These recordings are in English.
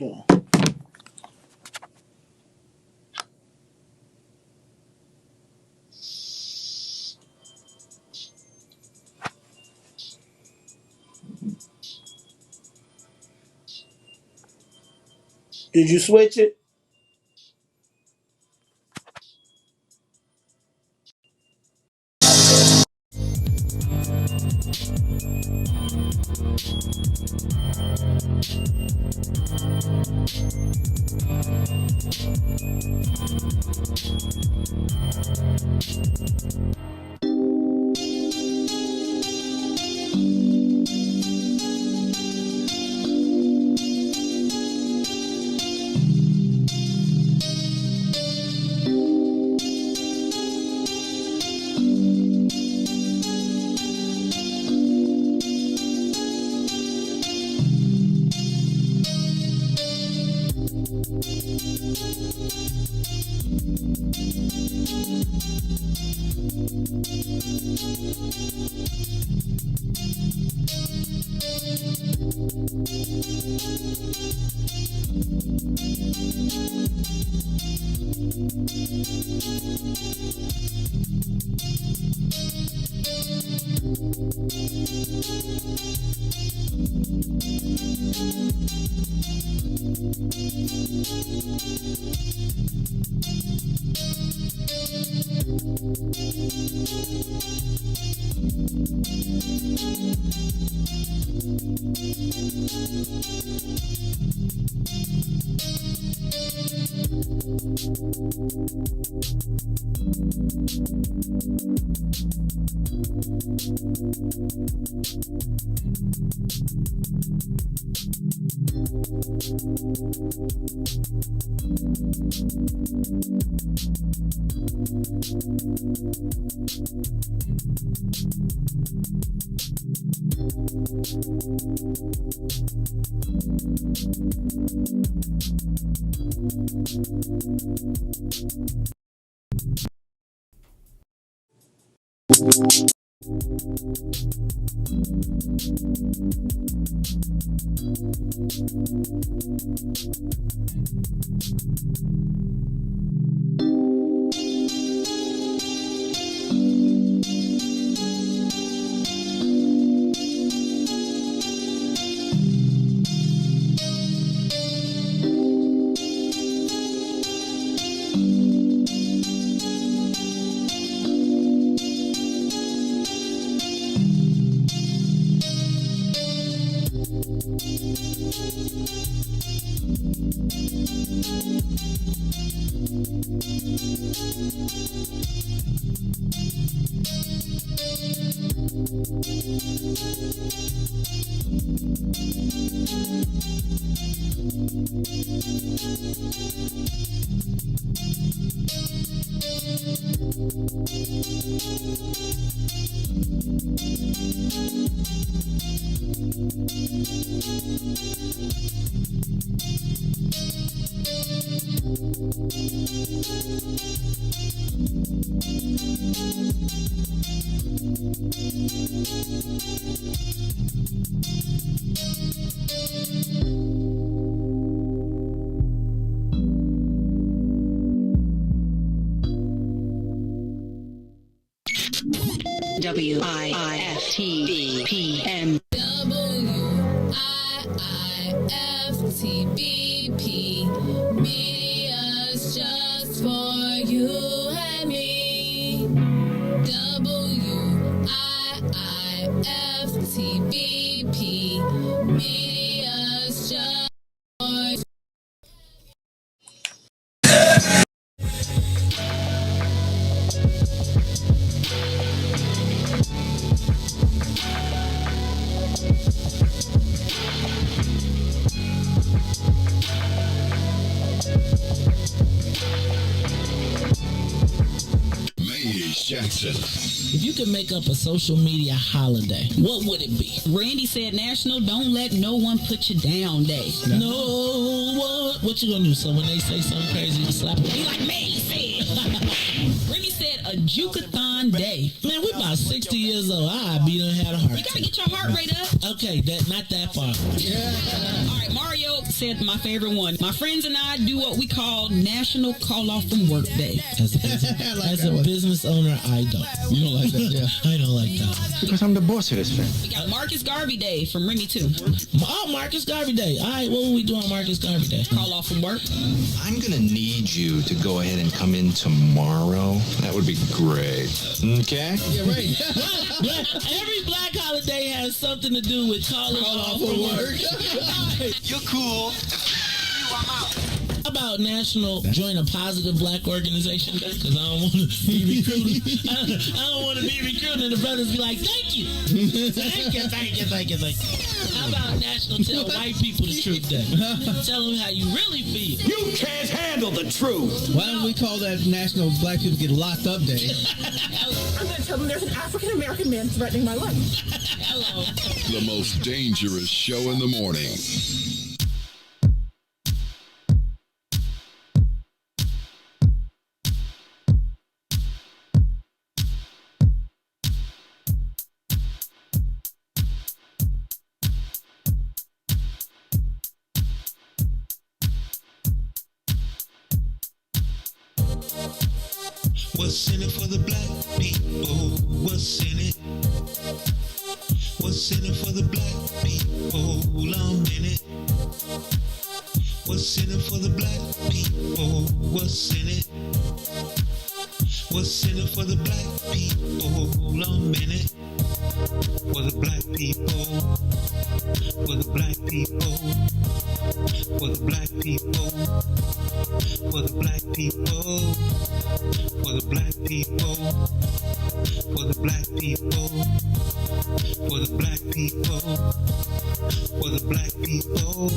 Oh. Did you switch it? WIIFTBP. WIIFTBP. Media's just for you and me. WIIFTBP. Media's just for you. Jackson. If you could make up a social media holiday, what would it be? Randy said National Don't Let No One Put You Down Day. No one. What you gonna do? So when they say something crazy, you slap them? You like me said. Randy said a Jukathon Day. Man, we about 60 years old. I be done had a heart You gotta attack. get your heart rate up. Okay, not that far. All right, Mario said my favorite one. My friends and I do what we call National Call Off from Work Day. As a business owner, I don't. You don't like that, yeah. I don't like that one. Because I'm the boss of this thing. We got Marcus Garvey Day from Remy too. Oh, Marcus Garvey Day. All right, what will we do on Marcus Garvey Day? Call off from work. I'm gonna need you to go ahead and come in tomorrow. That would be great. Okay? Yeah, right. Every black holiday has something to do with calling off from work. You're cool. How about National Join a Positive Black Organization Day? Because I don't want to be recruited. I don't want to be recruited and the brothers be like, thank you. Thank you. How about National Tell White People the Truth Day? Tell them how you really feel. You can't handle the truth. Why don't we call that National Black People Get Locked Up Day? I'm going to tell them there's an African-American man threatening my life. Hello. The most dangerous show in the morning. What's in it for the black people? What's in it? What's in it for the black people? I'm in it. What's in it for the black people? What's in it? What's in it for the black people? I'm in it. For the black people. For the black people. For the black people. For the black people. For the black people, for the black people, for the black people, for the black people.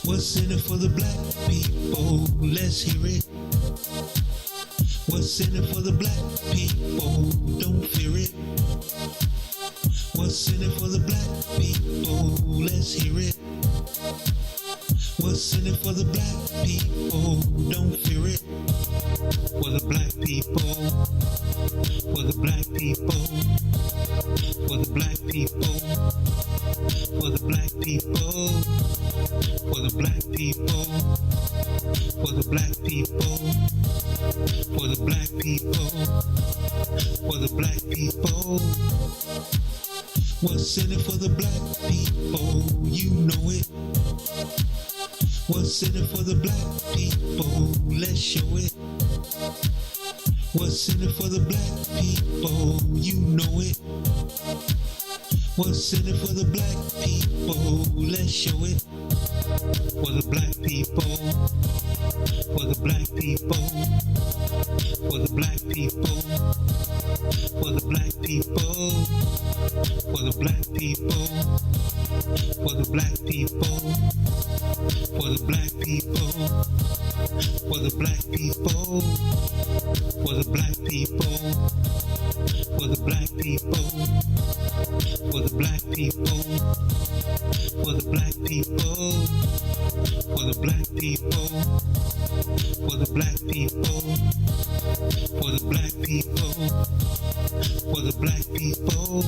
What's in it for the black people? Let's hear it. What's in it for the black people? Don't fear it. What's in it for the black people? Let's hear it. What's in it for the black people? Don't fear it. For the black people, for the black people, for the black people, for the black people, for the black people, for the black people, for the black people, for the black people. What's in it for the black people? You know it. What's in it for the black people? Let's show it. What's in it for the black people? You know it. What's in it for the black people? Let's show it. For the black people. For the black people. For the black people. For the black people. For the black people. For the black people. For the black people. For the black people. For the black people, for the black people, for the black people, for the black people, for the black people, for the black people, for the black people, for the black people.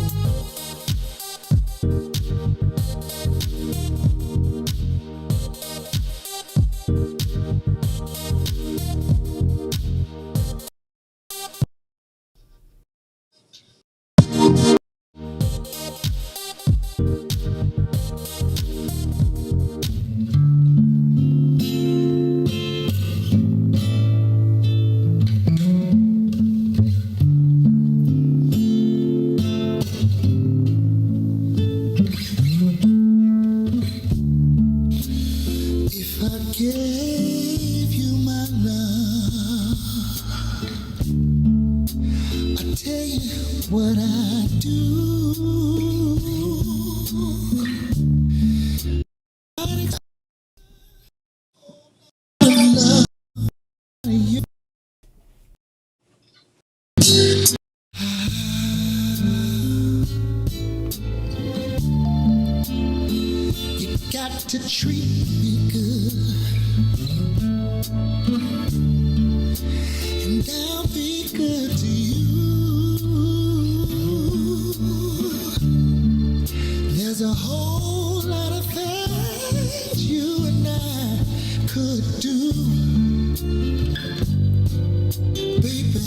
To treat me good, and I'll be could do, baby.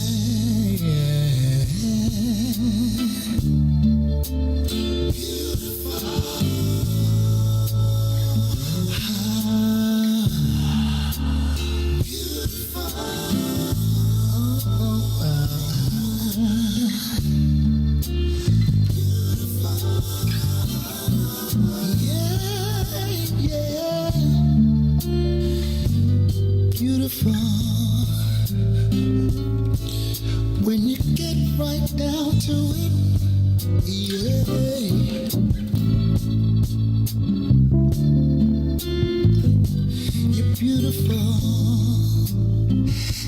Beautiful. When you get right down to it, yeah. You're beautiful.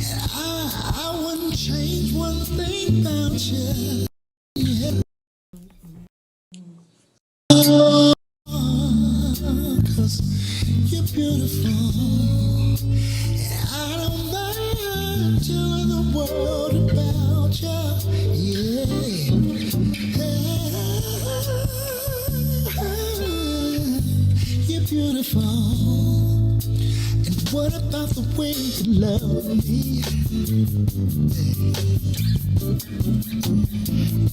And I wouldn't change one thing about you. Yeah. 'Cause you're beautiful. I don't mind telling the world about you, yeah. You're beautiful. And what about the way you love me?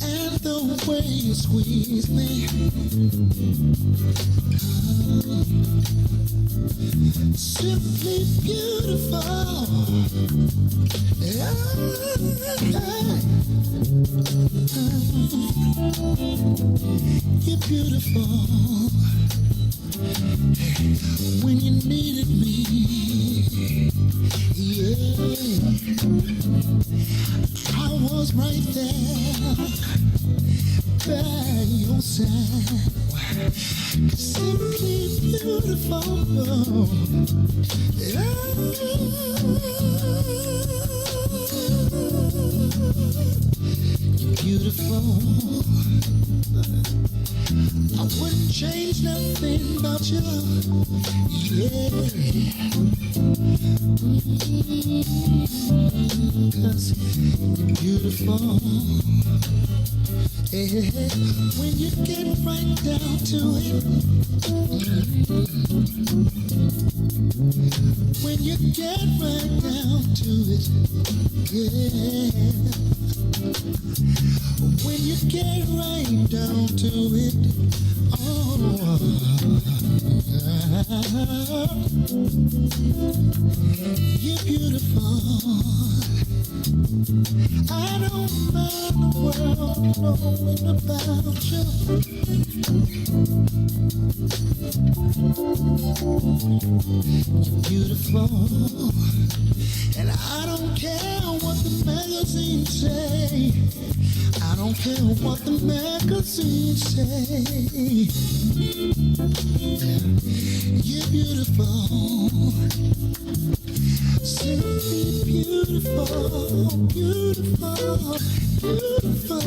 And the way you squeeze me. Simply beautiful. You're beautiful. When you needed me, yeah, I was right there by your side. Simply beautiful. You're beautiful. I wouldn't change nothing about you. Yeah. 'Cause you're beautiful. Yeah. When you get right down to it. When you get right down to it. Yeah. When you get right down to it, oh, you're beautiful. I don't mind the world knowing about you. You're beautiful. And I don't care what the magazines say. I don't care what the magazines say. You're beautiful. Simply beautiful, beautiful, beautiful.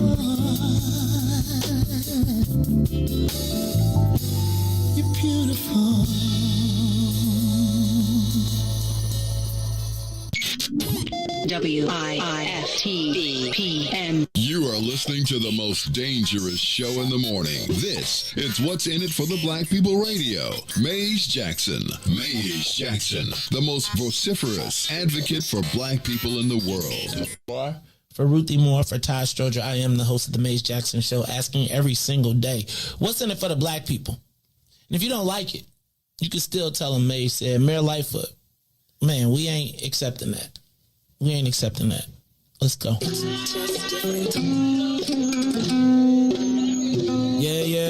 You're beautiful. WIIFTBP. You are listening to the most dangerous show in the morning. This is What's in It for the Black People Radio. Maze Jackson. Maze Jackson, the most vociferous advocate for black people in the world. For Ruthie Moore, for Todd Stoger, I am the host of the Maze Jackson Show, asking every single day, what's in it for the black people? And if you don't like it, you can still tell them Maze said, Mayor Lightfoot, man, we ain't accepting that. We ain't accepting that. Let's go. Yeah.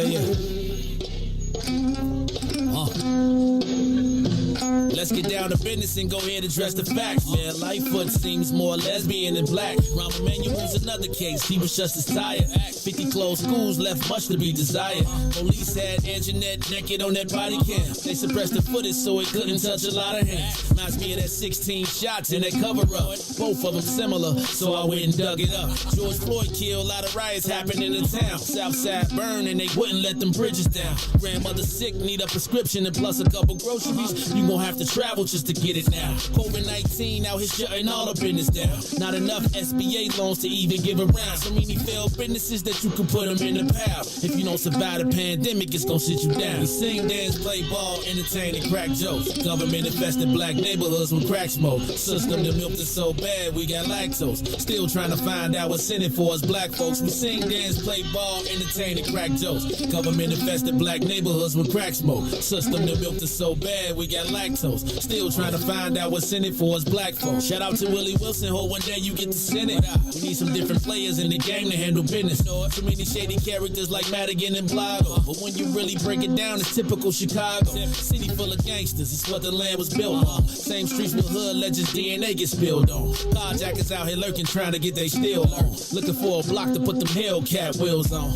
Let's get down to business and go ahead and address the facts, man. Lightfoot seems more lesbian than black. Rahm Emanuel's another case. He was just as tired. 50 closed schools left much to be desired. Police had Anjanette naked on that body cam. They suppressed the footage so it couldn't touch a lot of hands. Reminds me of that 16 shots in that cover-up. Both of them similar, so I went and dug it up. George Floyd killed, a lot of riots happened in the town. Southside burned and they wouldn't let them bridges down. Grandmother sick, need a prescription and plus a couple groceries. You gon' have to travel just to get it now. COVID-19 out here shutting all the business down. Not enough SBA loans to even give around. So many failed businesses that you can put them in the pile. If you don't survive the pandemic, it's gonna sit you down. We sing, dance, play ball, entertain, and crack jokes. Government infested black neighborhoods with crack smoke. System that milked us so bad, we got lactose. Still trying to find out what's in it for us black folks. We sing, dance, play ball, entertain, and crack jokes. Government infested black neighborhoods with crack smoke. System that milked us so bad, we got lactose. Still trying to find out what's in it for us black folks. Shout out to Willie Wilson, hope one day you get to send it. We need some different players in the game to handle business. So many shady characters like Madigan and Blago. But when you really break it down, it's typical Chicago. City full of gangsters, it's what the land was built on. Same streets with hood legends, DNA get spilled on. Carjackers out here lurking, trying to get they steal on. Looking for a block to put them Hellcat wheels on.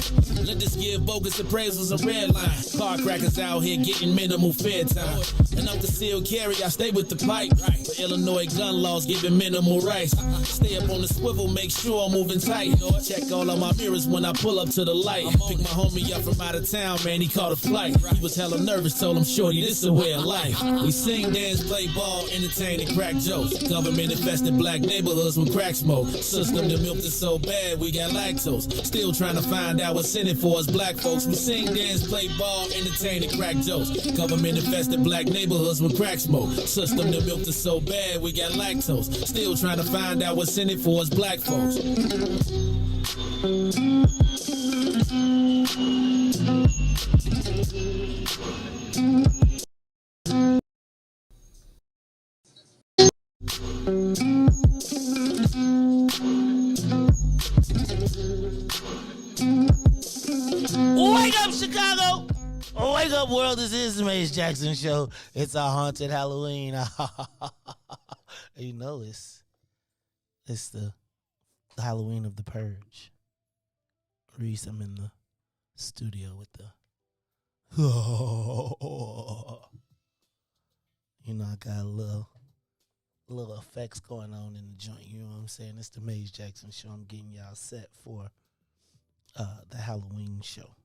Let us give bogus appraisals a red line. Car crackers out here getting minimal fair time. And I'm concealed carry, I stay with the pipe. But Illinois gun laws giving minimal rights. Stay up on the swivel, make sure I'm moving tight. Check all of my mirrors when I pull up to the light. Pick my homie up from out of town, man, he caught a flight. He was hella nervous, told him, shorty, this is a way of life. We sing, dance, play ball, entertain, and crack jokes. Government infested black neighborhoods with crack smoke. System that milked us so bad, we got lactose. Still trying to find out what's in it for us black folks. We sing, dance, play ball, entertain, and crack jokes. Government infested black neighborhoods with crack smoke. System that milked us so bad, we got lactose. Still trying to find out what's in it for us black folks. Wake up, Chicago! Wake up, world. This is the Mace Jackson Show. It's a haunted Halloween. You know it's the Halloween of the Purge. Riis, I'm in the studio with the you know, I got a little effects going on in the joint. You know what I'm saying? It's the Mace Jackson Show. I'm getting y'all set for the Halloween show.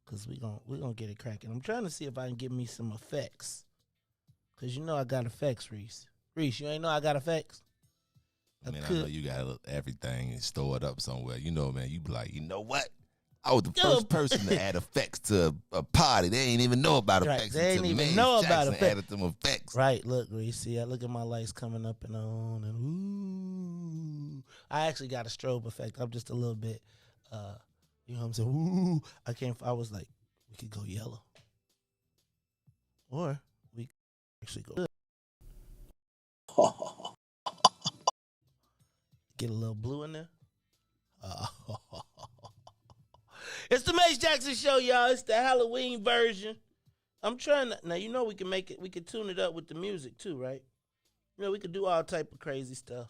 Cause we gonna get it cracking. I'm trying to see if I can get me some effects. Cause you know I got effects, Riis. Riis, you ain't know I got effects? I know you got everything stored up somewhere. You know, man, you be like, you know what? I was the first person to add effects to a party. They ain't even know about effects. They ain't even know about effects. Added them effects. Right, look, Riis. See, I look at my lights coming up and on, and ooh. I actually got a strobe effect. I'm just a little bit, you know what I'm saying? Ooh, I was like, we could go yellow. Or we could actually go get a little blue in there. It's the Mace Jackson Show, y'all. It's the Halloween version. I'm trying to, now you know we can make it, we can tune it up with the music too, right? You know, we could do all type of crazy stuff.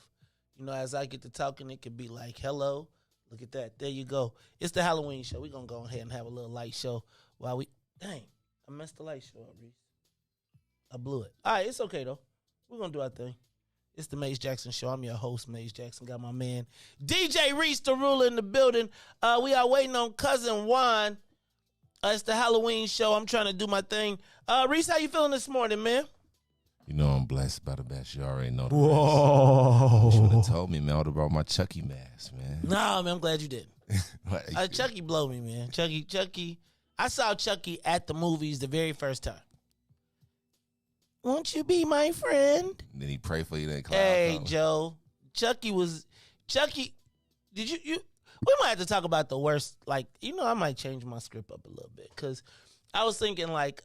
You know, as I get to talking, it could be like, hello, look at that. There you go. It's the Halloween show. We're going to go ahead and have a little light show while we, dang, I messed the light show up, Riis. I blew it. All right, it's okay, though. We're going to do our thing. It's the Mace Jackson Show. I'm your host, Mace Jackson. Got my man, DJ Riis, the ruler in the building. We are waiting on Cousin Juan. It's the Halloween show. I'm trying to do my thing. Riis, how you feeling this morning, man? You know I'm blessed by the best. You already know the Whoa. rest. You should have told me, man. I would have brought my Chucky mask, man. Nah, man, I'm glad you didn't. Chucky blow me, man. Chucky. I saw Chucky at the movies the very first time. Won't you be my friend? Then he prayed for you. Then hey, Joe. Chucky, did you, we might have to talk about the worst, like, you know, I might change my script up a little bit. Because I was thinking, like,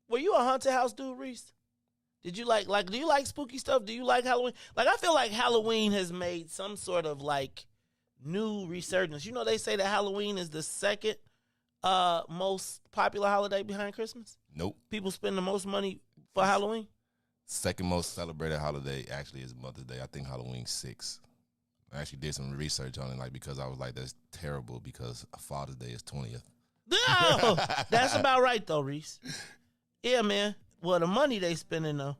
were you a haunted house dude, Riis? Did you like, do you like spooky stuff? Do you like Halloween? Like, I feel like Halloween has made some sort of, like, new resurgence. You know, they say that Halloween is the second most popular holiday behind Christmas. Nope. People spend the most money for Halloween. Second most celebrated holiday actually is Mother's Day. I think Halloween's 6th. I actually did some research on it, like, because I was like, that's terrible because Father's Day is 20th. No, that's about right though, Riis. Yeah, man. Well, the money they spending though.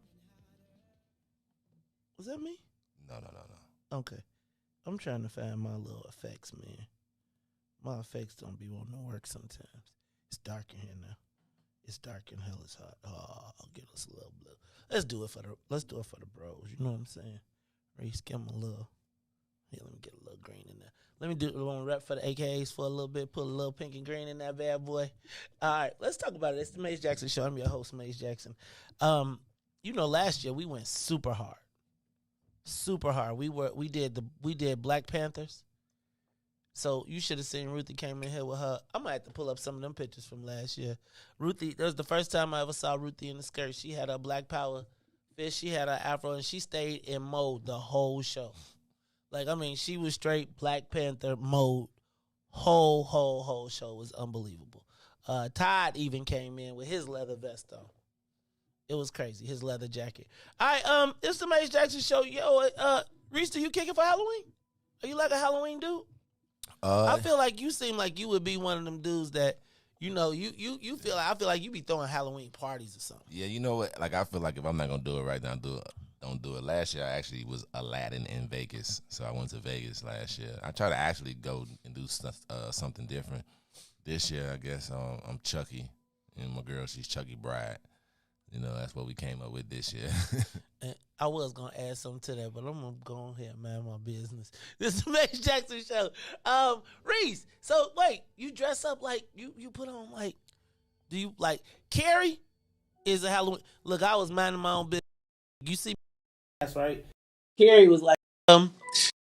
Was that me? No. Okay. I'm trying to find my little effects, man. My effects don't be wanting to work sometimes. It's dark in here now. It's dark and hell is hot. Oh, I'll get us a little blue. Let's do it for the bros. You know what I'm saying? Riis, give them a little. Yeah, let me get a little green in there. Let me do a little rep for the AKAs for a little bit. Put a little pink and green in that bad boy. All right, let's talk about it. It's the Maze Jackson Show. I'm your host, Maze Jackson. Last year we went super hard. Super hard. We did Black Panthers. So you should have seen Ruthie came in here with her. I'm gonna have to pull up some of them pictures from last year. Ruthie, that was the first time I ever saw Ruthie in the skirt. She had her Black Power fish, she had her afro, and she stayed in mode the whole show. She was straight Black Panther mode. Whole show was unbelievable. Todd even came in with his leather vest on. It was crazy, his leather jacket. All right, it's the Maze Jackson Show. Yo, Riis, do you kicking for Halloween? Are you like a Halloween dude? I feel like you seem like you would be one of them dudes that, you feel like, I feel like you be throwing Halloween parties or something. Yeah, you know what? I feel like if I'm not gonna do it right now, don't do it. Last year I actually was Aladdin in Vegas, so I went to Vegas last year. I try to actually go and do something different. This year, I guess I'm Chucky, and my girl, she's Chucky Bride. That's what we came up with this year. And I was going to add something to that, but I'm going to go ahead and mind my business. This is the Maze Jackson Show. Riis, so wait, you dress up like, you put on like, do you, like, Carrie is a Halloween. Look, I was minding my own business. You see, that's right. Carrie was like, what are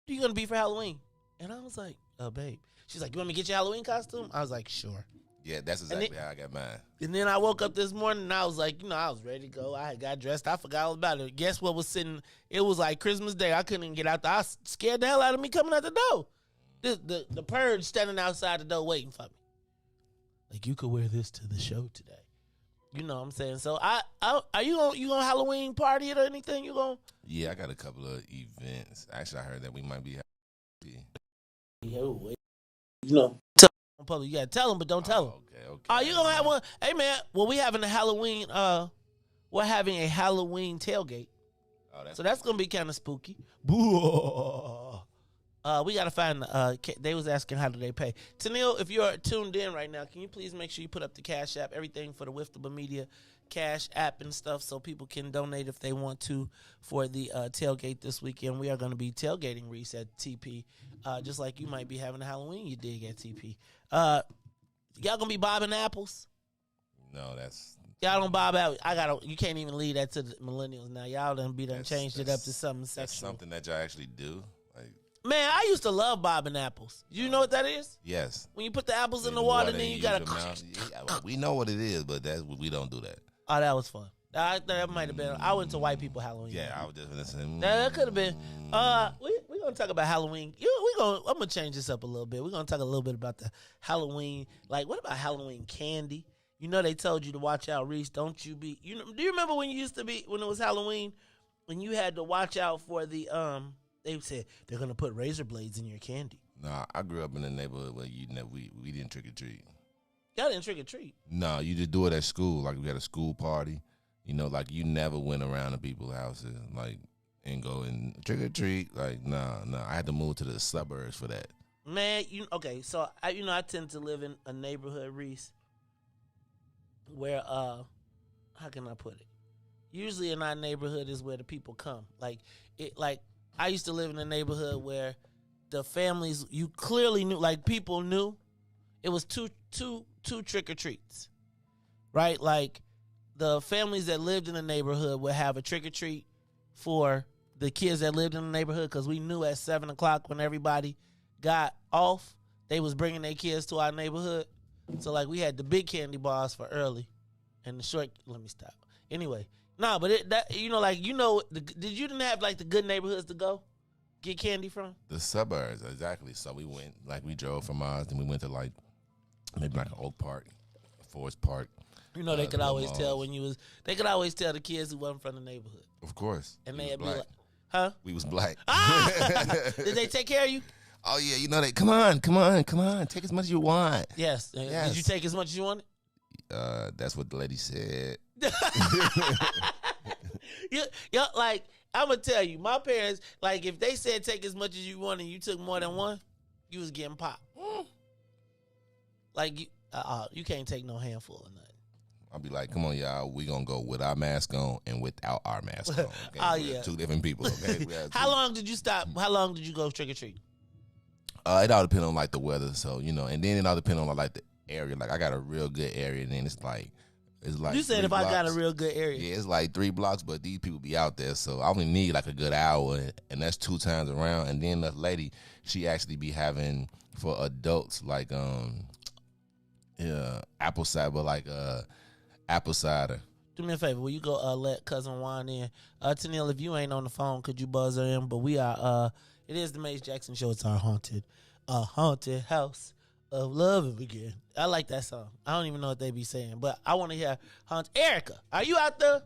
you going to be for Halloween? And I was like, babe. She's like, you want me to get your Halloween costume? I was like, sure. Yeah, that's exactly how I got mine. And then I woke up this morning and I was like, I was ready to go. I had got dressed. I forgot all about it. Guess what was sitting? It was like Christmas Day. I couldn't even get out there. I was scared the hell out of me coming out the door. The purge standing outside the door waiting for me. Like, you could wear this to the show today. You know what I'm saying? So are you gonna Halloween party it or anything? You going? Yeah, I got a couple of events. Actually, I heard that we might be having. Yo, wait. Public, you gotta tell them, but don't tell them. Okay. Oh, you gonna have one? Hey man, well, we having a Halloween. We're having a Halloween tailgate. So that's gonna be kind of spooky. We gotta find. They was asking how do they pay. Tennille, if you're tuned in right now, can you please make sure you put up the Cash App, everything for the WIIFTBP Media Cash App and stuff, so people can donate if they want to for the tailgate this weekend. We are going to be tailgating Riis at TP, just like you might be having a Halloween you dig at TP. Y'all gonna be bobbing apples? No, that's y'all don't bob out. You can't even leave that to the millennials now. Y'all done changed it up to something sexual. That's something that y'all actually do. Like, man, I used to love bobbing apples. You know what that is? Yes. When you put the apples in the water, then you gotta. We know what it is, but we don't do that. Oh, that was fun. That might have been. I went to white people Halloween. Yeah, I was just listening. That could have been. We're gonna talk about Halloween. I'm gonna change this up a little bit. We're gonna talk a little bit about the Halloween. Like, what about Halloween candy? They told you to watch out, Riis. Don't you be. Do you remember when you used to be when it was Halloween, when you had to watch out for the They said they're gonna put razor blades in your candy. Nah, I grew up in a neighborhood where we didn't trick or treat. Y'all didn't trick or treat. No, you just do it at school. Like we had a school party. Like you never went around to people's houses and go and trick or treat. Like nah. I had to move to the suburbs for that. Man, okay. So I tend to live in a neighborhood, Riis, where how can I put it? Usually in our neighborhood is where the people come. Like I used to live in a neighborhood where the families you clearly knew, like people knew. It was two trick or treats, right? Like the families that lived in the neighborhood would have a trick or treat for the kids that lived in the neighborhood because we knew at 7:00 when everybody got off, they was bringing their kids to our neighborhood. So like we had the big candy bars for early, and the short. Let me stop. Anyway, but did you didn't have like the good neighborhoods to go get candy from? The suburbs, exactly. So we went, we drove from ours, and we went to maybe like an Oak Park, Forest Park. They could always tell they could always tell the kids who wasn't from the neighborhood. Of course. And they'd be like, huh? We was black. Did they take care of you? Oh yeah, they come on, take as much as you want. Yes. Did you take as much as you wanted? That's what the lady said. Like I'm gonna tell you, my parents, like if they said take as much as you want and you took more than one, you was getting popped. Like you can't take no handful of nothing. I'll be like, come on, y'all, we gonna go with our mask on and without our mask on. Okay? Oh, We're yeah. two different people. Okay. How long did you stop? How long did you go trick or treat? It all depends on like the weather, so and then it all depends on like the area. Like I got a real good area, and then it's like you said if blocks. I got a real good area. Yeah, it's like 3 blocks, but these people be out there, so I only need like a good hour, and that's 2 times around. And then the lady, she actually be having for adults like apple cider, but like apple cider. Do me a favor, will you go let cousin Juan in? Tennille, if you ain't on the phone, could you buzz her in? But we are it is the Maze Jackson Show. It's our haunted house of love again. I like that song. I don't even know what they be saying, but I want to hear Erica, are you out there?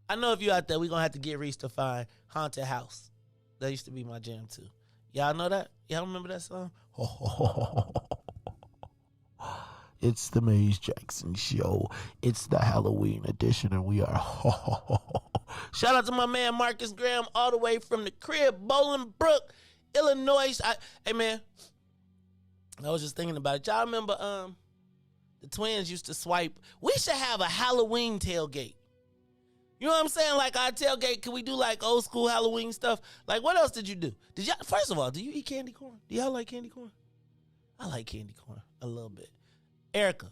I know if you out there, we're gonna have to get Riis to find Haunted House. That used to be my jam too. Y'all know that? Y'all remember that song? It's the Maze Jackson Show. It's the Halloween edition, and we are shout out to my man Marcus Graham all the way from the crib, Bolingbrook, Illinois. Hey man, I was just thinking about it. Y'all remember the twins used to swipe? We should have a Halloween tailgate. You know what I'm saying? Like our tailgate, can we do like old school Halloween stuff? Like what else did you do? First of all, do you eat candy corn? Do y'all like candy corn? I like candy corn a little bit. Erica,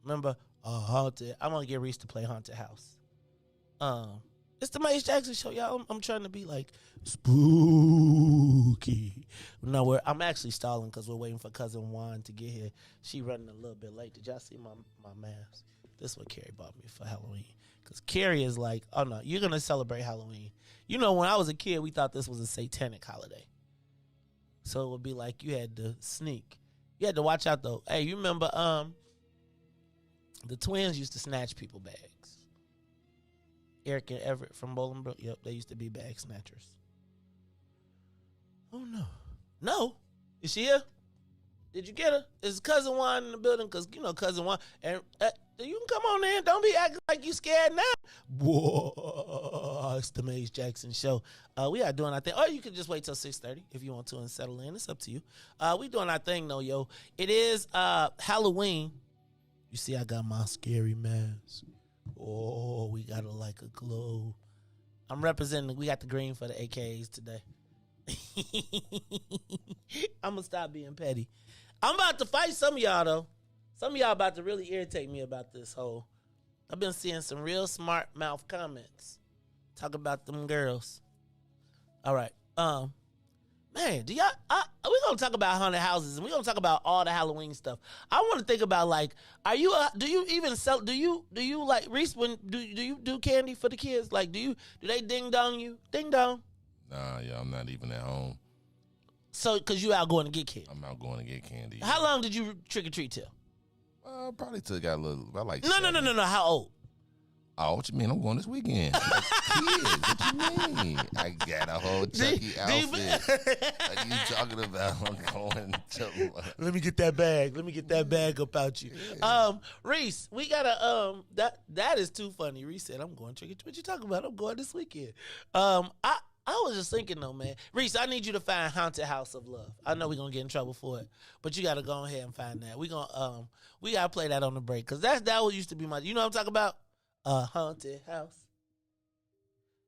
remember Haunted? I'm gonna get Riis to play Haunted House. It's the Maze Jackson Show, y'all. I'm trying to be like spooky. No, I'm actually stalling because we're waiting for cousin Juan to get here. She running a little bit late. Did y'all see my mask? This is what Carrie bought me for Halloween. Because Carrie is like, oh no, you're gonna celebrate Halloween. You know, when I was a kid, we thought this was a satanic holiday. So it would be like you had to sneak. You had to watch out though. Hey, you remember the twins used to snatch people bags. Eric and Everett from Bolingbrook. Yep, they used to be bag snatchers. Oh no. No. Is she here? Did you get her? Is cousin Juan in the building? Because you know cousin Juan. And you can come on in. Don't be acting like you scared now. Whoa, it's the Maze Jackson Show. We are doing our thing. Or you can just wait till 6:30 if you want to and settle in. It's up to you. We doing our thing though, yo. It is Halloween. You see, I got my scary mask. Oh, we got it like a glow. I'm representing. We got the green for the AKs today. I'm gonna stop being petty. I'm about to fight some of y'all though. Some of y'all about to really irritate me about this whole. I've been seeing some real smart mouth comments. Talk about them girls. All right. Man, do y'all we're gonna talk about haunted houses and we're gonna talk about all the Halloween stuff. I wanna think about like, do you even sell like Riis, when do you do candy for the kids? Like do they ding dong you? Ding dong? Nah, yeah, I'm not even at home. So cause you out going to get candy. I'm out going to get candy. How long did you trick or treat till? Probably till I got a little, about like No. How old? Oh, what you mean? I'm going this weekend. Like kids, what you mean? I got a whole Chucky outfit. What are you talking about? I'm going to... Let me get that bag. Let me get that bag up out you. Yeah. Riis, we gotta that is too funny. Riis said, I'm going trick or treat. What you talking about? I'm going this weekend. I was just thinking though, man. Riis, I need you to find Haunted House of Love. I know we're gonna get in trouble for it, but you gotta go ahead and find that. We gotta play that on the break because that what used to be my. You know what I'm talking about? Haunted House.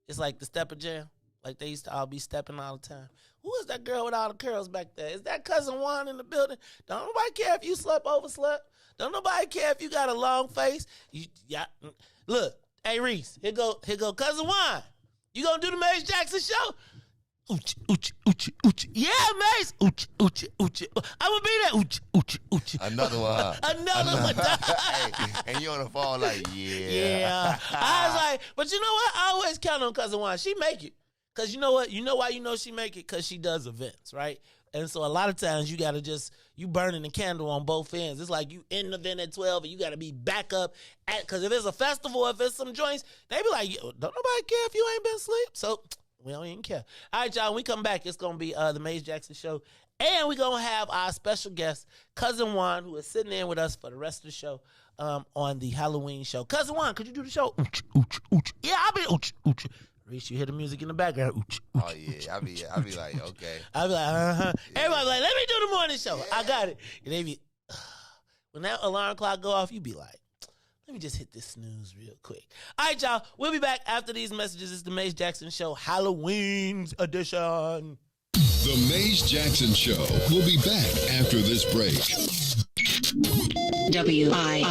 It's like the stepper jam. Like they used to all be stepping all the time. Who is that girl with all the curls back there? Is that cousin Juan in the building? Don't nobody care if you overslept. Don't nobody care if you got a long face. Look, hey Riis, here go cousin Juan. You gonna do the Maze Jackson Show? Oochie, oochie, oochie, oochie. Yeah, Maze. Oochie, oochie, oochie. I'm gonna be there. Oochie, oochie, oochie. Another one. Another one. Hey, and you on the phone like, yeah. Yeah. I was like, but you know what? I always count on cousin Juan. She make it. Because you know what? You know why you know she make it? Because she does events, right? And so a lot of times you got to you burning the candle on both ends. It's like you in the event at 12 and you got to be back up because if it's a festival, if it's some joints, they be like, don't nobody care if you ain't been asleep. So we don't even care. All right, y'all, when we come back, it's going to be the Maze Jackson Show. And we're going to have our special guest, Cousin Juan, who is sitting in with us for the rest of the show on the Halloween show. Cousin Juan, could you do the show? Yeah, I'll be Riis, you hear the music in the background. Oh, yeah. I'll be like, okay. I'll be like, uh-huh. Everybody be like, let me do the morning show. I got it. And they be, when that alarm clock go off, you be like, Let me just hit this snooze real quick. All right, y'all. We'll be back after these messages. It's the Mace Jackson Show Halloween's edition. The Mace Jackson Show will be back after this break. WIIFTBP.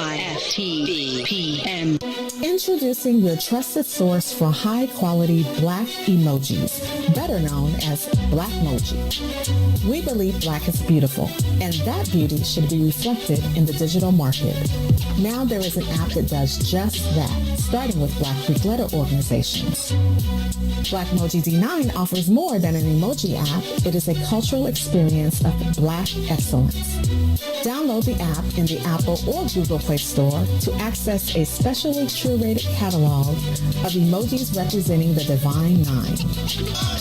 Introducing your trusted source for high-quality black emojis, better known as Blackmoji. We believe black is beautiful, and that beauty should be reflected in the digital market. Now there is an app that does just that, starting with Black Greek letter organizations. Blackmoji D9 offers more than an emoji app. It is a cultural experience of black excellence. Download the app in the Apple or Google Play Store to access a specially curated catalog of emojis representing the Divine Nine.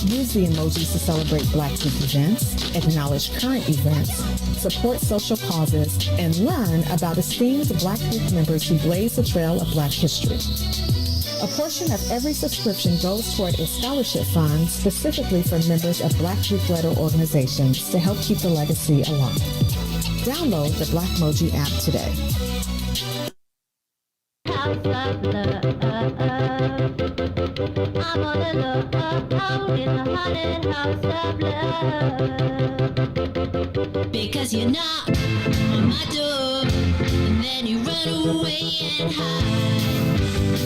Use the emojis to celebrate Black Greek events, acknowledge current events, support social causes, and learn about esteemed Black Greek members who blaze the trail of Black history. A portion of every subscription goes toward a scholarship fund specifically for members of Black Greek letter organizations to help keep the legacy alive. Download the Blackmoji app today. House of love. I'm on the lookout in the haunted house of love. Because you knock on my door, and then you run away and hide.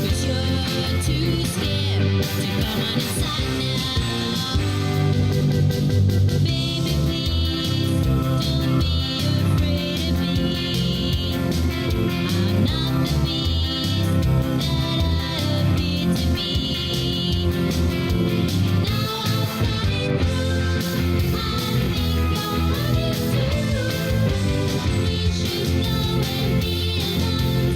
Cause you're too scared to come on inside now. Baby, please, don't be afraid of me. I'm not the beast that I appear to be. Now I'm running through, I think you're running too. We should go and be alone together.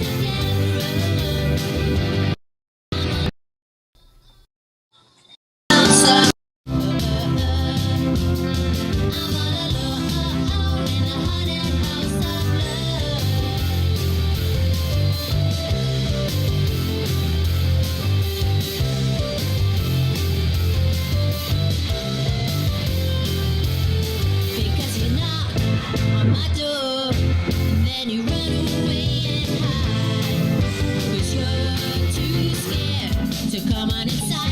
Because you knock on my door, and then you run away and hide. Cause you're too scared to come on inside.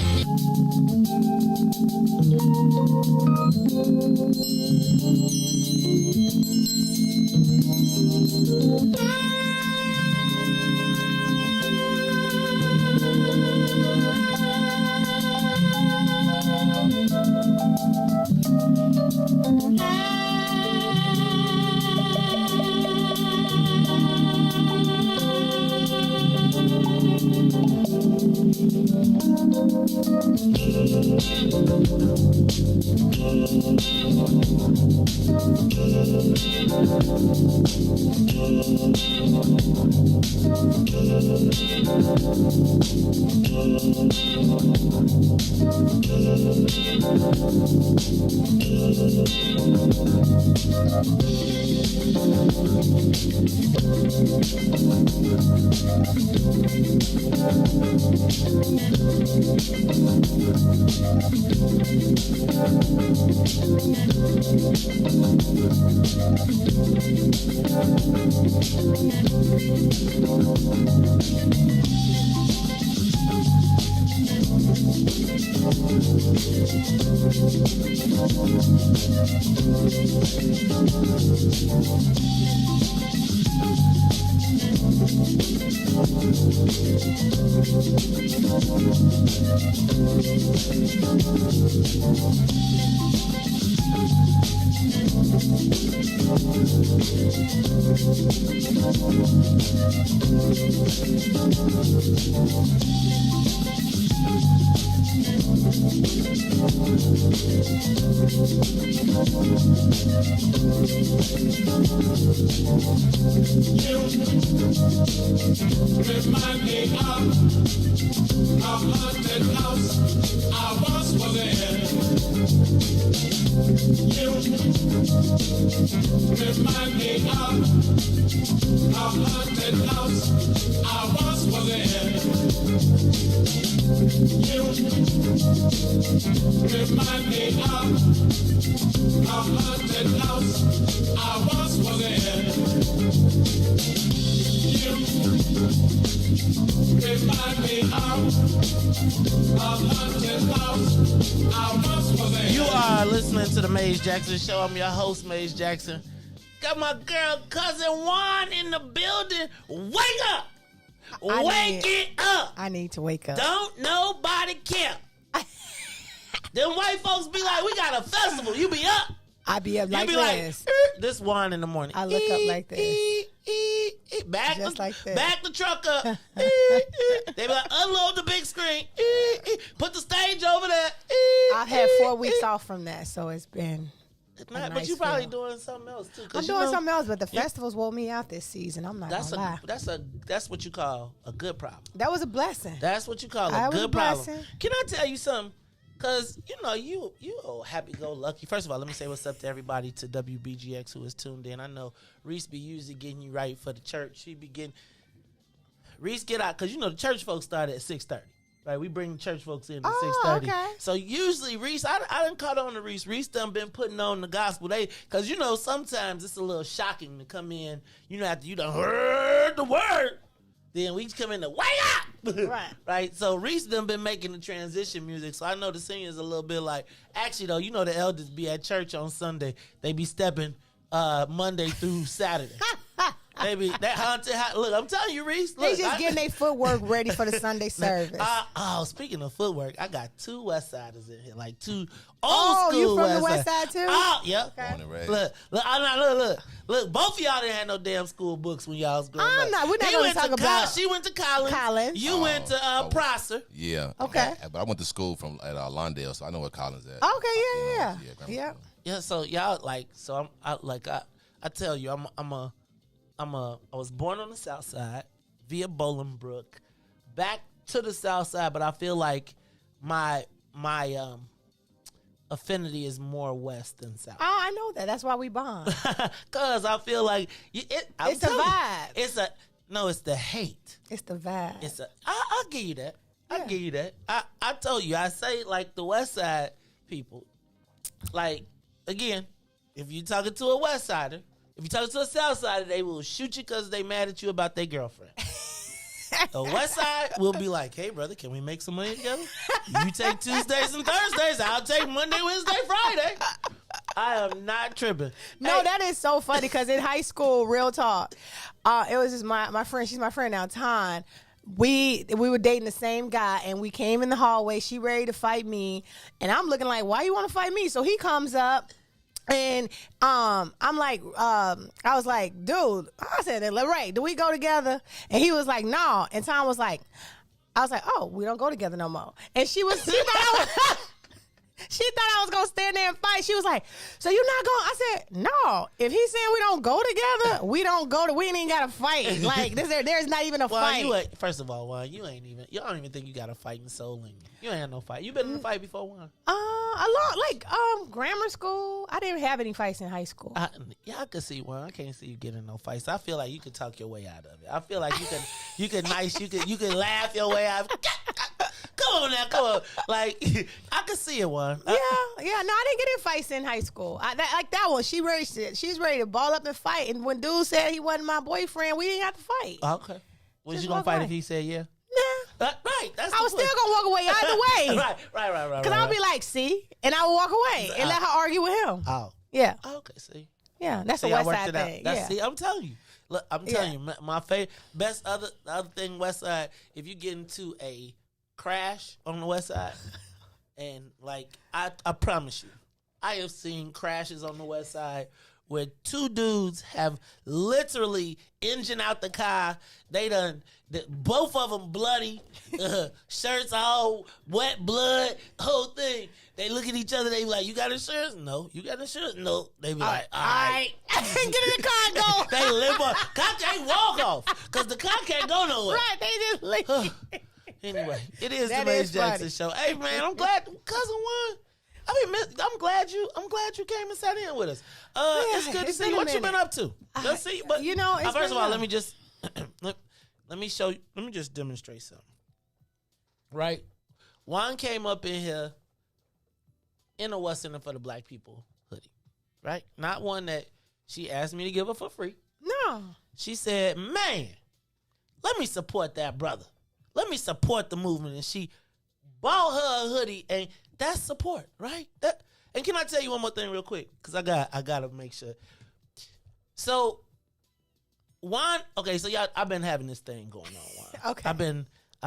Remind me of a haunted house I once was in. You remind me of a haunted house I once was in. You remind me of a haunted house I once was in. Remind me of hunting house. I once was a You are listening to the Maze Jackson Show. I'm your host, Maze Jackson. Got my girl, cousin Juan in the building. Wake up! Wake it up! I need to wake up. Don't nobody care. Them white folks be like, we got a festival. You be up. I be up like you be this. Like, this Juan in the morning. I look up like this. Back Just like this. Back the truck up. They be like, unload the big screen. Put the stage over there. I've had 4 weeks off from that, so it's been But nice you probably feel. doing something else too. I'm doing something else, but the festivals wore me out this season. I'm not gonna lie. That's what you call a good problem. That was a blessing. That's what you call That a was good a blessing. problem. Can I tell you something? Cause you happy-go-lucky. First of all, let me say what's up to everybody to WBGX who is tuned in. I know Riis be usually getting you right for the church. She be getting Riis get out because the church folks start at 6:30. Right, we bring the church folks in at 6:30. Okay. So usually Riis, I done caught on to Riis. Riis done been putting on the gospel. Because sometimes it's a little shocking to come in. After you done heard the word, then we come in to wake up. Right. Right. So Riis done been making the transition music. So I know the singers a little bit like. Actually though, the elders be at church on Sunday. They be stepping Monday through Saturday. They be that haunted. Look, I'm telling you, Riis. They just getting their footwork ready for the Sunday service. Speaking of footwork, I got 2 West Siders in here, like 2 old school. You from the West West Side too? Oh, yeah. Okay. Look. Both of y'all didn't have no damn school books when y'all was growing up. We're not going to talk about. She went to Collins. You went to Prosser. Yeah. Okay. But I went to school at Lawndale, so I know where Collins at. Okay. Yeah. Yeah. So y'all I tell you, I was born on the South Side via Bolingbrook, back to the South Side, but I feel like my affinity is more West than South. Oh, I know that. That's why we bond. Cause I feel like it's the vibe. It's the hate. It's the vibe. I'll give you that. Yeah. I'll give you that. I told you. I say like the West Side people. Like again, if you're talking to a West Sider. If you talk to a South Sider, they will shoot you because they mad at you about their girlfriend. The West Side will be like, hey, brother, can we make some money together? You take Tuesdays and Thursdays. I'll take Monday, Wednesday, Friday. I am not tripping. No, that is so funny because in high school, real talk, it was just my friend. She's my friend now, Todd. We were dating the same guy, and we came in the hallway. She ready to fight me, and I'm looking like, why you want to fight me? So he comes up. And I'm like, I was like, dude, I said, right, do we go together? And he was like, no. And Tom was like, I was like, oh, we don't go together no more. And she thought I was going to stand there and fight. She was like, so you're not going? I said, no. If he's saying we don't go together, we don't go we ain't even got to fight. Like, there's not even a fight. First of all, you don't even think you got a fighting soul in you. You ain't had no fight. You been in a fight before, Juan? A lot, grammar school. I didn't have any fights in high school. I could see one. I can't see you getting no fights. I feel like you could talk your way out of it. I feel like you could laugh your way out. Come on now, come on. Like I could see it, one. Yeah. No, I didn't get in fights in high school. That one. She's ready to ball up and fight. And when dude said he wasn't my boyfriend, we didn't have to fight. Okay. Was you gonna fight if he said yeah? Nah. Right. I was still gonna walk away either way. right. Because I'll be like, see, and I would walk away and let her argue with him. Oh. Yeah. Okay. See. Yeah, that's a West Side thing. Yeah. See, I'm telling you. Look, I'm telling you, my favorite, best other thing West Side. If you get into a crash on the West Side, and like I promise you, I have seen crashes on the West Side where 2 dudes have literally engine out the car. They both of them bloody, shirts all wet, blood, whole thing. They look at each other. They be like, "You got insurance? No. You got insurance? No." They be like, "All right, get in the car and go." They live on. Car can't walk off because the car can't go nowhere. Right? They just leave. Anyway, it is the Maze Jackson Show. Hey man, I'm glad cousin won. I'm glad you came and sat in with us. It's good to see you. What you been up to? Let's see. But first of all, let me just let me show you. Let me just demonstrate something. Right, Juan came up in here in a What's in it for the Black People hoodie. Right, not one that she asked me to give her for free. No, she said, "Man, let me support that brother. Let me support the movement. And she bought her a hoodie, and that's support, right? And can I tell you one more thing real quick? Because I gotta make sure. So Juan, okay, so y'all, I've been having this thing going on, Juan. Okay. I've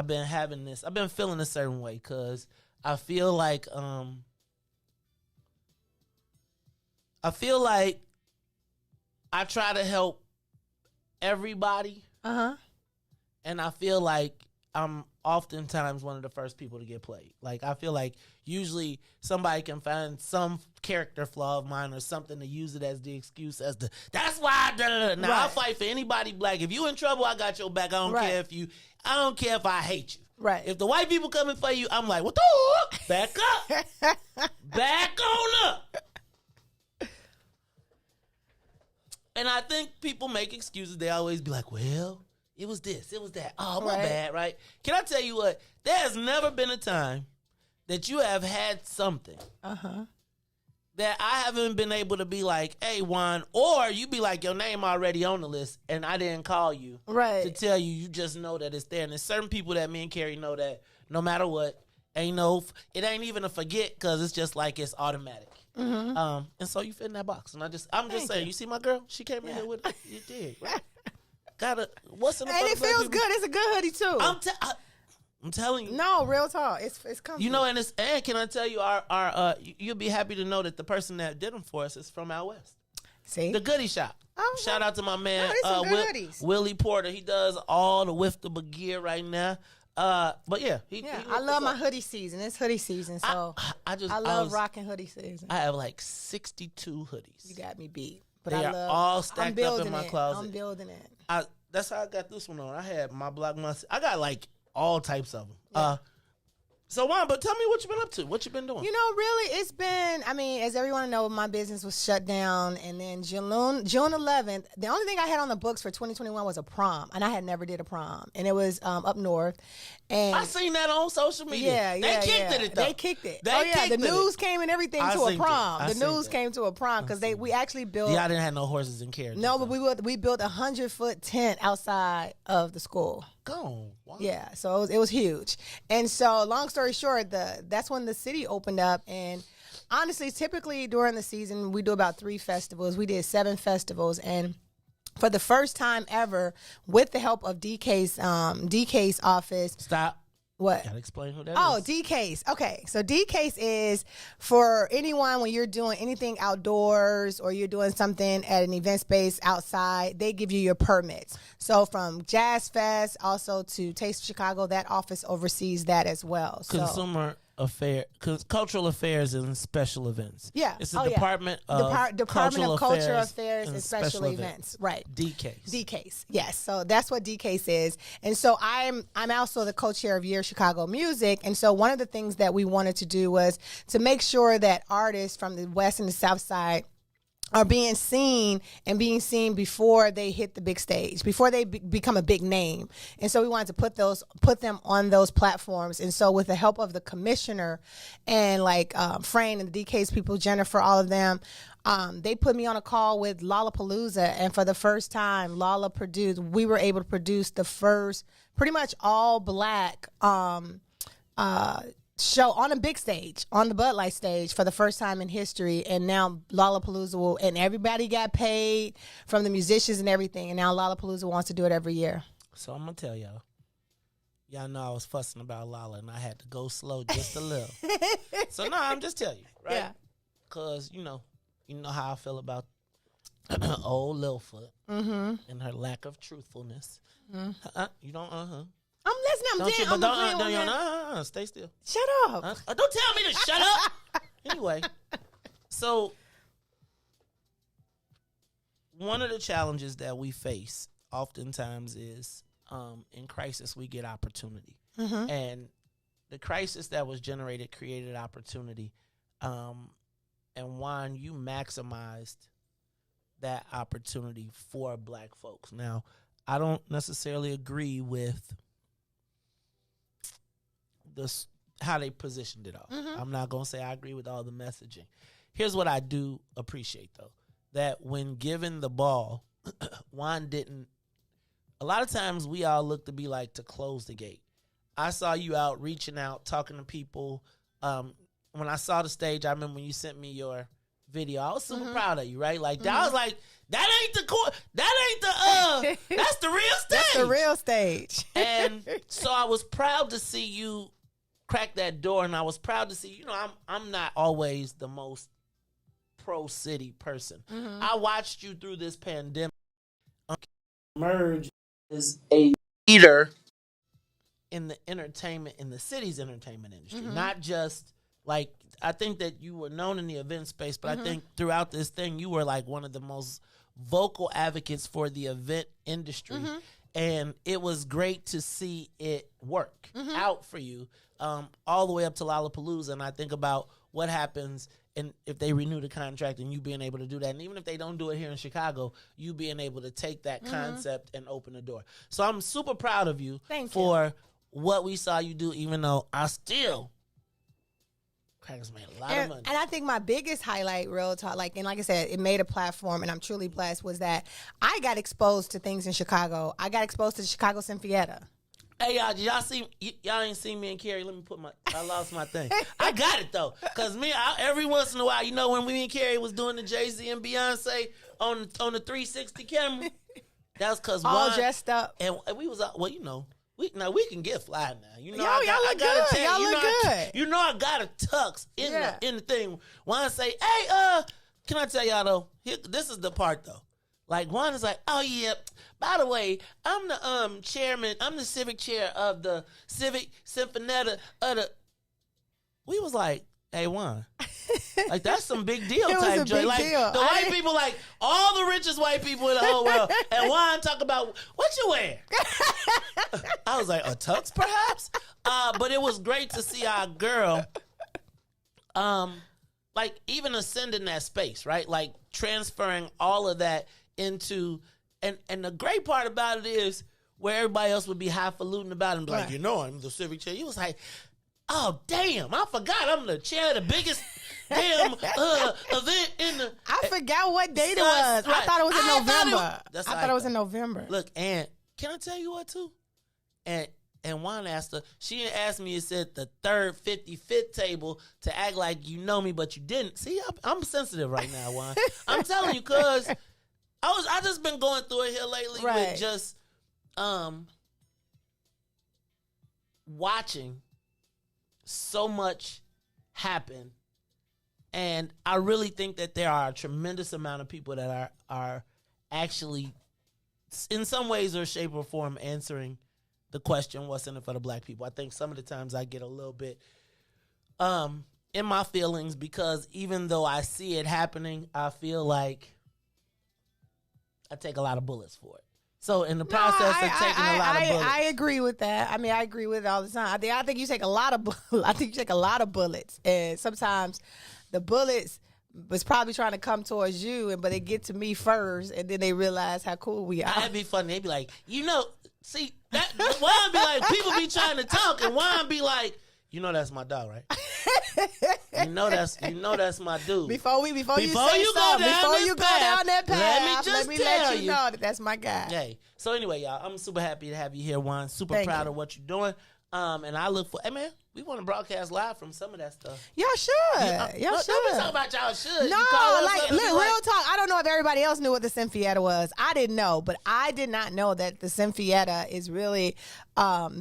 been having this. I've been feeling a certain way because I feel like I try to help everybody. And I feel like I'm oftentimes one of the first people to get played. Like, I feel like usually somebody can find some character flaw of mine or something to use it as the excuse as the, that's why Now, I'll fight for anybody black. If you in trouble, I got your back. I don't care if I hate you. Right. If the white people coming for you, I'm like, what the fuck? Back up. Back on up. And I think people make excuses. They always be like, well, it was this, it was that. Oh, my bad, right? Can I tell you what? There has never been a time that you have had something that I haven't been able to be like, hey, Juan, or you be like, your name already on the list, and I didn't call you to tell you. You just know that it's there. And there's certain people that me and Carrie know that no matter what, it ain't even a forget because it's just like it's automatic. And so you fit in that box. And I'm just saying, you see my girl? She came in here with it. You did, right? What's in the And it feels good. It's a good hoodie too. I'm telling you. No, real talk. It's comfy. You know, and can I tell you, our you'll be happy to know that the person that did them for us is from out west. See? The Goodie Shop. Shout out to my man hoodies. Willie Porter. He does all the WIIFTBP gear right now. But yeah, I love my hoodie season. It's hoodie season, so I love rocking hoodie season. I have like 62 hoodies. You got me beat. But they are all stacked up in my closet. I'm building it. That's how I got this one on. I had my Black Monster. I got like all types of them. Yeah. So Juan, but tell me what you've been up to. What you been doing? Really, it's been, as everyone knows, my business was shut down. And then June 11th, the only thing I had on the books for 2021 was a prom. And I had never did a prom. And it was up north. And I seen that on social media. They kicked it, though. They kicked it. The news came and everything to a prom. The news came to a prom because we actually built. Yeah, I didn't have no horses and carriages. No, but we built a 100-foot tent outside of the school. Go. Wow. Yeah, so it was huge. And so long story short, that's when the city opened up. And honestly, typically during the season, we do about 3 festivals. We did 7 festivals. And for the first time ever, with the help of DK's office. Stop. What? Gotta explain who that is. Oh, DK's. Okay. So DK's is for anyone when you're doing anything outdoors or you're doing something at an event space outside, they give you your permits. So from Jazz Fest also to Taste of Chicago, that office oversees that as well. Cultural affairs and special events. Yeah. It's the Department of Cultural Affairs and Special Events. Right. DK's. Yes. So that's what DK's is. And so I'm also the co-chair of Year Chicago Music. And so one of the things that we wanted to do was to make sure that artists from the West and the South Side are being seen before they hit the big stage, before they become a big name. And so we wanted to put them on those platforms. And so with the help of the commissioner and Frayne and the DK's people, Jennifer, all of them, they put me on a call with Lollapalooza. And for the first time, we were able to produce the first pretty much all black show on a big stage, on the Bud Light stage for the first time in history. And now Lollapalooza and everybody got paid from the musicians and everything. And now Lollapalooza wants to do it every year. So I'm going to tell y'all. Y'all know I was fussing about Lolla and I had to go slow just a little. So no, I'm just telling you, right? Yeah. Because, you know how I feel about old Littlefoot and her lack of truthfulness. You don't, I'm listening. Don't stay still. Shut up. Don't tell me to shut up. Anyway, so one of the challenges that we face oftentimes is in crisis we get opportunity. And the crisis that was created opportunity. And Juan, you maximized that opportunity for black folks. Now, I don't necessarily agree with how they positioned it all. I'm not going to say I agree with all the messaging. Here's what I do appreciate, though. That when given the ball, Juan didn't a lot of times we all look to be like to close the gate. I saw you out reaching out, talking to people. When I saw the stage, I remember when you sent me your video. I was super proud of you, right? Like I was like, that ain't the core. That ain't the that's the real stage. That's the real stage. And so I was proud to see you crack that door, and I was proud to see, you know, I'm not always the most pro city person. I watched you through this pandemic. Merge is a leader in the entertainment, in the city's entertainment industry, not just like, I think that you were known in the event space, but I think throughout this thing, you were like one of the most vocal advocates for the event industry. And it was great to see it work out for you, all the way up to Lollapalooza. And I think about what happens and if they renew the contract and you being able to do that. And even if they don't do it here in Chicago, you being able to take that concept and open the door. So I'm super proud of you for what we saw you do, even though I still Crackers made a lot of money. And I think my biggest highlight, real talk, like I said, it made a platform, and I'm truly blessed, was that I got exposed to things in Chicago. I got exposed to the Chicago Sinfietta. Hey, y'all, did y'all see? Y'all ain't seen me and Carrie. Let me put I lost my thing. I got it, though. Because every once in a while, you know, when me and Carrie was doing the Jay-Z and Beyonce on the 360 camera, that was because all dressed up. And we was, well, you know, we can get fly now. You know, y'all look good. Y'all look good. You know, I got a tux in the thing. Juan say, hey, can I tell y'all, though? This is the part, though. Like, Juan is like, oh, yeah, by the way, I'm the chairman. I'm the civic chair of the Civic Sinfonetta of the... We was like, hey, Juan, like, that's some big deal type joint. Like, deal. The white people, like, all the richest white people in the whole world. And Juan talk about, what you wear? I was like, a tux, perhaps? But it was great to see our girl, like, even ascending that space, right? Like, transferring all of that into... And the great part about it is where everybody else would be highfalutin about it and be like, you know, I'm the civic chair. You was like, oh, damn, I forgot I'm the chair of the biggest damn event in the... I forgot what date it was. Right. I thought it was in November. I thought it was in November. Look, and can I tell you what, too? And Juan asked her, she didn't ask me, it said the third 55th table to act like you know me, but you didn't. See, I'm sensitive right now, Juan. I'm telling you, because... I just been going through it here lately with just watching so much happen, and I really think that there are a tremendous amount of people that are actually, in some ways or shape or form, answering the question, what's in it for the black people. I think some of the times I get a little bit in my feelings, because even though I see it happening, I feel like I take a lot of bullets for it. So in the process of taking a lot of bullets, I agree with that. I mean, I agree with it all the time. I think you take a lot of bullets, and sometimes the bullets was probably trying to come towards you, but they get to me first, and then they realize how cool we are. That'd be funny. They'd be like, you know, see that Juan be like, people be trying to talk, and Juan be like, you know, that's my dog, right? You know that's my dude. Before you go down that path, let me let you know that that's my guy. Hey, so anyway, y'all, I'm super happy to have you here, Juan. Super proud of what you're doing. And I look for, hey man, we want to broadcast live from some of that stuff. Y'all should. Y'all should. Don't be talking about y'all should. No, like, look, real talk. I don't know if everybody else knew what the Sinfietta was. I didn't know, but I did not know that the Sinfietta is really that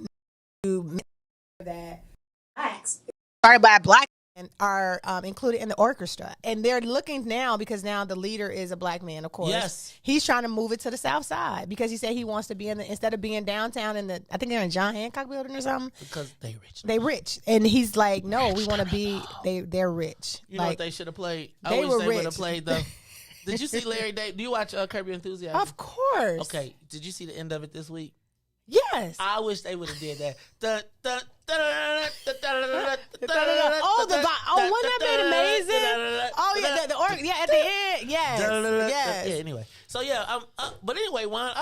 started by black men are included in the orchestra, and they're looking now, because now the leader is a black man, of course. Yes, he's trying to move it to the south side, because he said he wants to be instead of being downtown in I think they're in John Hancock building or something, because they rich, and he's like, no, we want to be they're rich. You know what they should have played? They would have played though. Did you see Larry David? Do you watch Curb Your Enthusiasm? Of course. Okay, did you see the end of it this week? Yes. I wish they would have did that. Wouldn't that been amazing? Oh yeah, the organ. Yeah, at the end. Yes. Yeah. Anyway, so yeah. But anyway, Juan,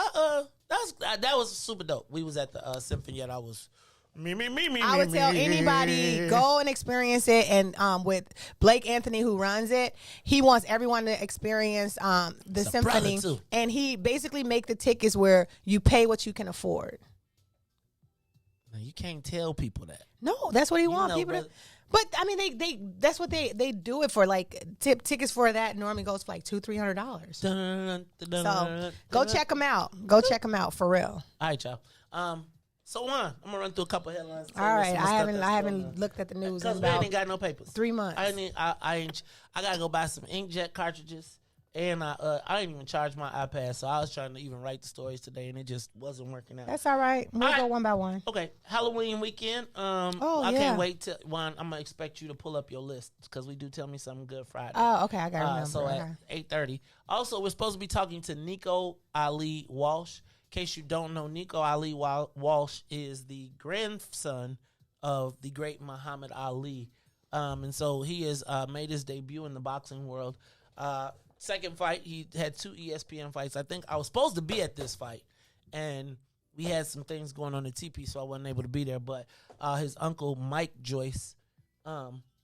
that was super dope. We was at the Symphony, and I was I would tell anybody, go and experience it. And with Blake Anthony, who runs it, he wants everyone to experience the symphony. And he basically make the tickets where you pay what you can afford. Now, you can't tell people that. No, that's what he wants people to. But I mean, they that's what they do it for. Like tickets for that normally goes for like $200-$300. So go check them out. Go check them out for real. All right, y'all. So I'm gonna run through a couple headlines. All right, I haven't looked at the news because we ain't got no papers. 3 months. I gotta go buy some inkjet cartridges. And I didn't even charge my iPad, so I was trying to even write the stories today, and it just wasn't working out. That's all right. We'll go one by one. Okay, Halloween weekend. I can't wait till one. I'm gonna expect you to pull up your list because we do Tell Me Something Good Friday. Oh, okay, I got to remember. So at 8:30. Also, we're supposed to be talking to Nico Ali Walsh. In case you don't know, Nico Ali Walsh is the grandson of the great Muhammad Ali, and so he has made his debut in the boxing world. Second fight, he had 2 ESPN fights. I think I was supposed to be at this fight, and we had some things going on at TP, so I wasn't able to be there. But his uncle, Mike Joyce,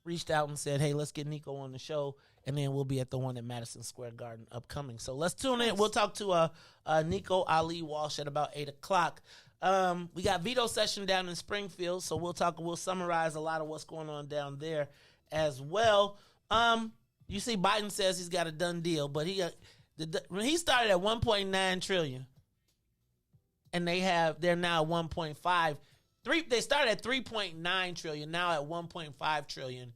reached out and said, hey, let's get Nico on the show, and then we'll be at the one at Madison Square Garden upcoming. So let's tune in. We'll talk to Nico Ali Walsh at about 8 o'clock. We got Veto session down in Springfield, so we'll summarize a lot of what's going on down there as well. You see, Biden says he's got a done deal, but when he started at 1.9 trillion, and they're now 1.5. They started at 3.9 trillion, now at 1.5 trillion.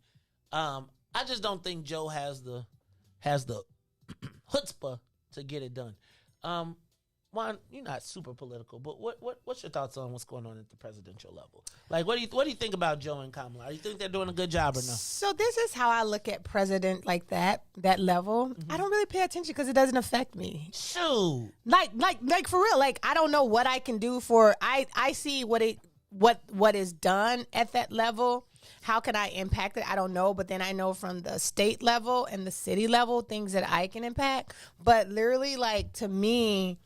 I just don't think Joe has the chutzpah to get it done. Juan, you're not super political, but what's your thoughts on what's going on at the presidential level? Like, what do you think about Joe and Kamala? Do you think they're doing a good job or no? So this is how I look at president like that level. Mm-hmm. I don't really pay attention because it doesn't affect me. Shoot. Like for real. Like, I don't know what I can do for. I see what is done at that level. How can I impact it? I don't know. But then I know from the state level and the city level things that I can impact. But literally, like, to me,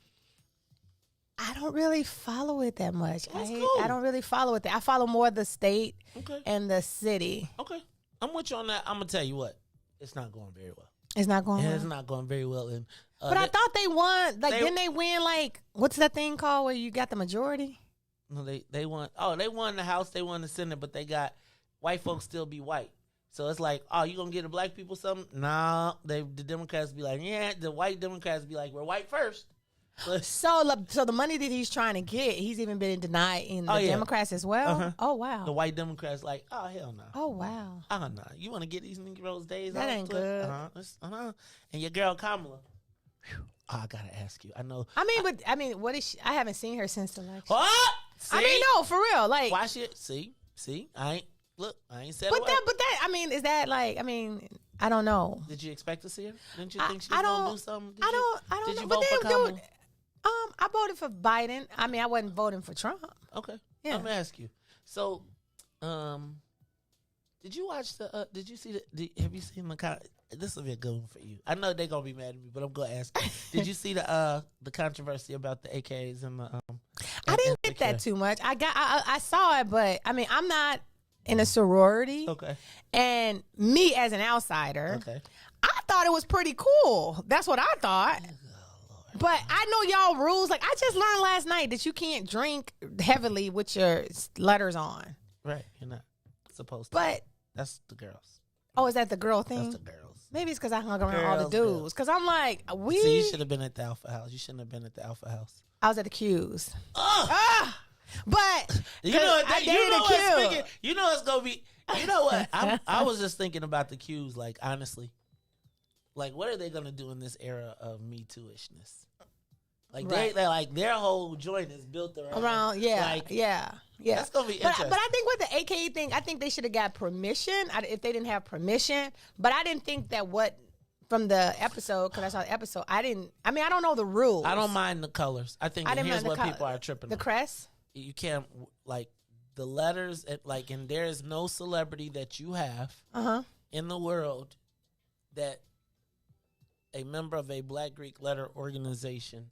I don't really follow it that much. I don't really follow it. I follow more the state and the city. Okay. I'm with you on that. I'm going to tell you what. It's not going very well. It's not going well? It's not going very well. And, but I thought they won. Like, didn't they win, like, what's that thing called where you got the majority? No, they won. Oh, they won the House. They won the Senate, but they got white folks still be white. So it's like, oh, you going to get the black people something? Nah. The Democrats be like, yeah. The white Democrats be like, we're white first. So the money that he's trying to get, he's even been denied in the Democrats as well? Uh-huh. Oh, wow. The white Democrats like, oh, hell no. Oh, wow. Oh, no. You want to get these Negroes days that ain't good. Uh-huh. And your girl Kamala. Whew. Oh, I got to ask you. I know. I mean, what is she? I haven't seen her since the election. What? See? I mean, no, for real. Like, watch it. See? I ain't said but that, I mean, is that like, I mean, I don't know. Did you expect to see her? Didn't you think she was going to do something? I don't did know. You vote for Kamala? I voted for Biden. I mean, I wasn't voting for Trump. Okay. Yeah. I'm gonna ask you. So, did you watch did you see have you seen this will be a good one for you. I know they're gonna be mad at me, but I'm gonna ask you. Did you see the controversy about the AKs and the I didn't get that too much. I saw it, but I mean, I'm not in a sorority. Okay. And me as an outsider, I thought it was pretty cool. That's what I thought. But I know y'all rules. Like, I just learned last night that you can't drink heavily with your letters on. Right. You're not supposed to. But that's the girls. Oh, is that the girl thing? That's the girls. Maybe it's because I hung around all the dudes. Because I'm like, See, you should have been at the Alpha House. You shouldn't have been at the Alpha House. I was at the Q's. But you know it's gonna be. You know what? I was just thinking about the Q's. Like, honestly, like, what are they gonna do in this era of Me Too-ishness? Like, they like their whole joint is built around yeah. That's gonna be interesting. But I think with the AKA thing, I think they should have got permission if they didn't have permission. But I didn't think that from the episode, because I saw the episode, I don't know the rules. I don't mind the colors. I think here's what people are tripping on. The crest? You can't, like, the letters, and there is no celebrity that you have in the world that a member of a Black Greek letter organization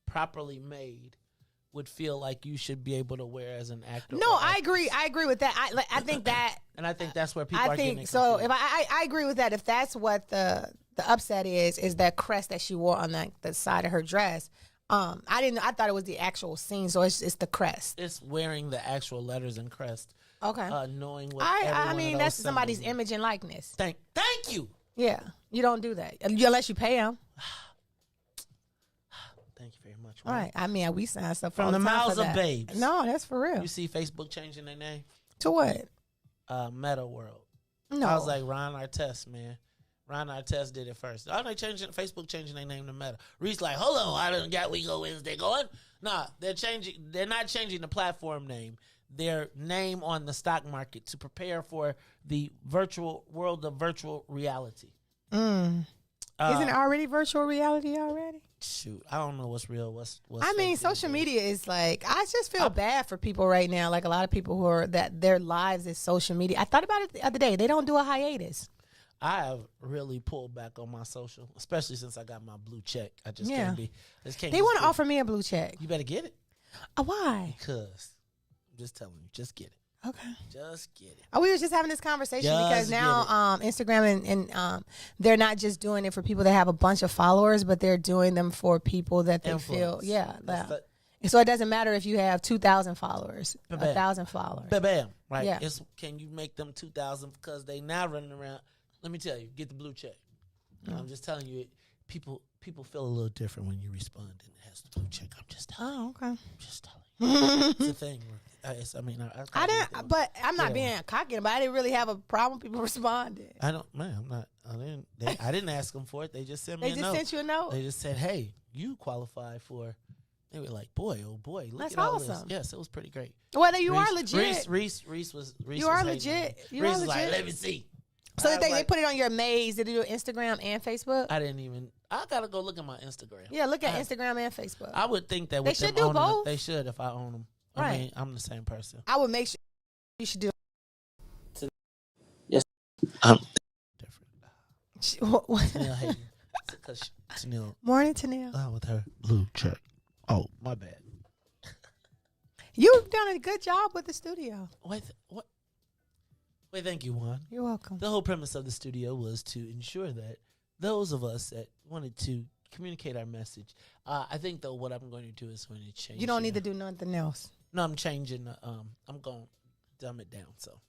properly made would feel like you should be able to wear as an actor. No, I agree. I agree with that. I think that. And I think that's where people are getting so. confused. If I agree with that. If that's what the upset is that crest that she wore on the side of her dress. I thought it was the actual scene, so it's the crest. It's wearing the actual letters and crest. Okay. Knowing what I mean, that's somebody's symbols. image and likeness. Thank you. Yeah, you don't do that unless you pay them. Thank you very much. All right. I mean, we sign stuff From all the time mouths for of that. babes. No, that's for real. You see Facebook changing their name? To what? Meta World. No. I was like, Ron Artest, man. Ron Artest did it first. Oh, they Facebook changing their name to Meta. Riis like, hold on, I done got We Go Wednesday going. Nah, they're not changing the platform name. Their name on the stock market to prepare for the virtual world of virtual reality. Isn't it already virtual reality already? Shoot, I don't know what's real. What's I mean, social media is like, I just feel bad for people right now. Like a lot of people who are that their lives is social media. I thought about it the other day. They don't do a hiatus. I have really pulled back on my social, especially since I got my blue check. I just can't be. They want to offer me a blue check. You better get it. Why? Because I'm just telling you, just get it. Okay. Just get it. We were just having this conversation because now Instagram and they're not just doing it for people that have a bunch of followers, but they're doing them for people that they feel, so it doesn't matter if you have 2,000 followers, 1,000 followers. Bam. Right. Yeah. Can you make them 2,000 because they now running around? Let me tell you, get the blue check. I'm just telling you, people feel a little different when you respond and it has the blue check. I'm just telling you. Okay. I'm just telling you. It's a thing. I didn't, but I'm not being cocky, but I didn't really have a problem with people responding. I didn't ask them for it. They just sent me a note. They just sent you a note? They just said, hey, you qualify for. They were like, boy, oh boy, look That's at all awesome. this. Yes, it was pretty great. Well, you are legit. Reis was. You are legit. You Reis are was like, legit. let me see. So they put it on your maze. Did they do Instagram and Facebook? I didn't even. I gotta go look at my Instagram. Yeah, look at Instagram and Facebook. I would think that they should do both. They should if I own them. Right. I mean, I'm the same person. I would make sure you should do. Yes, I'm different. What? Tennille hating because Tennille. Morning, Tennille. With her blue check. Oh, my bad. You've done a good job with the studio. Wait, what? Wait, thank you, Juan. You're welcome. The whole premise of the studio was to ensure that those of us that wanted to communicate our message. I think though what I'm going to do is going to change. You don't need to do nothing else. No, I'm changing. I'm going to dumb it down. So,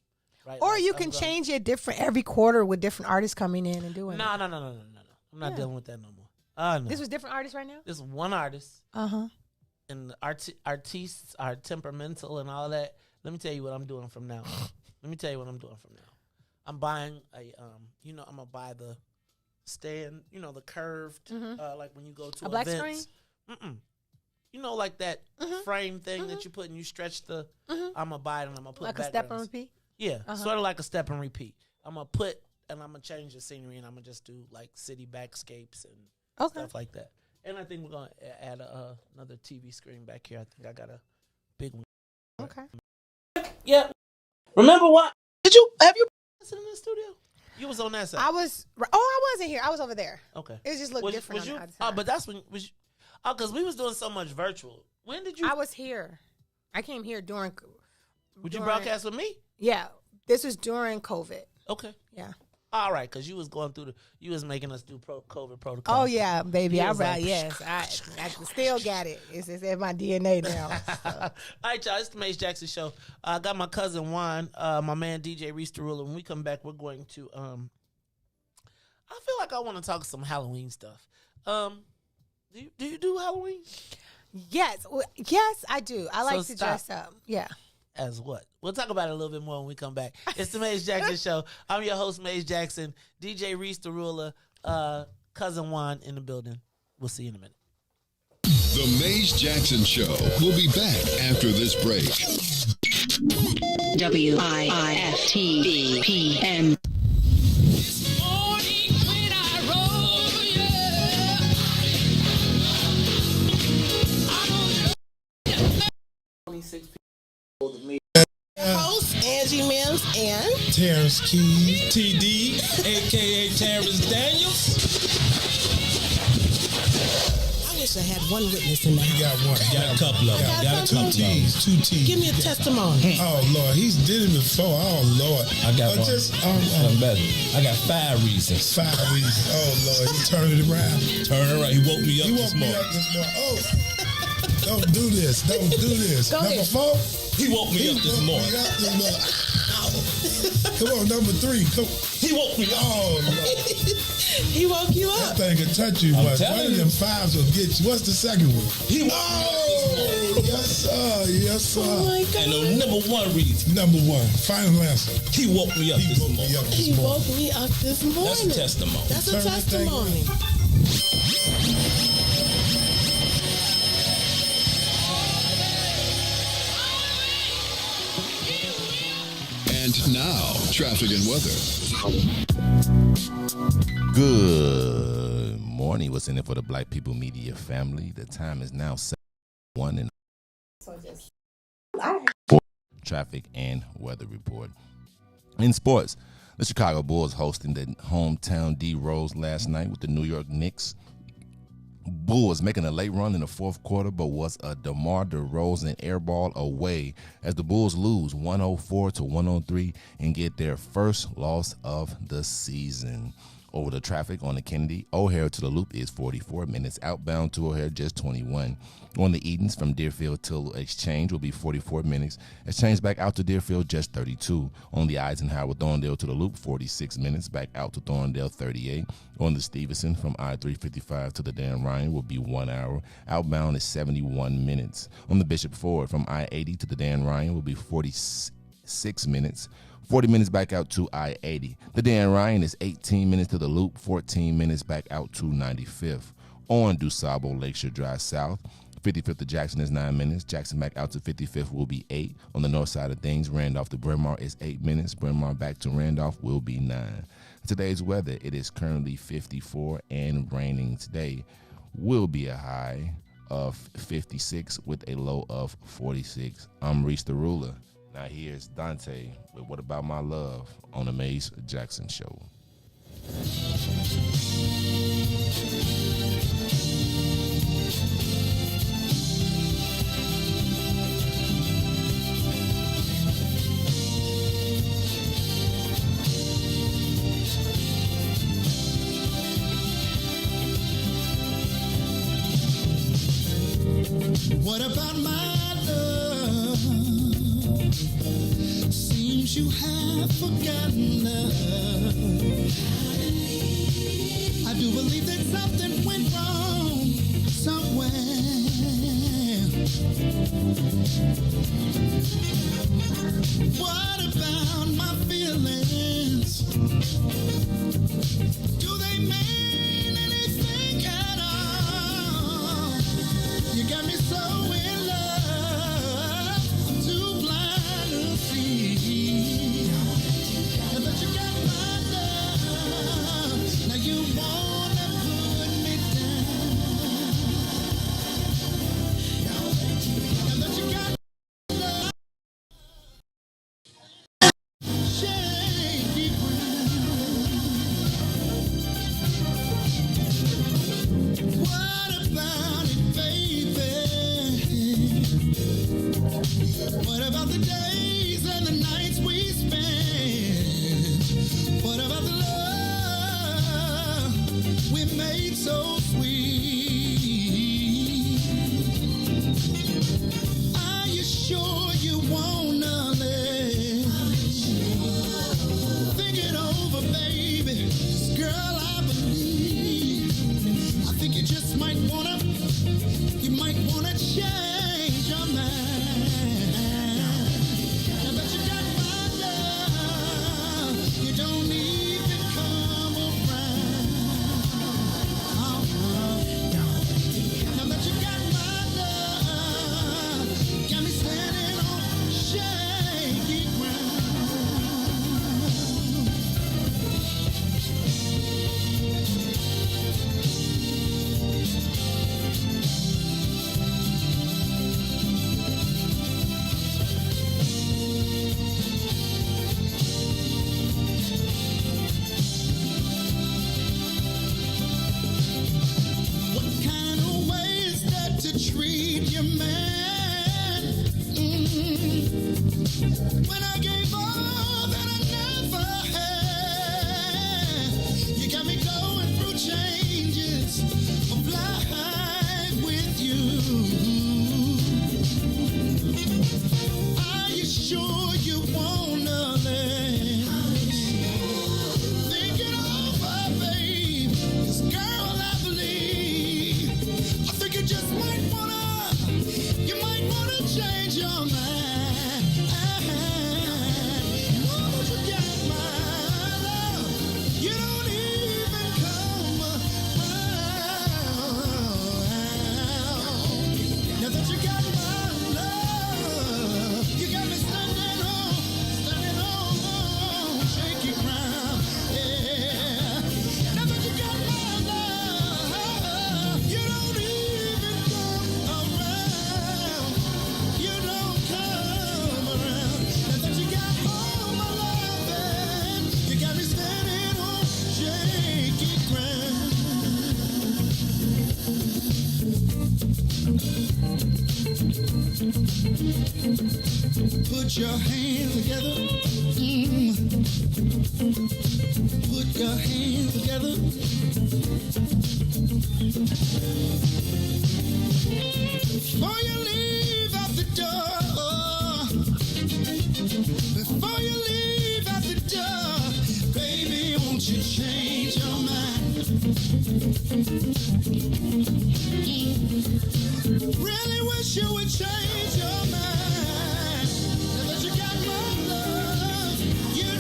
right. Or you can change it different every quarter with different artists coming in and doing. No. I'm not dealing with that no more. No. This was different artists right now. This is one artist. And the artists are temperamental and all that. Let me tell you what I'm doing from now. I'm buying I'm gonna buy the stand, the curved, like when you go to black events. Screen? Like that frame thing that you put and you stretch the. I'm gonna buy it and I'm gonna put like a step and repeat. Yeah, sort of like a step and repeat. I'm gonna change the scenery and I'm gonna just do like city backscapes and stuff like that. And I think we're gonna add another TV screen back here. I think I got a big one. Okay. Yeah. Remember what? Have you been in the studio? You was on that side. I wasn't here. I was over there. Okay. It just looked different. Was you? But that's when because we was doing so much virtual. When did you? I was here. I came here during. Would you broadcast with me? Yeah. This was during COVID. Okay. Yeah. All right, because you was going through you was making us do COVID protocol. Oh yeah, baby. I still got it. It's in my DNA now. So. All right, y'all. It's the Mace Jackson Show. I got my cousin Juan, my man DJ Riis. When we come back, we're going to. I feel like I want to talk some Halloween stuff. Do you do Halloween? Yes, I do. I like to dress up. Yeah. As what? We'll talk about it a little bit more when we come back. It's the Mace Jackson Show. I'm your host, Mace Jackson. DJ Riis, the ruler, cousin Juan in the building. We'll see you in a minute. The Mace Jackson Show. We'll be back after this break. WIIFTBP. Host Angie Mims and Terrence Keys, TD, aka Terrence Daniels. wish I had one witness in the house. You got one. Got a couple of them. Got a couple of them. Two T's. Give me a testimony. Oh, Lord. He's did it before. Oh, Lord. I got one. Something better. I got 5 reasons. 5 reasons. Oh, Lord. He turned it around. Turn it around. He woke me up this morning. Oh. Don't do this. Don't do this. Go Number ahead. 4. He woke me up this morning. Come on, number 3. Come. He woke me up. Oh, Lord. He woke you up. That thing can touch you. I'm One telling of them 5s will get you. What's the second one? He woke me up. Yes, sir. Yes, sir. Oh my God. And the number 1 reason. Number 1. Final answer. He woke me up this morning. He woke me up this morning. That's a testimony. That's a Turn that thing testimony. And now, traffic and weather. Good morning. What's in it for the Black People Media family? The time is now 7:01 and traffic and weather report. In sports, the Chicago Bulls hosting the hometown D-Rose last night with the New York Knicks. Bulls making a late run in the fourth quarter, but was a DeMar DeRozan airball away as the Bulls lose 104-103 and get their first loss of the season. Over the traffic on the Kennedy, O'Hare to the Loop is 44 minutes. Outbound to O'Hare, just 21. On the Edens from Deerfield to Exchange will be 44 minutes. Exchange back out to Deerfield, just 32. On the Eisenhower, Thorndale to the Loop, 46 minutes. Back out to Thorndale, 38. On the Stevenson from I-355 to the Dan Ryan will be 1 hour. Outbound is 71 minutes. On the Bishop Ford from I-80 to the Dan Ryan will be 46 minutes. 40 minutes back out to I-80. The Dan Ryan is 18 minutes to the Loop, 14 minutes back out to 95th. On DuSable Lakeshore Drive South, 55th to Jackson is 9 minutes. Jackson back out to 55th will be 8. On the north side of things, Randolph to Bryn Mawr is 8 minutes. Bryn Mawr back to Randolph will be 9. Today's weather, it is currently 54 and raining. Today will be a high of 56 with a low of 46. I'm Riis the Ruler. Now here's Dante with What About My Love on the Maze Jackson Show. What about my love? Seems you have forgotten love. I do believe that something went wrong somewhere. What about my feelings? Do they mean anything at all? You got me so in love, I'm too blind to see. And that you got my love, now you wanna put me down. And that you got my love, shaky ground. What about it, baby? What about the days and the nights we spent? What about the love we made so sweet? Are you sure you wanna live? Think it over, baby. Girl, I believe. I think you just might wanna change your mind. Now that you got my love, you don't even come around. Now that you got my love, got me standing on shaky ground. a man. When I gave all that I never had, you got me going through changes of life with you. Are you sure you wanna let? Think it over, babe. 'Cause girl, I believe, I think you just might wanna change your mind. Know that you got my love. You don't even come around. Now that you got my love, you got me standing on shaky ground. Yeah. Now that you got my love, you don't even come around. You don't come around. Now that you got all my love, you got me standing on shaky ground. Put your hands together. Put your hands together. Before you leave out the door, before you leave out the door, baby, won't you change your mind? Really wish you would change your mind. Now that you got my love, you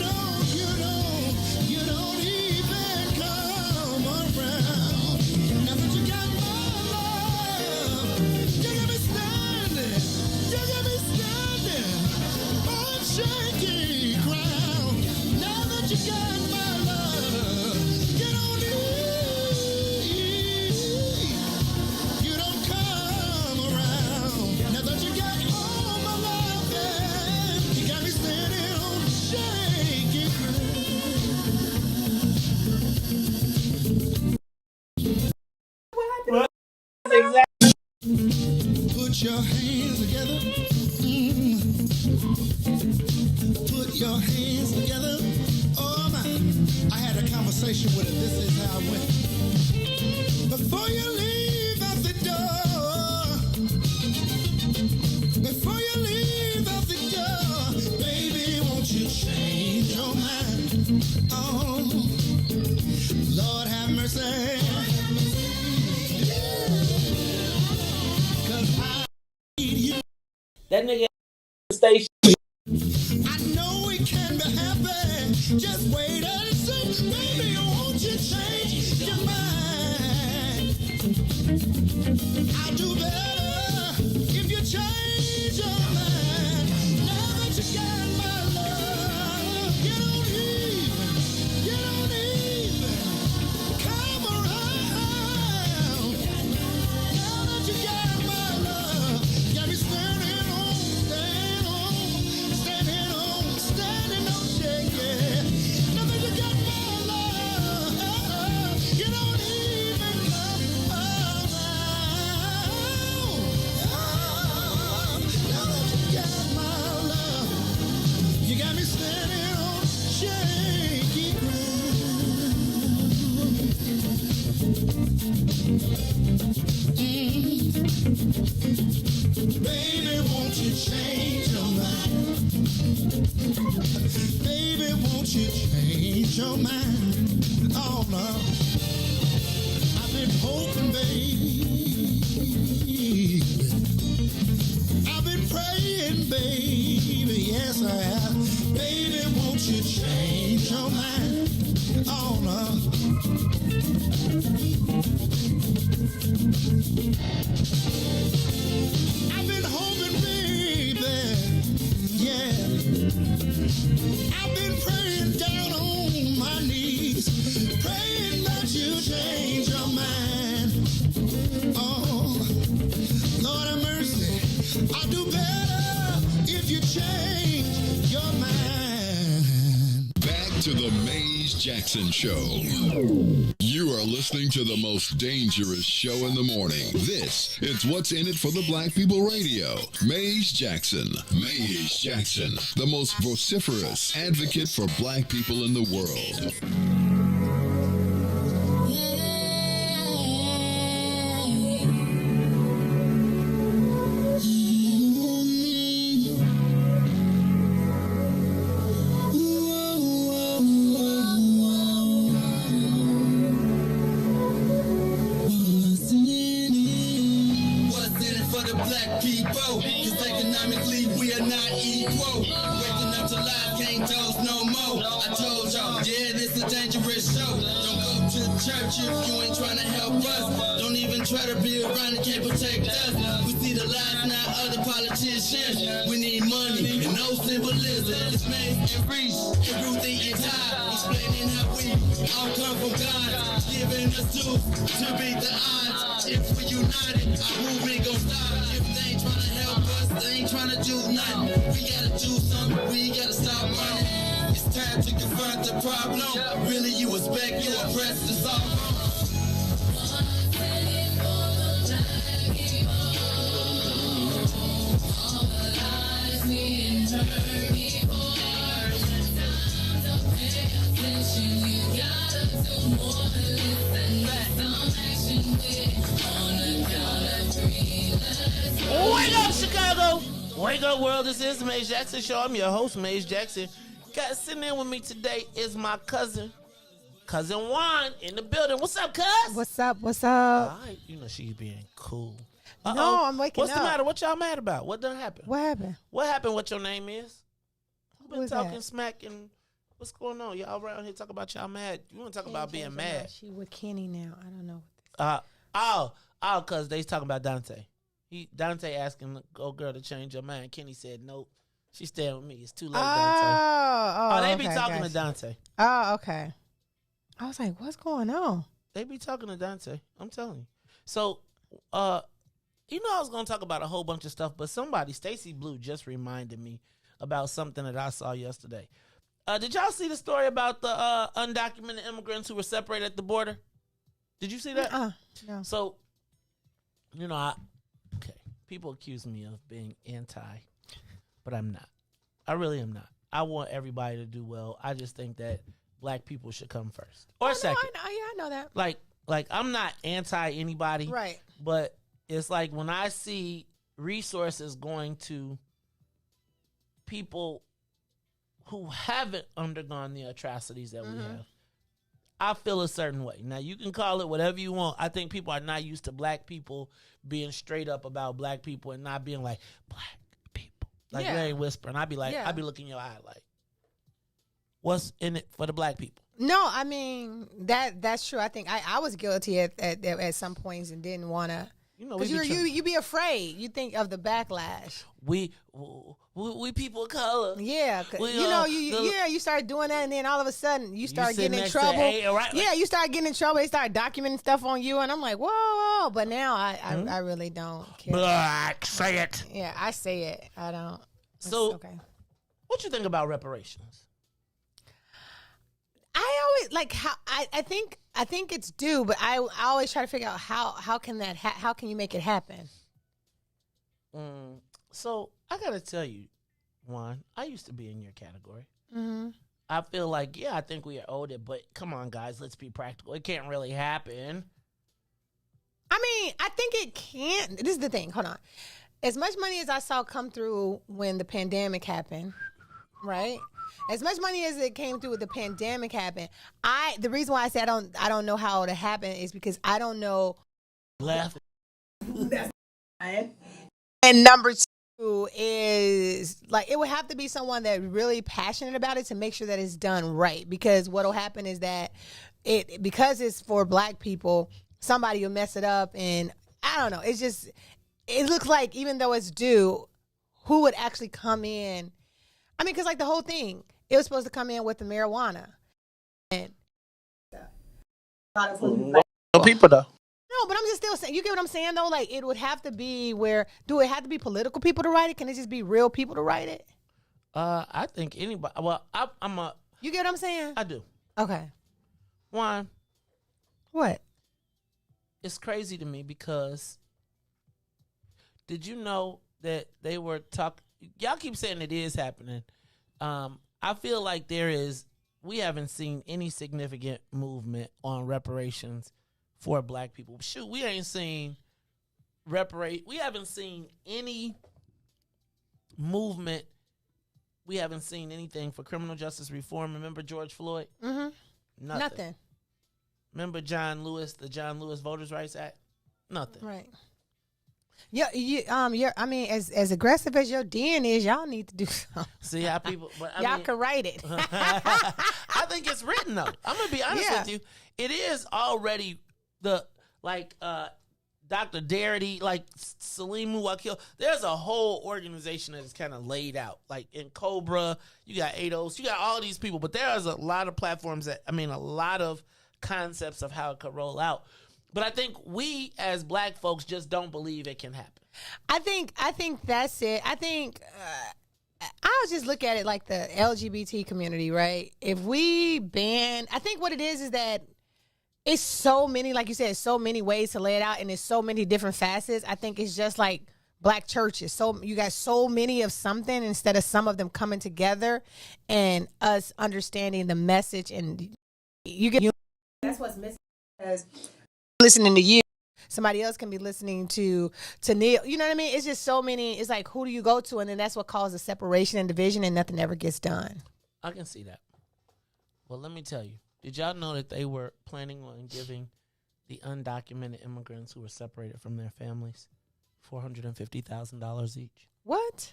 don't even come around. Now that you got my love, you got me standing on shaky ground. Now that you got my love, you don't come around. Now that you got all my love, you got me standing on shaky ground. Put your hands together. Put your hands together. Oh my! I had a conversation with her. This is how it went. Before you leave out the door, before you leave out the door, baby, won't you change your mind? Oh, Lord have mercy. 'Cause I need you. That nigga station. I know it can be happy. Just wait and see. Baby, won't you change your mind? I'll do better if you change your mind. Now that you got my love, you don't even come around. Now that you got my love, you got me standing on shaky. Now that you got my love, you don't even come around. Now that you got my love, you got me standing on shaky ground. Baby, won't you change your mind? Baby, won't you change your mind? Oh no, I've been hoping, baby. I've been praying, baby. Yes, I have. Baby, won't you change your mind? Oh no. I've been hoping, baby. Yeah. I've been praying down on my knees, praying that you change your mind. Oh, Lord have mercy. I'll do better if you change your mind. Back to the Maze Jackson Show. You You are listening to the most dangerous show in the morning. This is What's in It for the Black People Radio. Maze Jackson. Maze Jackson, the most vociferous advocate for black people in the world. If you ain't trying to help us, don't even try to be around and can't protect us. We see the lies now of the politicians. We need money and no symbolism. It's Maze and Riis and Ruthie and Todd explaining how we all come from God, giving us tools to beat the odds. If we united, our movement gon' stop. If they ain't trying to help us, they ain't trying to do nothing. We gotta do something. We gotta stop running. It's time to confront the problem. Really, you expect you oppressed to solve. Wake up, Chicago! Wake up, world. This is the Maze Jackson Show. I'm your host, Maze Jackson. Guys, sitting in with me today is my cousin Juan, in the building. What's up, cuz? What's up? What's up? All right, you know she's being cool. No, I'm waking What's up. the matter? What y'all mad about? What done happened? What happened? What happened? What your name is? Who been Who's talking that? smack and what's going on? Y'all around here talk about y'all mad. You want to talk about being mad? She with Kenny now. I don't know. Cause they talking about Dante. Dante asking the old girl to change her mind. Kenny said nope. She's staying with me. It's too late, Dante. They be okay, talking gotcha. to Dante. Oh, okay. I was like, what's going on? They be talking to Dante. I'm telling you. So, I was gonna talk about a whole bunch of stuff, but Stacy Blue just reminded me about something that I saw yesterday. Did y'all see the story about the undocumented immigrants who were separated at the border? Did you see that? No. So, people accuse me of being anti, but I'm not. I really am not. I want everybody to do well. I just think that black people should come first or second. I know that. Like I'm not anti anybody, Right. But it's like when I see resources going to people who haven't undergone the atrocities that we have, I feel a certain way. Now, you can call it whatever you want. I think people are not used to black people being straight up about black people and not being like, black people. Like, they ain't whispering. I'd be like, I'd be looking in your eye like, what's in it for the black people? No, I mean, that's true. I think I was guilty at some points and didn't want to. Because you be afraid. You think of the backlash. We people of color. Yeah, you start doing that, and then all of a sudden you start getting in trouble. You start getting in trouble. They start documenting stuff on you, and I'm like, whoa. But now I really don't care. Black, say it. Yeah, I say it. I don't. So, what you think about reparations? I always like how I think it's due, but I always try to figure out how can that how can you make it happen? So I gotta tell you, Juan, I used to be in your category. Mm-hmm. I feel like I think we are owed it, but come on, guys, let's be practical. It can't really happen. I mean, I think it can. This is the thing. Hold on. As much money as I saw come through when the pandemic happened, right? As much money as it came through with the pandemic happened, the reason why I say I don't know how it happened is because I don't know. Left. And number two is like it would have to be someone that's really passionate about it to make sure that it's done right. Because what'll happen is that because it's for black people, somebody will mess it up, and I don't know. It's just it looks like even though it's due, who would actually come in? I mean, because like the whole thing, it was supposed to come in with the marijuana. And people though. No, but I'm just still saying, you get what I'm saying though? Like it would have to be do it have to be political people to write it? Can it just be real people to write it? I think anybody, you get what I'm saying? I do. Okay. One, What? It's crazy to me because did you know that they were talking? Y'all keep saying it is happening. I feel like we haven't seen any significant movement on reparations for black people. Shoot, we ain't seen we haven't seen any movement. We haven't seen anything for criminal justice reform. Remember George Floyd? Mm-hmm. Nothing. Remember the John Lewis Voters' Rights Act? Nothing. Right. I mean, as aggressive as your den is, y'all need to do something. See how people, y'all can write it. I think it's written though. I'm gonna be honest with you. It is already Dr. Darity, like Salim Muwakil. There's a whole organization that is kind of laid out. Like in Cobra, you got ADOS, you got all these people, but there's a lot of platforms a lot of concepts of how it could roll out. But I think we as black folks just don't believe it can happen. I think that's it. I think I'll just look at it like the LGBT community, right? If we ban, I think what it is that it's so many, like you said, so many ways to lay it out, and there's so many different facets. I think it's just like black churches. So you got so many of something instead of some of them coming together and us understanding the message, and that's what's missing. Because listening to you, somebody else can be listening to Neil. You know what I mean? It's just so many. It's like, who do you go to? And then that's what causes separation and division, and nothing ever gets done. I can see that. Well, let me tell you. Did y'all know that they were planning on giving the undocumented immigrants who were separated from their families $450,000 each? What?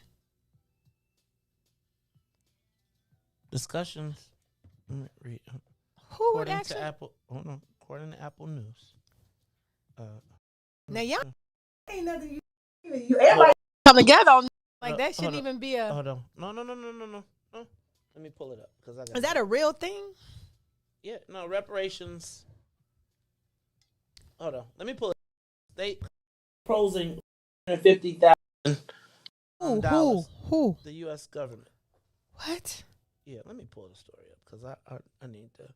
Discussions. Let me read. Who would actually? According to Apple News. Now y'all ain't nothing. You everybody come together on like that shouldn't even be a. Hold on. No. Let me pull it up because I got. Is that a real thing? Yeah. No reparations. Hold on. Let me pull it. They proposing $50,000. Who? The U.S. government. What? Yeah. Let me pull the story up because I need to.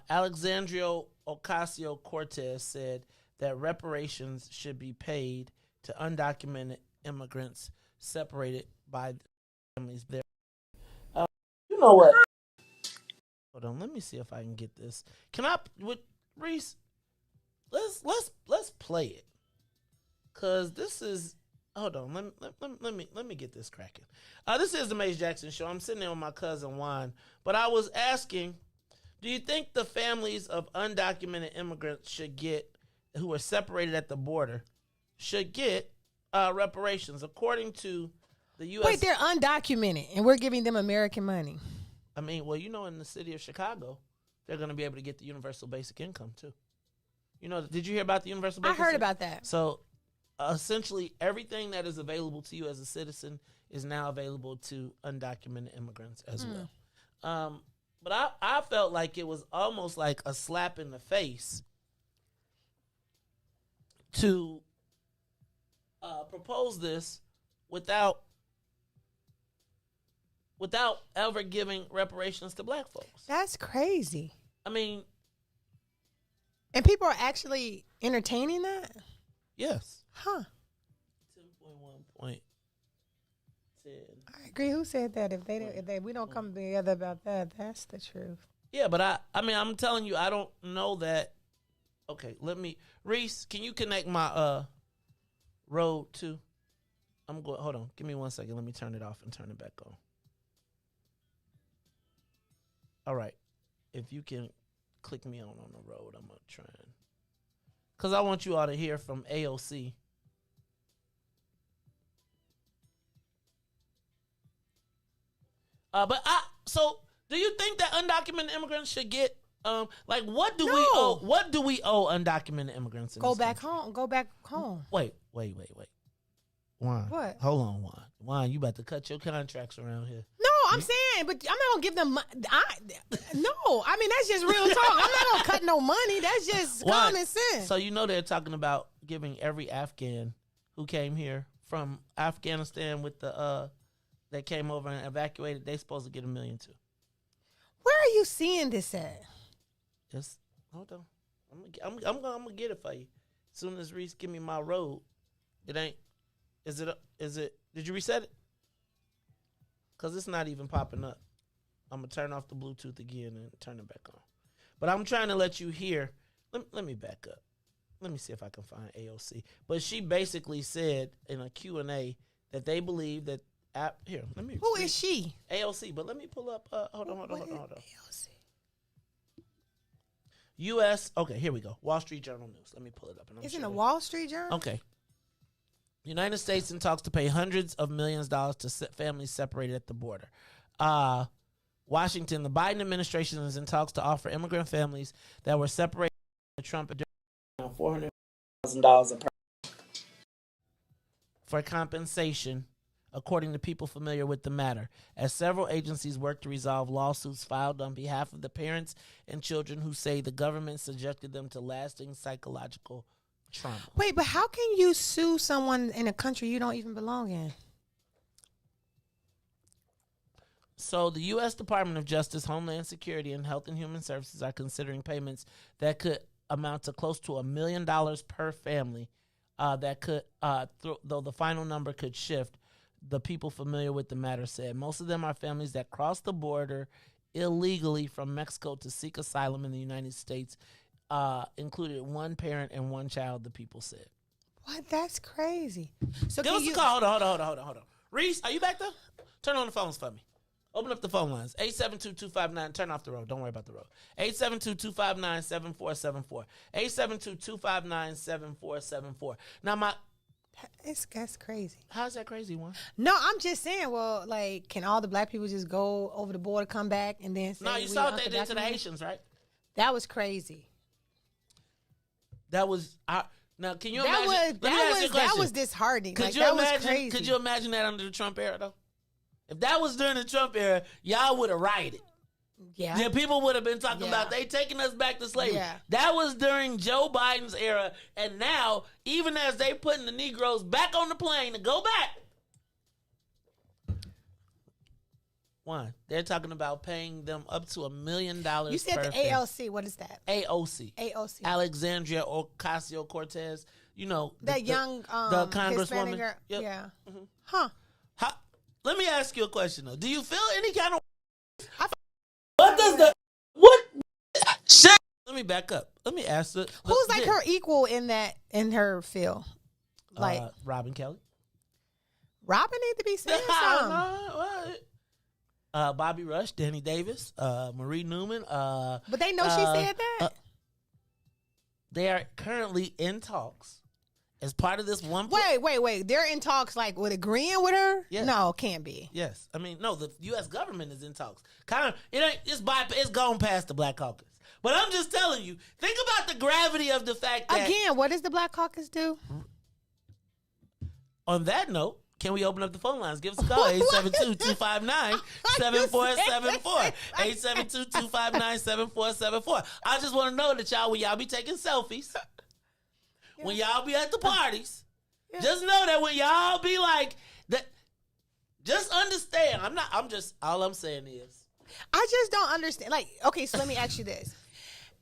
Alexandria Ocasio-Cortez said that reparations should be paid to undocumented immigrants separated by families there. You know what? Hold on, let me see if I can get this. Can I with Riis? Let's play it. Cause this is hold on, let me get this cracking. This is the Mace Jackson Show. I'm sitting there with my cousin Juan, but I was asking, do you think the families of undocumented immigrants who are separated at the border should get reparations according to the U.S.? Wait, they're undocumented, and we're giving them American money. I mean, well, in the city of Chicago, they're going to be able to get the universal basic income too. Did you hear about the universal basic income? I heard about that. So, essentially, everything that is available to you as a citizen is now available to undocumented immigrants as well. But I felt like it was almost like a slap in the face to propose this without ever giving reparations to black folks. That's crazy. I mean, and people are actually entertaining that? Yes. Huh. 10.1.10. I agree. Who said that? If we don't come together about that, that's the truth. Yeah, but I'm telling you, I don't know that. Okay, Riis, can you connect my Rode too? Hold on. Give me 1 second. Let me turn it off and turn it back on. All right. If you can click me on the Rode, I'm going to try because I want you all to hear from AOC. So do you think that undocumented immigrants should get what do we owe undocumented immigrants in Go this back country? home. Go back home. Wait. Juan. What? Hold on, Juan. Juan, you about to cut your contracts around here. No, I'm saying, but I'm not gonna give them. No, I mean that's just real talk. I'm not gonna cut no money. That's just common sense. So they're talking about giving every Afghan who came here from Afghanistan with the that came over and evacuated. They supposed to get $1 million too. Where are you seeing this at? Just hold on. I'm gonna get it for you. As soon as Riis give me my road, it ain't. Is it? Did you reset it? Cause it's not even popping up. I'm gonna turn off the Bluetooth again and turn it back on. But I'm trying to let you hear. Let me back up. Let me see if I can find AOC. But she basically said in a Q&A that they believe that. Here, let me. Who is she? AOC. But let me pull up. Hold on. AOC. U.S. Okay, here we go. Wall Street Journal News. Let me pull it up. It's in the Wall Street Journal? Okay. United States in talks to pay hundreds of millions of dollars to families separated at the border. Washington, the Biden administration is in talks to offer immigrant families that were separated from Trump $400,000 a person for compensation, according to people familiar with the matter, as several agencies work to resolve lawsuits filed on behalf of the parents and children who say the government subjected them to lasting psychological trauma. Wait, but how can you sue someone in a country you don't even belong in? So the U.S. Department of Justice, Homeland Security, and Health and Human Services are considering payments that could amount to close to $1 million per family. That could, though the final number could shift. The people familiar with the matter said most of them are families that cross the border illegally from Mexico to seek asylum in the United States, included one parent and one child, the people said. What? That's crazy. So give us a call. Hold on. Riis, are you back there? Turn on the phones for me. Open up the phone lines. 872-259. Turn off the road. Don't worry about the road. 872-259-7474. 872-259-7474. Now, that's crazy. How's that crazy, one? No, I'm just saying, well, like, can all the black people just go over the border, come back, and then say... No, you saw what they did to the Haitians, right? That was crazy. That was... Now, can you imagine... That was disheartening. Could you imagine that under the Trump era, though? If that was during the Trump era, y'all would have rioted. Yeah. People would have been talking about they taking us back to slavery. Yeah. That was during Joe Biden's era. And now, even as they putting the Negroes back on the plane to go back, they're talking about paying them up to $1 million. You said the ALC. What is that? AOC. Alexandria Ocasio-Cortez. You know. That young the Congresswoman. Girl. Yep. Yeah. Mm-hmm. Huh. Let me ask you a question, though. Do you feel any kind of... Shit. Let me back up. Let me ask her. Who's like her equal in her field? Like Robin Kelly. Robin need to be saying something. Bobby Rush, Danny Davis, Marie Newman. But they know she said that. They are currently in talks as part of this one. Wait. They're in talks like with agreeing with her? Yes. No, can't be. Yes. I mean, no, the U.S. government is in talks. It's gone past the Black Caucus. But I'm just telling you, think about the gravity of the fact that... Again, what does the Black Caucus do? On that note, can we open up the phone lines? Give us a call, 872-259-7474. 872-259-7474. I just want to know that when y'all be taking selfies, when y'all be at the parties, just know that when y'all be like that, just understand. All I'm saying is, I just don't understand. Like, okay, so let me ask you this.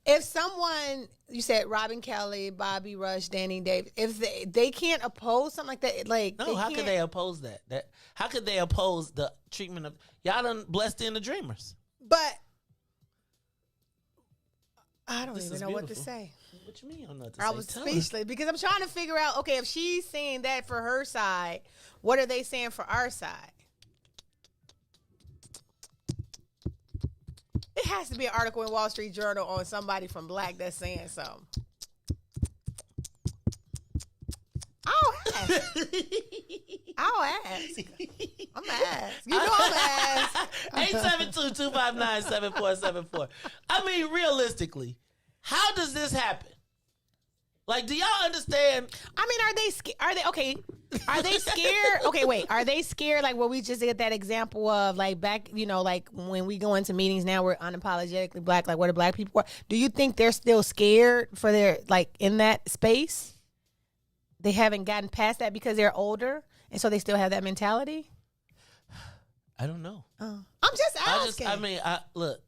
If someone, you said Robin Kelly, Bobby Rush, Danny Davis, if they can't oppose something like that, like... No, how could they oppose that? How could they oppose the treatment of... Y'all done blessed in the dreamers. But I don't even know what to say. What you mean? I was speechless because I'm trying to figure out, okay, if she's saying that for her side, what are they saying for our side? It has to be an article in Wall Street Journal on somebody from Black that's saying something. I'll ask. I'm going to ask. You know I'm going to ask. 872-259-7474. I mean, realistically, how does this happen? Like, do y'all understand? I mean, are they scared? Are they scared? Okay, wait. Are they scared? Like what we just did that example of, like back, like when we go into meetings now, we're unapologetically Black. Like, what do Black people are? Do you think they're still scared for their, like, in that space? They haven't gotten past that because they're older, and so they still have that mentality? I don't know. I'm just asking. Look,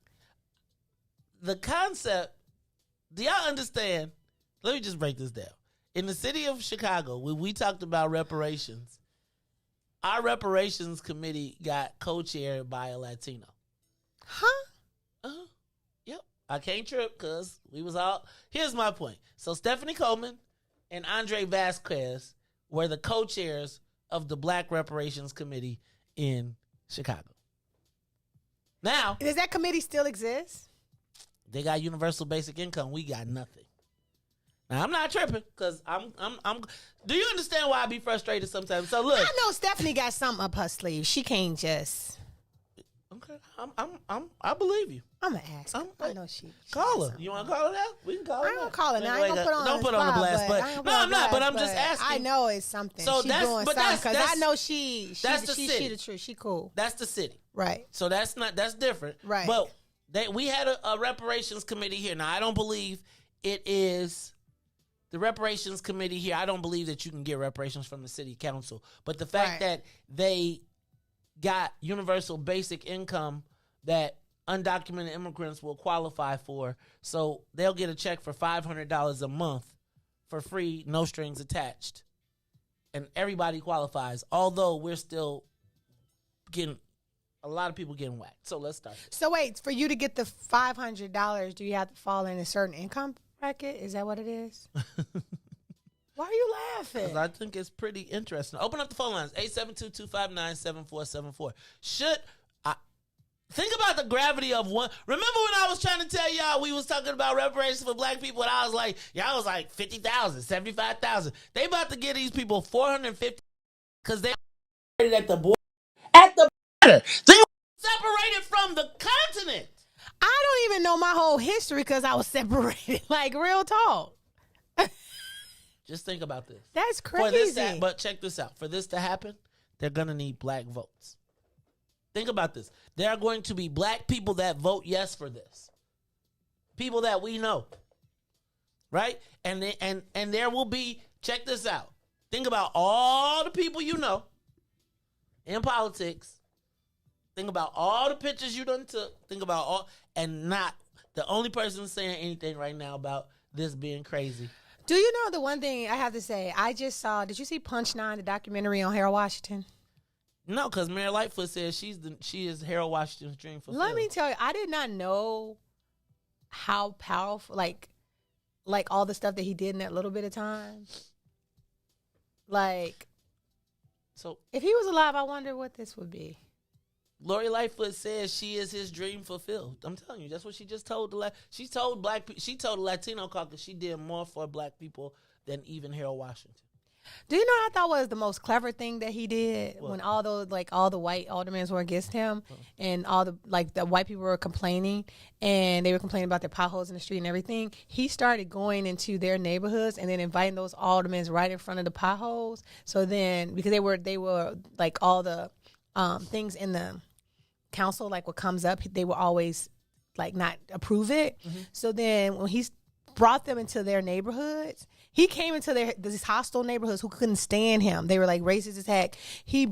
the concept Do y'all understand? Let me just break this down. In the city of Chicago, when we talked about reparations, our reparations committee got co-chaired by a Latino. Huh? Yep. I can't trip because we was all. Here's my point. So Stephanie Coleman and Andre Vasquez were the co-chairs of the Black Reparations Committee in Chicago. Now, does that committee still exist? They got universal basic income. We got nothing. Now, I'm not tripping because I'm. Do you understand why I be frustrated sometimes? So look, I know Stephanie got something up her sleeve. She can't just. Okay, I believe you. I'm gonna ask. I know she call her. You want to call her now? We can call her. I ain't gonna call her now. I ain't gonna put her on Don't put her on the blast. But no, I'm not. But I'm just asking. I know it's something. So she's doing something because I know she. That's the city. She the truth. She cool. That's the city. Right. So that's different. Right. But we had a reparations committee here. Now I don't believe it is. The reparations committee here, I don't believe that you can get reparations from the city council. But the fact that they got universal basic income that undocumented immigrants will qualify for, so they'll get a check for $500 a month for free, no strings attached. And everybody qualifies, although we're still getting a lot of people getting whacked. So let's start this. So wait, for you to get the $500, do you have to fall in a certain income bracket? Is that what it is? Why are you laughing? I think it's pretty interesting. Open up the phone lines, 872-259-7474. Think about the gravity of one. Remember when I was trying to tell y'all we was talking about reparations for black people, and I was like, y'all was like 50,000, 75,000. They about to give these people 450 because they at the border. At the border. They separated from the continent. I don't even know my whole history because I was separated. Like, real talk. Just think about this. That's crazy. But check this out. For this to happen, they're going to need black votes. Think about this. There are going to be black people that vote yes for this. People that we know. Right? And there will be, check this out. Think about all the people you know in politics. Think about all the pictures you done took. Think about all, and not the only person saying anything right now about this being crazy. Do you know the one thing I have to say? I just saw, did you see Punch 9, the documentary on Harold Washington? No, because Mary Lightfoot says she is Harold Washington's dream fulfilled. Let me tell you, I did not know how powerful, like all the stuff that he did in that little bit of time. Like, so if he was alive, I wonder what this would be. Lori Lightfoot says she is his dream fulfilled. I'm telling you, that's what she just told she told the Latino caucus she did more for black people than even Harold Washington. Do you know what I thought was the most clever thing that he did? What? When all the white aldermen were against him, and all the white people were complaining, and they were complaining about their potholes in the street and everything. He started going into their neighborhoods and then inviting those aldermen right in front of the potholes. So then, because they were like all the things in the council, like what comes up, they will always like not approve it. Mm-hmm. So then when he brought them into their neighborhoods, he came into these hostile neighborhoods who couldn't stand him. They were like racist as heck. He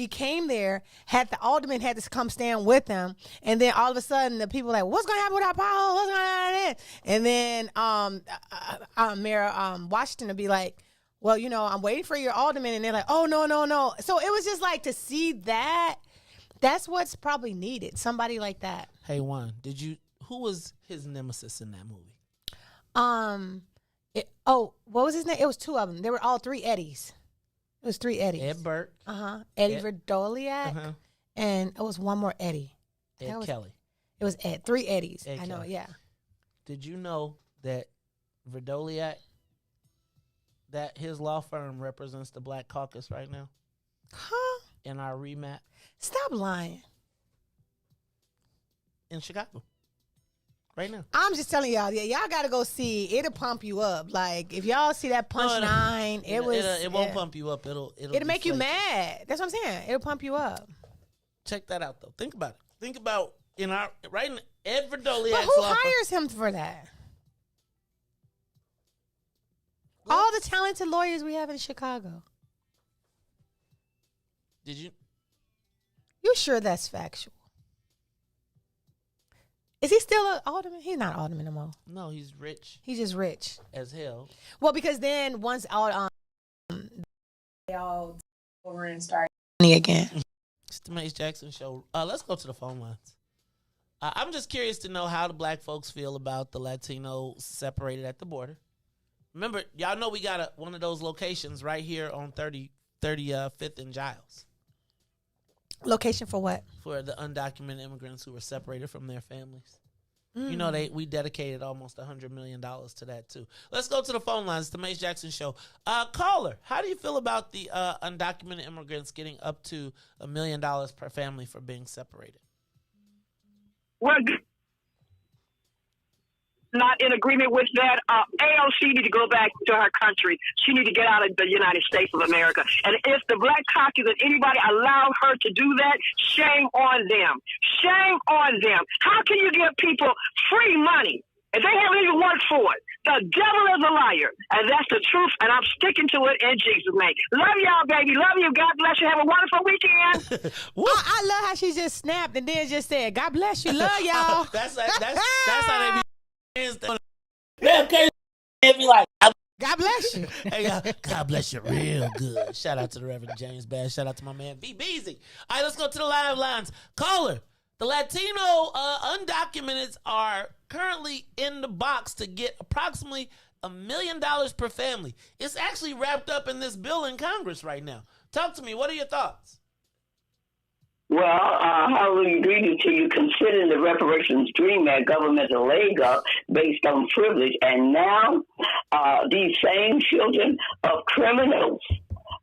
came there, had the alderman had to come stand with him, and then all of a sudden the people were like, what's gonna happen with our pothole? What's going on? And then Mayor Washington would be like, well, I'm waiting for your alderman, and they're like, oh no. So it was just like to see that. That's what's probably needed. Somebody like that. Hey Juan, who was his nemesis in that movie? What was his name? It was two of them. They were all three Eddies. It was three Eddies. Ed Burke. Eddie Verdoliak. And it was one more Eddie. Ed Kelly. It was Ed. Three Eddies. Ed I know, Kelly. yeah. Did you know that Verdoliak, that his law firm represents the Black Caucus right now? Huh? In our remap. Stop lying. In Chicago. Right now. I'm just telling y'all, y'all got to go see. It'll pump you up. Like, if y'all see that Punch 9, it won't pump you up. It'll make you mad. That's what I'm saying. It'll pump you up. Check that out, though. Think about it. Think about Ed Verdoliak's But who law firm. hires him for that? All the talented lawyers we have in Chicago. Did you? You sure that's factual? Is he still an alderman? He's not an alderman no more. No, he's rich. He's just rich as hell. Well, because then once all they all over and start money again. It's the Mace Jackson Show. Let's go to the phone lines. I'm just curious to know how the black folks feel about the Latinos separated at the border. Remember, y'all know we got one of those locations right here on 35th and Giles. Location for what? For the undocumented immigrants who were separated from their families. You know, we dedicated almost $100 million to that, too. Let's go to the phone lines. It's the Mace Jackson Show. Caller, how do you feel about the undocumented immigrants getting up to $1 million per family for being separated? Well, not in agreement with that. AOC need to go back to her country. She need to get out of the United States of America. And if the Black Caucus and anybody allowed her to do that, shame on them. Shame on them. How can you give people free money if they haven't even worked for it? The devil is a liar. And that's the truth, and I'm sticking to it in Jesus' name. Love y'all, baby. Love you. God bless you. Have a wonderful weekend. I love how she just snapped and then just said, God bless you. Love y'all. That's how they be. Be like, God bless you. Hey, God bless you real good. Shout out to the Reverend James Bass. Shout out to my man V Beezy. All right, let's go to the live lines. Caller, the Latino undocumented are currently in the box to get approximately $1 million per family. It's actually wrapped up in this bill in Congress right now. Talk to me. What are your thoughts? Well, hallelujah, greeting to you, considering the reparations dream that governmental leg up based on privilege. And now these same children of criminals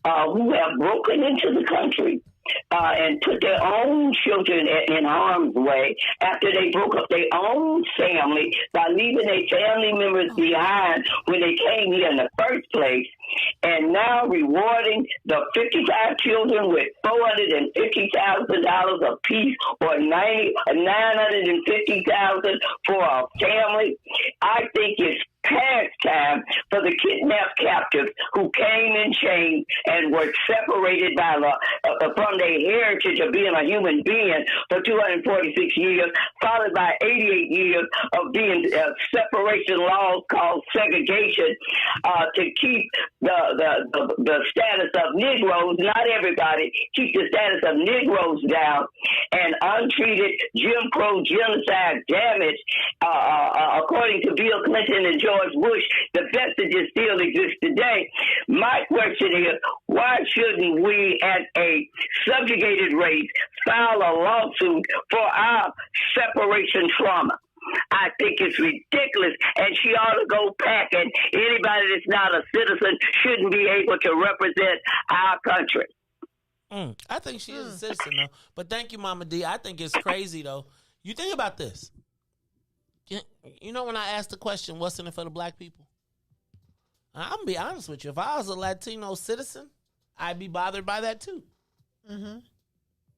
who have broken into the country and put their own children in harm's way after they broke up their own family by leaving their family members behind when they came here in the first place, and now rewarding the 55 children with $450,000 apiece, or $950,000 for a family. I think it's past time for the kidnapped captives who came in chains and were separated by from their heritage of being a human being for 246 years, followed by 88 years of being separation laws called segregation to keep the status of Negroes, not everybody, keep the status of Negroes down, and untreated Jim Crow genocide damage, according to Bill Clinton and George Bush, the vestiges still exist today. My question is, why shouldn't we, as a subjugated race, file a lawsuit for our separation trauma? I think it's ridiculous, and she ought to go packing. Anybody that's not a citizen shouldn't be able to represent our country. I think she is a citizen, though. But thank you, Mama D. I think it's crazy, though. You think about this. You know, when I asked the question, what's in it for the black people? I'm going to be honest with you. If I was a Latino citizen, I'd be bothered by that, too. Mm-hmm.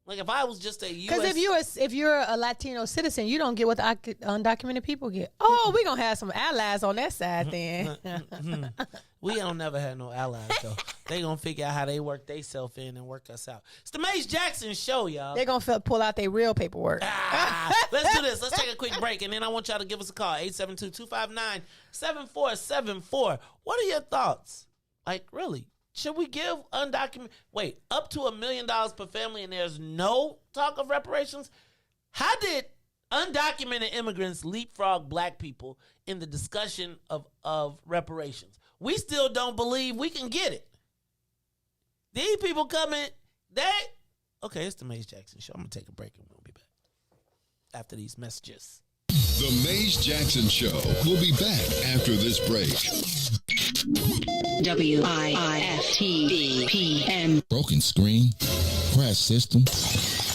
Like, if I was just a U.S. Because if you're a Latino citizen, you don't get what the undocumented people get. Oh, we're going to have some allies on that side then. We don't never have no allies, though. They going to figure out how they work themselves in and work us out. It's the Mace Jackson Show, y'all. They're going to pull out their real paperwork. Let's do this. Let's take a quick break, and then I want y'all to give us a call, 872-259-7474. What are your thoughts? Like, really? Should we give undocumented, up to $1 million per family and there's no talk of reparations? How did undocumented immigrants leapfrog black people in the discussion of reparations? We still don't believe we can get it. These people coming, okay, it's the Mace Jackson Show. I'm going to take a break and we'll be back after these messages. The Mace Jackson Show will be back after this break. WIIFTBP. Broken screen? Crash system?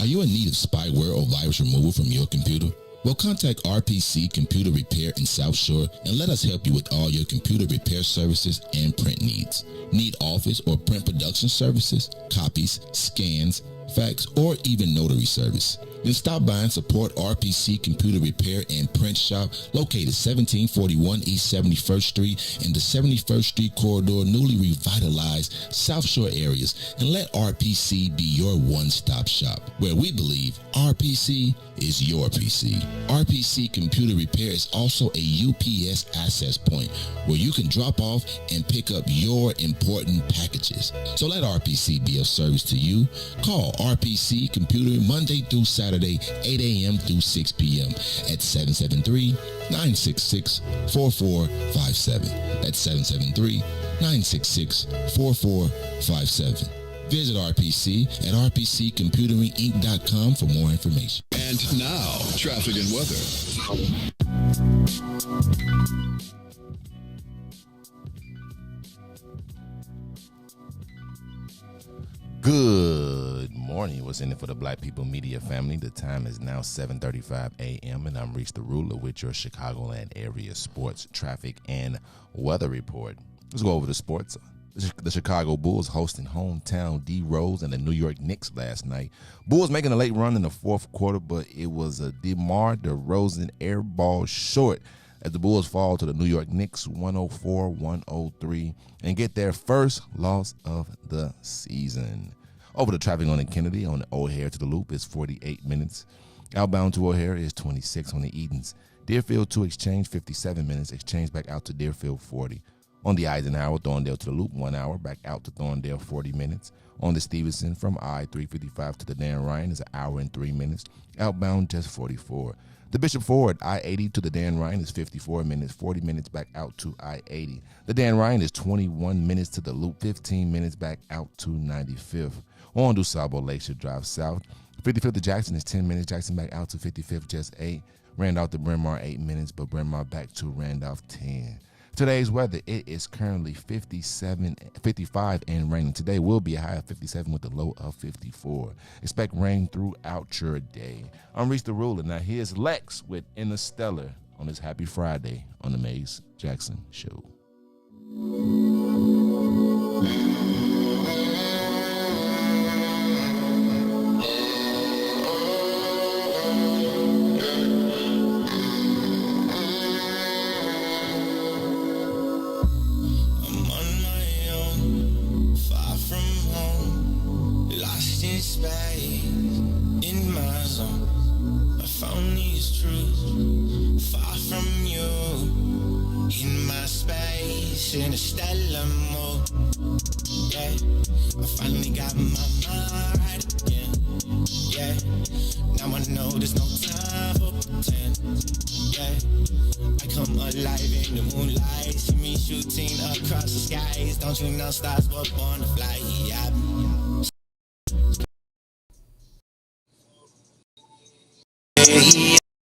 Are you in need of spyware or virus removal from your computer? Well, contact RPC Computer Repair in South Shore and let us help you with all your computer repair services and print needs. Need office or print production services, copies, scans, fax, or even notary service? Then stop by and support RPC Computer Repair and Print Shop, located 1741 East 71st Street in the 71st Street corridor, newly revitalized South Shore areas, and let RPC be your one-stop shop, where we believe RPC is your PC. RPC Computer Repair is also a UPS access point where you can drop off and pick up your important packages. So let RPC be of service to you. Call RPC Computer Monday through Saturday, 8 a.m. through 6 p.m. at 773-966-4457. That's 773-966-4457. Visit RPC at rpccomputeringinc.com for more information. And now, traffic and weather. Good morning. What's in it for the Black People Media family? The time is now 7:35 a.m. and I'm Riis the Ruler with your Chicagoland area sports, traffic, and weather report. Let's go over the sports. The Chicago Bulls hosting hometown D Rose and the New York Knicks last night. Bulls making a late run in the fourth quarter, but it was a DeMar DeRozan air ball short as the Bulls fall to the New York Knicks 104-103 and get their first loss of the season. Over the traffic on the Kennedy on the O'Hare to the Loop is 48 minutes. Outbound to O'Hare is 26 on the Edens. Deerfield to Exchange, 57 minutes. Exchange back out to Deerfield, 40. On the Eisenhower, Thorndale to the Loop, 1 hour. Back out to Thorndale, 40 minutes. On the Stevenson from I-355 to the Dan Ryan is an hour and 3 minutes. Outbound, just 44. The Bishop Ford, I-80 to the Dan Ryan is 54 minutes, 40 minutes back out to I-80. The Dan Ryan is 21 minutes to the Loop, 15 minutes back out to 95th. On DuSable Lakeshore Drive South, 55th to Jackson is 10 minutes. Jackson back out to 55th, just 8. Randolph to Bryn Mawr, 8 minutes, but Bryn Mawr back to Randolph, 10. Today's weather, it is currently 55 and raining. Today will be a high of 57 with a low of 54. Expect rain throughout your day. I'm Riis the Ruler. Now here's Lex with Interstellar on this Happy Friday on the Maze Jackson Show. Found these truths far from you in my space in a stellar mode. Yeah, I finally got my mind right again. Yeah, now I know there's no time for pretend. Yeah, I come alive in the moonlight. See me shooting across the skies. Don't you know stars were born to fly? Yeah.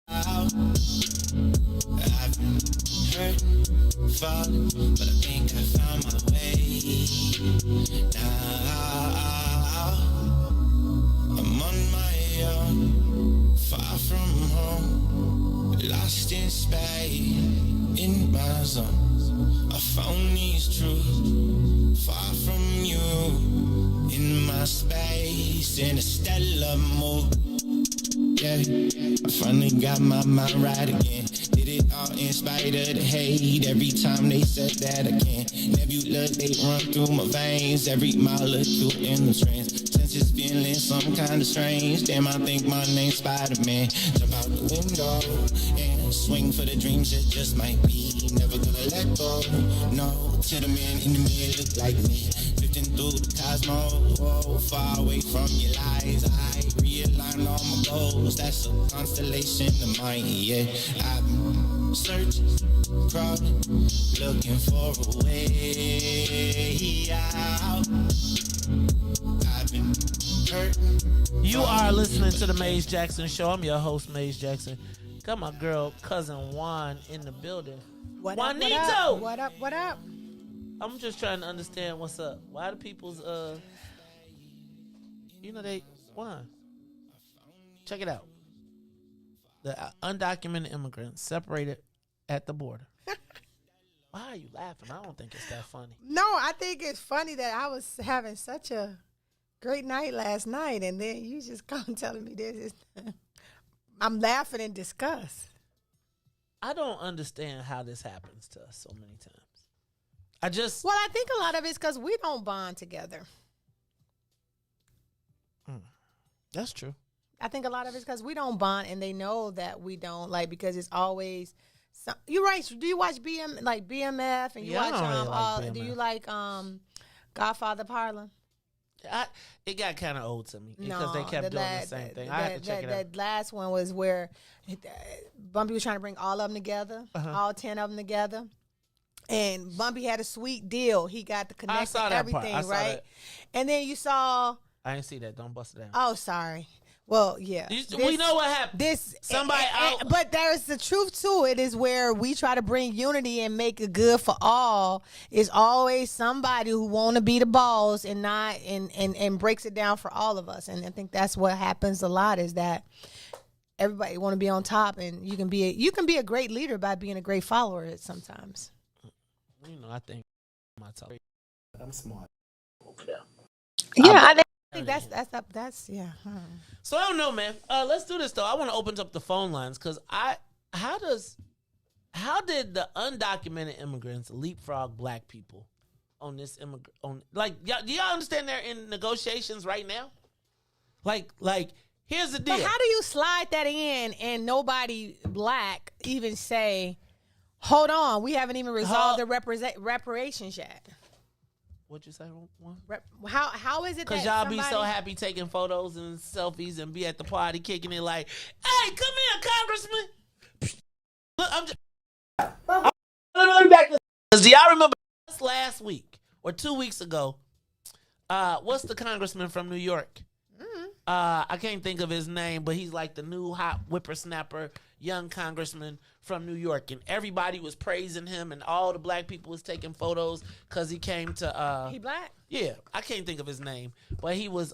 I've hurt, fallen, but I think I found my way. Now I'm on my own, far from home, lost in space, in my zone. I found these truths, far from you, in my space, in a stellar mode. Yeah, I finally got my mind right again. Did it all in spite of the hate. Every time they said that I can't. Nebula, they run through my veins. Every molecule in the trance. Senses feeling some kind of strange. Damn, I think my name's Spider-Man. Jump out the window and swing for the dreams that just might be. Never gonna let go. No, to the man in the mirror look like me. Drifting through the cosmos, whoa, far away from your lies. I realigned all my goals. That's a constellation of mine, yeah. I've been searching, crawling, looking for a way out. I've been hurting. You are listening to the Maze Jackson Show. I'm your host, Maze Jackson. Got my girl, cousin Juan, in the building. What Juanito! up? What up? What up? I'm just trying to understand what's up. Why do people's, Juan, check it out. The undocumented immigrants separated at the border. Why are you laughing? I don't think it's that funny. No, I think it's funny that I was having such a great night last night, and then you just come telling me this. I'm laughing in disgust. I don't understand how this happens to us so many times. Well, I think a lot of it's because we don't bond together. That's true. I think a lot of it's because we don't bond, and they know that we don't, like, because it's always. You're right. Do you watch BMF and you watch I don't really like BMF. Do you like Godfather Parlor? It got kind of old to me because they kept doing the same thing. I had to check it out. That last one was where Bumpy was trying to bring all of them together, all 10 of them together. And Bumpy had a sweet deal. He got the connection, everything, right? That. And then you saw. I didn't see that. Don't bust it down. Oh, sorry. Well, yeah. We know what happened. But there's the truth to it is where we try to bring unity and make it good for all. Is always somebody who want to be the boss and not and breaks it down for all of us. And I think that's what happens a lot is that everybody want to be on top, and you can be a great leader by being a great follower sometimes. I think I'm smart. Yeah, I think that's yeah. So I don't know, man. Let's do this though. I want to open up the phone lines because how did the undocumented immigrants leapfrog black people on this do y'all understand they're in negotiations right now? Like here's the deal. But how do you slide that in and nobody black even say, hold on, we haven't even resolved the reparations yet? What'd you say, one? How is it that because y'all be so happy taking photos and selfies and be at the party kicking it like, hey, come here, Congressman. Look, I'm just... Let me back this. Do y'all remember last week or 2 weeks ago, what's the congressman from New York? I can't think of his name, but he's like the new hot whippersnapper, young congressman from New York, and everybody was praising him, and all the black people was taking photos because he came to. He black? Yeah, I can't think of his name, but he was.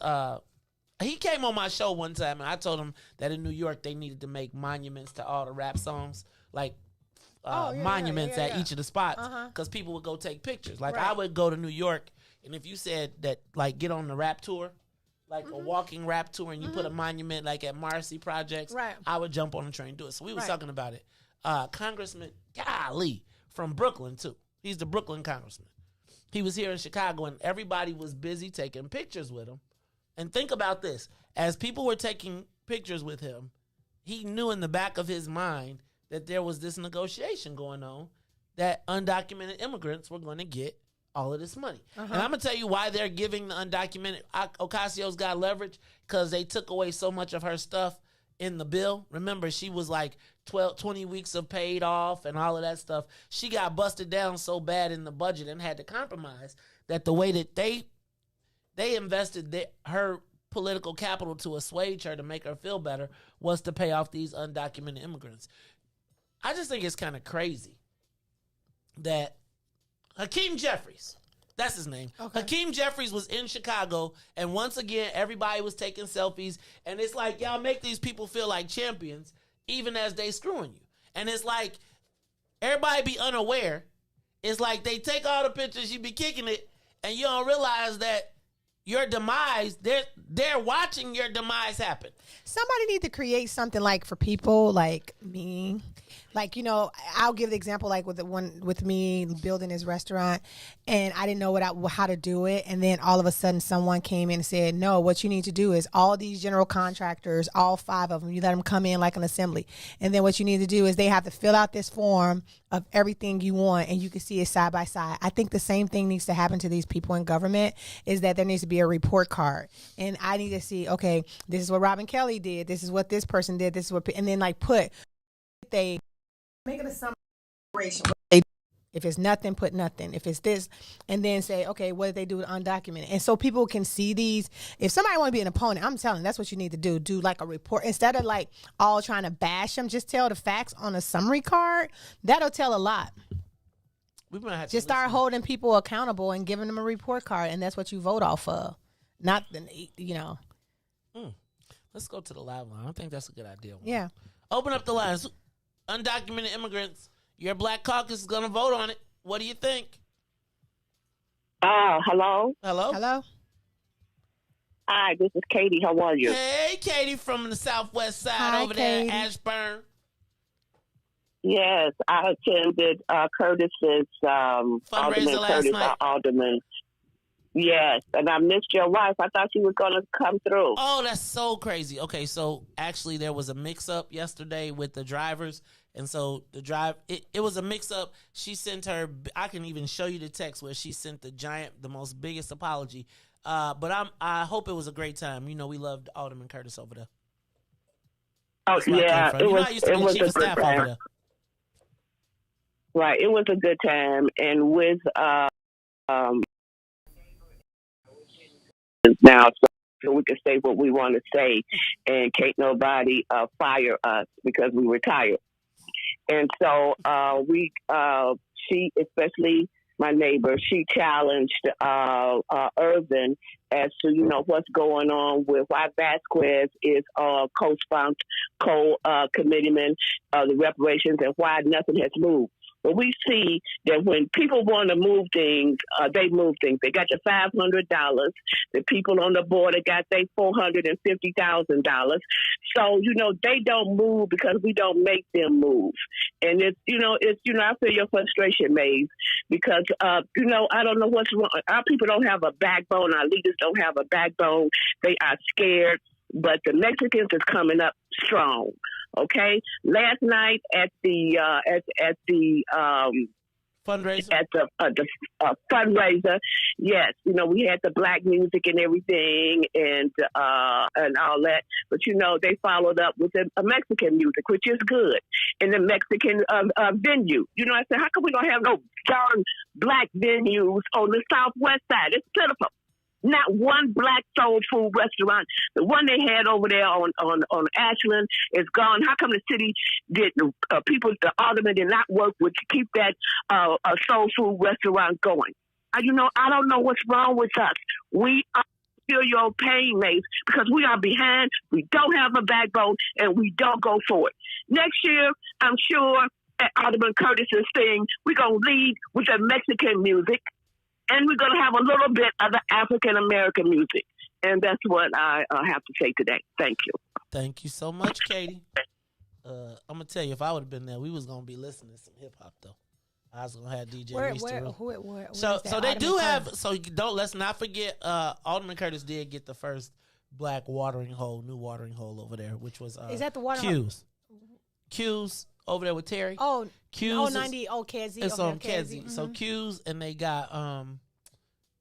He came on my show one time, and I told him that in New York they needed to make monuments to all the rap songs, like monuments at each of the spots, because people would go take pictures. Like I would go to New York, and if you said that, like, get on the rap tour. Like a walking rap tour, and you put a monument like at Marcy Projects, I would jump on the train and do it. So we was talking about it. Congressman, golly, from Brooklyn too. He's the Brooklyn congressman. He was here in Chicago, and everybody was busy taking pictures with him. And think about this. As people were taking pictures with him, he knew in the back of his mind that there was this negotiation going on that undocumented immigrants were going to get all of this money. And I'm going to tell you why they're giving the undocumented. Ocasio's got leverage because they took away so much of her stuff in the bill. Remember, she was like 20 weeks of paid off and all of that stuff. She got busted down so bad in the budget and had to compromise that the way that they invested her political capital to assuage her to make her feel better was to pay off these undocumented immigrants. I just think it's kind of crazy that Hakeem Jeffries, that's his name. Hakeem Jeffries was in Chicago, and once again, everybody was taking selfies, and it's like, y'all make these people feel like champions, even as they screwing you. And it's like, everybody be unaware. It's like they take all the pictures, you be kicking it, and you don't realize that your demise, they're watching your demise happen. Somebody need to create something like for people like me. Like, I'll give the example like with me building this restaurant, and I didn't know how to do it. And then all of a sudden someone came in and said, no, what you need to do is all these general contractors, all 5 of them, you let them come in like an assembly. And then what you need to do is they have to fill out this form of everything you want, and you can see it side by side. I think the same thing needs to happen to these people in government, is that there needs to be a report card. And I need to see, okay, this is what Robin Kelly did. This is what this person did. This is what, and then like they make it a summation. If it's nothing, put nothing. If it's this, and then say, okay, what did they do with undocumented? And so people can see these. If somebody want to be an opponent, I'm telling you, that's what you need to do. Do like a report. Instead of like all trying to bash them, just tell the facts on a summary card. That'll tell a lot. We might have just start holding people accountable and giving them a report card, and that's what you vote off of. Not, Let's go to the live line. I think that's a good idea. Yeah. Open up the lines. Undocumented immigrants. Your Black Caucus is going to vote on it. What do you think? Hello? Hello? Hello? Hi, this is Katie. How are you? Hey, Katie from the Southwest Side. Hi, over Katie. there, Ashburn. Yes, I attended Curtis's Alderman last Curtis, night. our alderman. Yes, and I missed your wife. I thought she was going to come through. Oh, that's so crazy. Okay, so actually there was a mix-up yesterday with the drivers, and so it was a mix-up. She sent her, I can even show you the text where she sent the most biggest apology. But I hope it was a great time. You know, we loved Alderman Curtis over there. Oh, yeah, it was a good time. Right, it was a good time, and with now, so we can say what we want to say, and can't nobody fire us because we retired. And so she, especially my neighbor, she challenged Irvin as to, you know, what's going on with why Vasquez is co-committeeman of the reparations and why nothing has moved. But we see that when people want to move things, they move things. They got the $500. The people on the border got their $450,000. So, you know, they don't move because we don't make them move. And I feel your frustration, Maze, because, I don't know what's wrong. Our people don't have a backbone. Our leaders don't have a backbone. They are scared. But the Mexicans is coming up strong. Okay. Last night at the fundraiser, at the fundraiser, yes, you know, we had the black music and everything and all that. But you know, they followed up with a Mexican music, which is good, in the Mexican venue. You know, I said, how come we don't have no darn black venues on the Southwest Side? It's pitiful. Not one black soul food restaurant. The one they had over there on Ashland is gone. How come the city the alderman did not work with to keep that soul food restaurant going? I don't know what's wrong with us. We feel your pain, Mace, because we are behind. We don't have a backbone, and we don't go forward. Next year, I'm sure at Alderman Curtis's thing, we're going to lead with the Mexican music. And we're going to have a little bit of the African-American music. And that's what I have to say today. Thank you. Thank you so much, Katie. I'm going to tell you, if I would have been there, we was going to be listening to some hip-hop, though. I was going to have DJ Riis. So they do have, let's not forget, Alderman Curtis did get the first black new watering hole over there, which was is that the watering hole? Q's over there with Terry. Oh, Q's 90. Kedzie. It's on Kedzie. Kedzie. So Q's, and they got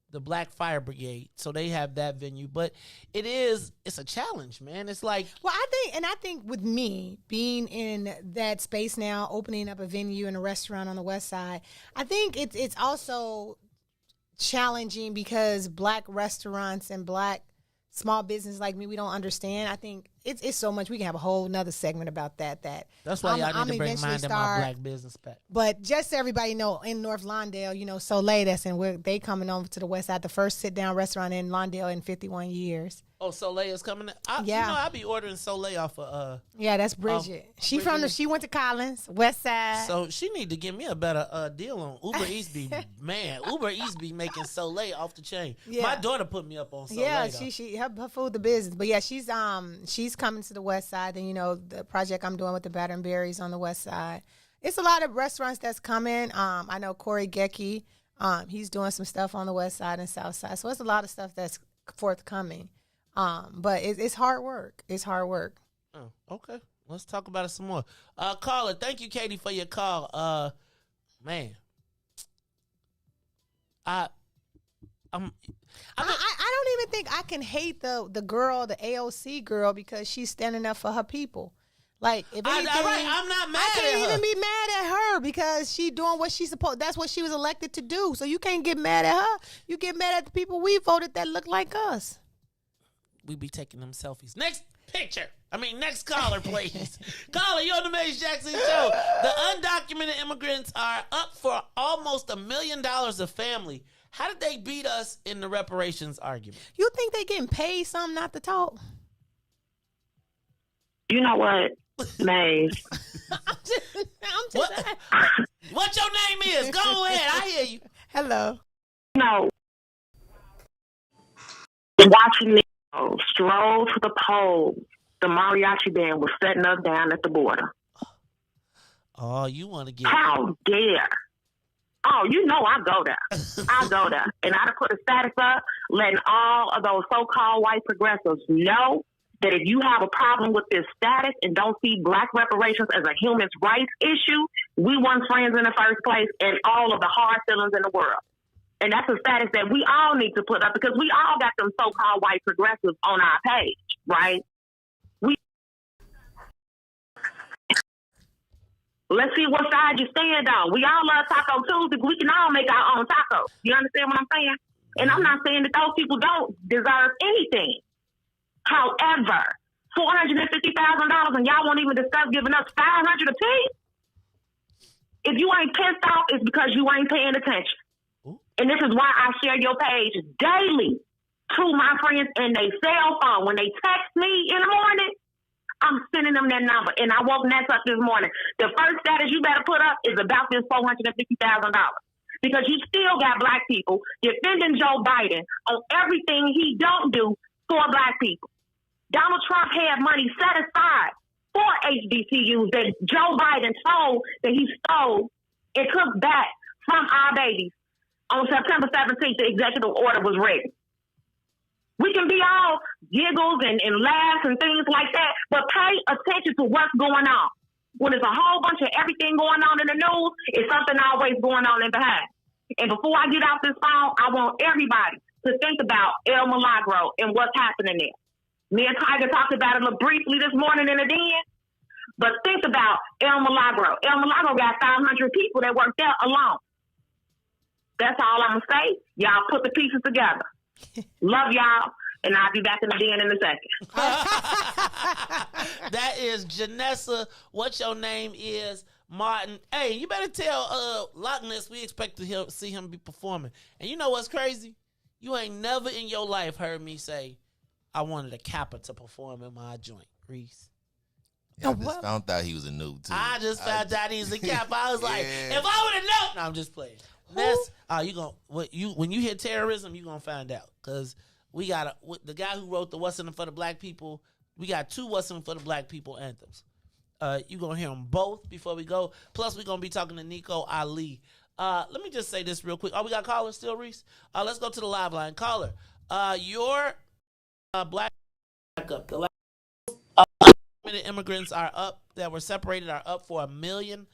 the Black Fire Brigade. So they have that venue, but it's a challenge, man. It's like, well, I think with me being in that space now, opening up a venue and a restaurant on the West Side, I think it's also challenging because black restaurants and black small business like me, we don't understand. I think it's so much. We can have a whole nother segment about that. That's why y'all need to bring mine to my black business back. But just so everybody know, in North Lawndale, you know, Soleil, they coming over to the West Side, the first sit-down restaurant in Lawndale in 51 years. Oh, Soleil is coming. Yeah, you know, I be ordering Soleil off of. Yeah, that's Bridget. She went to Collins, West Side. So she need to give me a better deal on Uber Eats. Uber Eats be making Soleil off the chain. Yeah. My daughter put me up on Soleil. Yeah, she her food the business. But yeah, she's coming to the West Side. And you know, the project I'm doing with the Batter and Berries on the West Side. It's a lot of restaurants that's coming. I know Corey Gecky. He's doing some stuff on the West Side and South Side. So it's a lot of stuff that's forthcoming. But it's hard work. It's hard work. Oh, okay. Let's talk about it some more. Caller, thank you, Katie, for your call. Man, I don't even think I can hate the girl, the AOC girl, because she's standing up for her people. Like, if anything, I'm not mad I at can't her. even be mad at her because she doing what she's supposed. That's what she was elected to do. So you can't get mad at her. You get mad at the people we voted that look like us. We be taking them selfies. Next caller, please. Caller, you're on the Maze Jackson Show. The undocumented immigrants are up for almost $1 million a family. How did they beat us in the reparations argument? You think they getting paid something not to talk? You know what, Maze? I'm just what your name is? Go ahead. I hear you. Hello. No. Watching me strolled to the polls. The mariachi band was setting us down at the border. Oh, you want to get... How dare? Oh, you know I go there. I go there. And I'd put a status up letting all of those so-called white progressives know that if you have a problem with this status and don't see black reparations as a human rights issue, we weren't friends in the first place and all of the hard feelings in the world. And that's a status that we all need to put up because we all got them so-called white progressives on our page, right? Let's see what side you stand on. We all love Taco Tuesday. We can all make our own tacos. You understand what I'm saying? And I'm not saying that those people don't deserve anything. However, $450,000 and y'all won't even discuss giving us $500 apiece. If you ain't pissed off, it's because you ain't paying attention. And this is why I share your page daily to my friends in their cell phone. When they text me in the morning, I'm sending them that number. And I woke Ness up this morning. The first status you better put up is about this $450,000. Because you still got black people defending Joe Biden on everything he don't do for black people. Donald Trump had money set aside for HBCUs that Joe Biden told that he stole and took back from our babies. On September 17th, the executive order was written. We can be all giggles and laughs and things like that, but pay attention to what's going on. When there's a whole bunch of everything going on in the news, it's something always going on in behind. And before I get off this phone, I want everybody to think about El Milagro and what's happening there. Me and Tiger talked about it briefly this morning in the den, but think about El Milagro. El Milagro got 500 people that work there alone. That's all I'm going to say. Y'all put the pieces together. Love y'all, and I'll be back in the den in a second. That is Janessa. What your name is, Martin. Hey, you better tell Loch Ness we expect to see him be performing. And you know what's crazy? You ain't never in your life heard me say, I wanted a Kappa to perform in my joint, Riis. Yeah, I just found out he was a noob, too. I just found out he's a Kappa. I was like, if I would have known. No, I'm just playing. That's when you hear terrorism, you gonna find out because we got the guy who wrote the "What's in It for the Black People." We got 2 "What's in It for the Black People" anthems. You gonna hear them both before we go. Plus, we're gonna be talking to Nico Ali. Let me just say this real quick. Oh, we got callers still, Riis. Let's go to the live line. Caller, your black up. The last immigrants are up that were separated are up for $1 million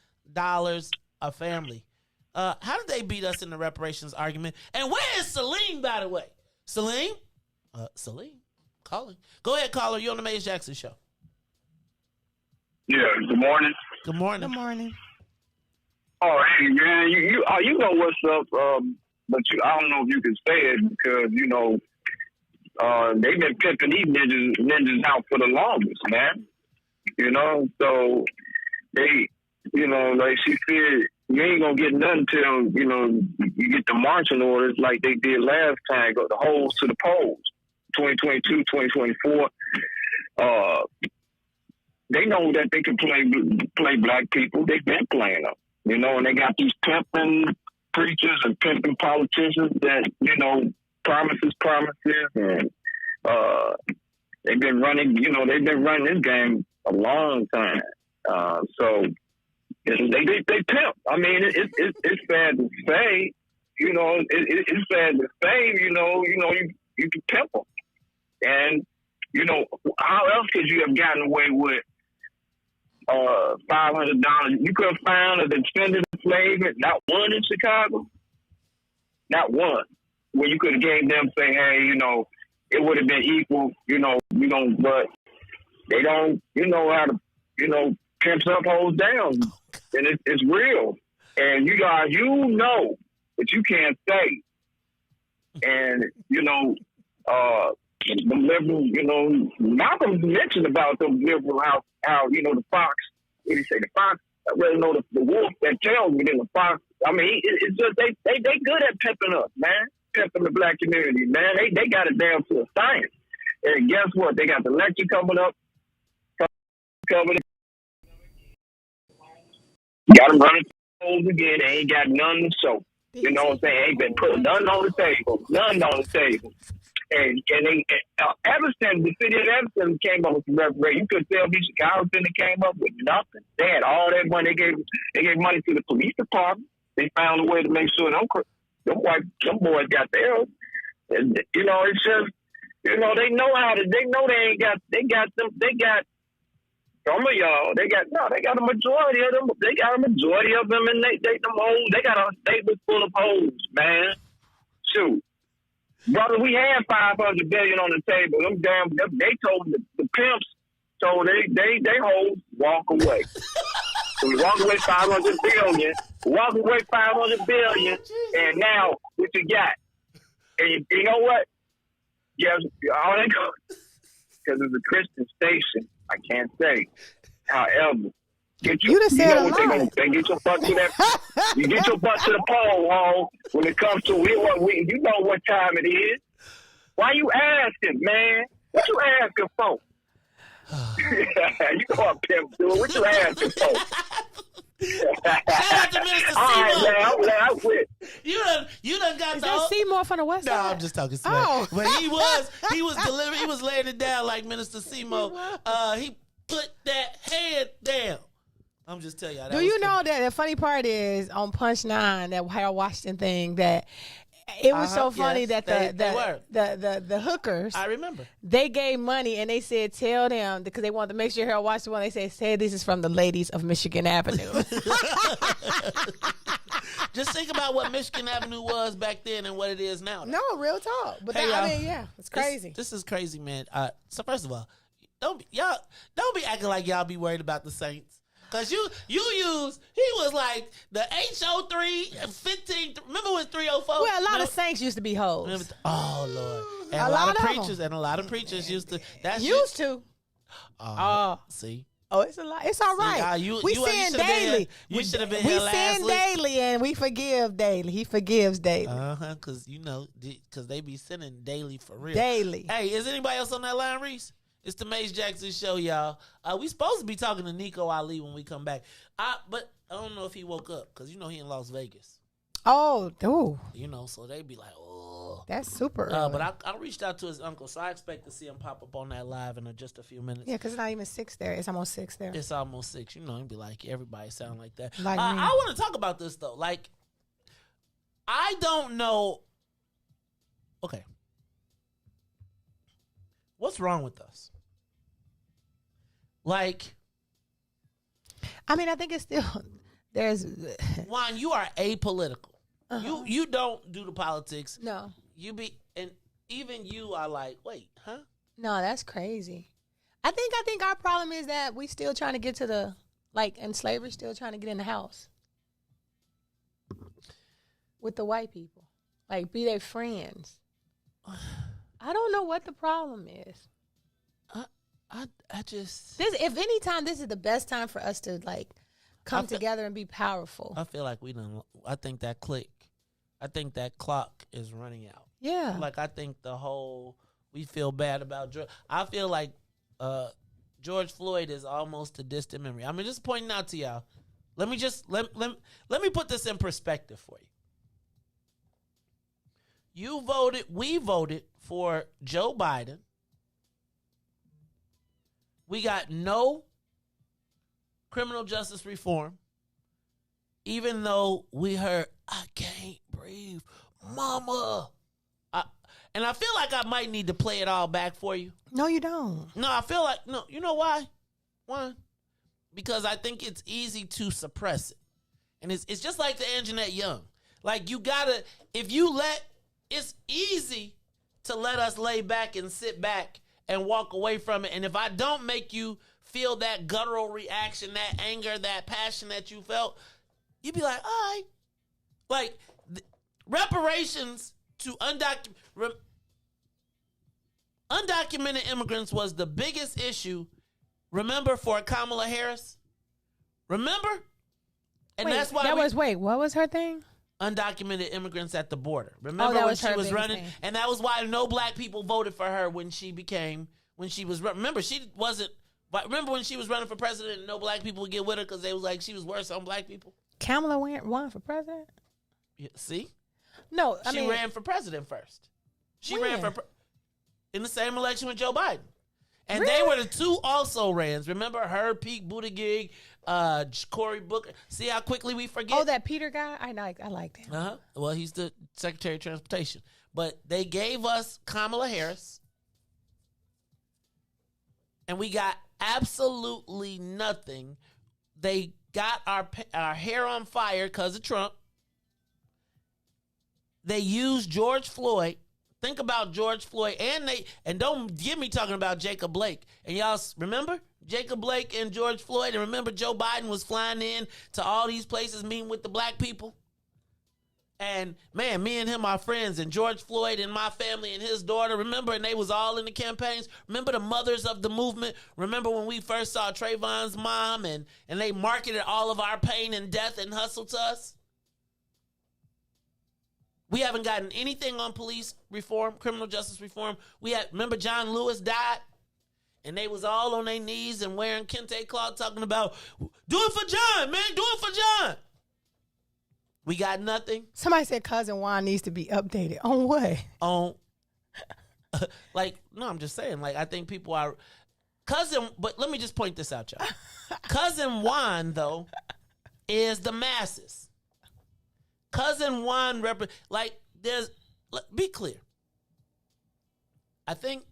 a family. How did they beat us in the reparations argument? And where is Celine, by the way? Celine? Celine? Calling. Go ahead, caller. You're on the Maze Jackson Show. Yeah, good morning. Good morning. Good morning. Oh, hey, man, you know what's up, but I don't know if you can say it because, they've been pimping these ninjas out for the longest, man. So they, like she said, you ain't gonna get nothing till, you get the marching orders like they did last time, go the holes to the polls, 2022, 2024. They know that they can play black people. They've been playing them, and they got these pimping preachers and pimping politicians that, promises, and they've been running this game a long time. So they pimp. I mean, it's sad to say, it's sad to say, you can pimp them. And, how else could you have gotten away with $500? You could have found a descendant of slavery, not one in Chicago, not one, where you could have gave them, say, hey, it would have been equal, but they don't, how to, pimp up, hoes down. And it's real. And you guys, but you can't say. And, the liberals, Malcolm mentioned about them liberals, how the fox, what do you say, the fox, I rather know the wolf that tells me than the fox. I mean, it's just, they good at pimping us, man. Pimping the black community, man. They got it down to a science. And guess what? They got the election coming up. Got them running polls again. They ain't got none to show. You know what I'm saying? Ain't been put none on the table. None on the table. And they, Evanston, the city of Evanston came up with the referee. You could tell me Chicago City came up with nothing. They had all that money. They gave money to the police department. They found a way to make sure them boys got theirs. And, you know, it's just, you know, they know they got some of y'all. They got a majority of them. They got a majority of them, and they got a stable full of hoes, man. Shoot. Brother, we had $500 billion on the table. They told the pimps, told they hoes walk away. So we walk away $500 billion. Walk away $500 billion, and now what you got? And you know what? Yes, all they go because it's a Christian station. I can't say. However, they get your butt to that. You get your butt to the pole, home when it comes to you know what time it is. Why you asking, man? What you asking for? You go up there, dude. What you asking for? Shout out to Mr. Seymour. All right, now, I'm with. You done got Is that Seymour from the West Side? No, I'm just talking smack. Oh. But he was delivering. He was laying it down like Minister Seymour. He put that head down. I'm just telling y'all. Do you know that the funny part is on Punch 9, that Harold Washington thing, that it was so funny that the hookers, I remember, they gave money and they said tell them, because they wanted to make sure Harold Washington won. They said say this is from the ladies of Michigan Avenue. Just think about what Michigan Avenue was back then and what it is now. No, real talk. But hey, I mean, yeah, it's crazy. This is crazy, man. So first of all, don't be acting like y'all be worried about the Saints. Cause he was like the HO3 15. Remember when 304? Well, a lot of Saints used to be hoes. Oh Lord, and a lot of preachers used to. See. Oh, it's a lot. It's all right. We sin daily. You should have been here last week. We sin daily and we forgive daily. He forgives daily. Cause cause they be sinning daily for real. Daily. Hey, is anybody else on that line, Riis? It's the Mace Jackson Show, y'all. We supposed to be talking to Nico Ali when we come back. But I don't know if he woke up because, he in Las Vegas. Oh, So they be like, oh. That's super early. But I reached out to his uncle, so I expect to see him pop up on that live in just a few minutes. Yeah, because it's not even 6 there. It's almost 6 there. It's almost 6. He'd be like, everybody sound like that. Like I want to talk about this, though. Like, I don't know. Okay. What's wrong with us? Like, I mean, I think it's still there's. Juan, you are apolitical. Uh-huh. You don't do the politics. No, and even you are like, wait, huh? No, that's crazy. I think our problem is that we still trying to get to and slavery still trying to get in the house with the white people, like be their friends. I don't know what the problem is. I just if any time this is the best time for us to come together and be powerful. I feel like we done. I think that clock is running out. Yeah. Like I think we feel bad about George. I feel like George Floyd is almost a distant memory. I mean, just pointing out to y'all. Let me put this in perspective for you. We voted for Joe Biden. We got no criminal justice reform, even though we heard, I can't breathe, mama. And I feel like I might need to play it all back for you. No, you don't. No, I feel like, no, you know why? One, because I think it's easy to suppress it. And it's just like the Anjanette Young. Like it's easy to let us lay back and sit back and walk away from it. And if I don't make you feel that guttural reaction, that anger, that passion that you felt, you'd be like, all right. Like, reparations to undocumented immigrants was the biggest issue, remember, for Kamala Harris? Remember? And that's why what was her thing? Undocumented immigrants at the border. Remember when she was running? Thing. And that was why no black people voted for her when she was remember when she was running for president and no black people would get with her because they was like she was worse on black people? Kamala won for president? Yeah, see? No, she ran for president first. She ran for in the same election with Joe Biden. And they were the two also-rans. Remember her, Pete Buttigieg, Cory Booker. See how quickly we forget? Oh, that Peter guy? I liked him. Uh-huh. Well, he's the Secretary of Transportation. But they gave us Kamala Harris. And we got absolutely nothing. They got our hair on fire because of Trump. They used George Floyd. Think about George Floyd, and don't get me talking about Jacob Blake. And y'all remember Jacob Blake and George Floyd, and remember Joe Biden was flying in to all these places meeting with the black people. And man, me and him are friends, and George Floyd and my family and his daughter, remember, and they was all in the campaigns. Remember the mothers of the movement? Remember when we first saw Trayvon's mom and they marketed all of our pain and death and hustle to us? We haven't gotten anything on police reform, criminal justice reform. Remember John Lewis died? And they was all on their knees and wearing kente cloth talking about, do it for John, man, do it for John. We got nothing. Somebody said Cousin Juan needs to be updated. On what? No, I'm just saying, I think people are, but let me just point this out, y'all. Cousin Juan, though, is the masses. Cousin Juan be clear. I think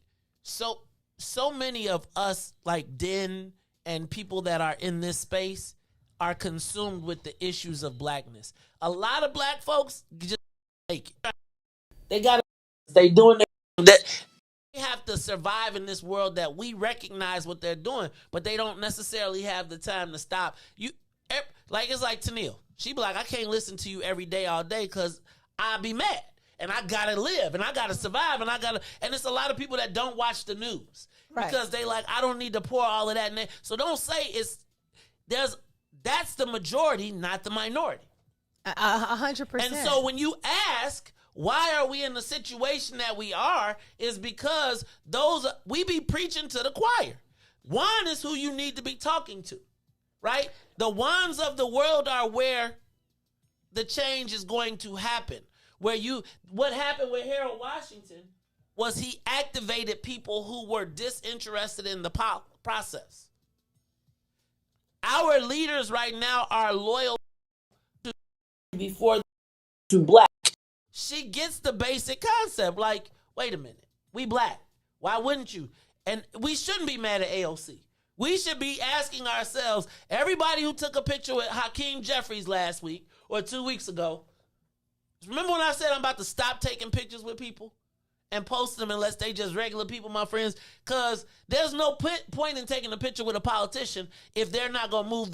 so many of us, like Den and people that are in this space, are consumed with the issues of blackness. A lot of black folks just make it. They got to stay doing that. They have to survive in this world that we recognize what they're doing, but they don't necessarily have the time to stop. It's like Tennille. She be like, I can't listen to you every day, all day, because I'll be mad. And I got to live, and I got to survive, and it's a lot of people that don't watch the news. Right. Because they I don't need to pour all of that in there. So don't say that's the majority, not the minority. 100%. And so when you ask, why are we in the situation that we are, is because we be preaching to the choir. One is who you need to be talking to, right? The ones of the world are where the change is going to happen. What happened with Harold Washington was he activated people who were disinterested in the process. Our leaders right now are loyal to black. She gets the basic concept. Wait a minute, we black. Why wouldn't you? And we shouldn't be mad at AOC. We should be asking ourselves, everybody who took a picture with Hakeem Jeffries last week or 2 weeks ago, remember when I said I'm about to stop taking pictures with people and post them unless they just regular people, my friends? Because there's no point in taking a picture with a politician if they're not going to move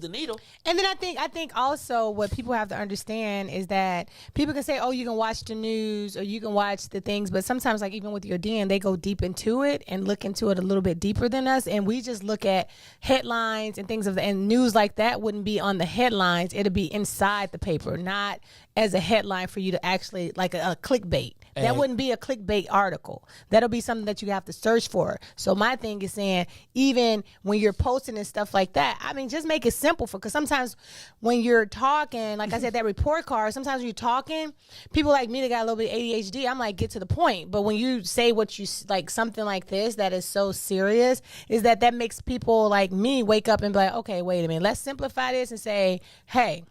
the needle. And then I think also what people have to understand is that people can say, oh, you can watch the news or you can watch the things, but sometimes even with your DN, they go deep into it and look into it a little bit deeper than us. And we just look at headlines and things and news like that wouldn't be on the headlines. It'll be inside the paper, not as a headline for you to actually a clickbait. That wouldn't be a clickbait article. That'll be something that you have to search for. So my thing is saying, even when you're posting and stuff like that, just make it simple because sometimes when you're talking, like I said, that report card, sometimes when you're talking, people like me that got a little bit of ADHD, I'm get to the point. But when you say what you something like this that is so serious, is that makes people like me wake up and be like, okay, wait a minute, let's simplify this and say, hey,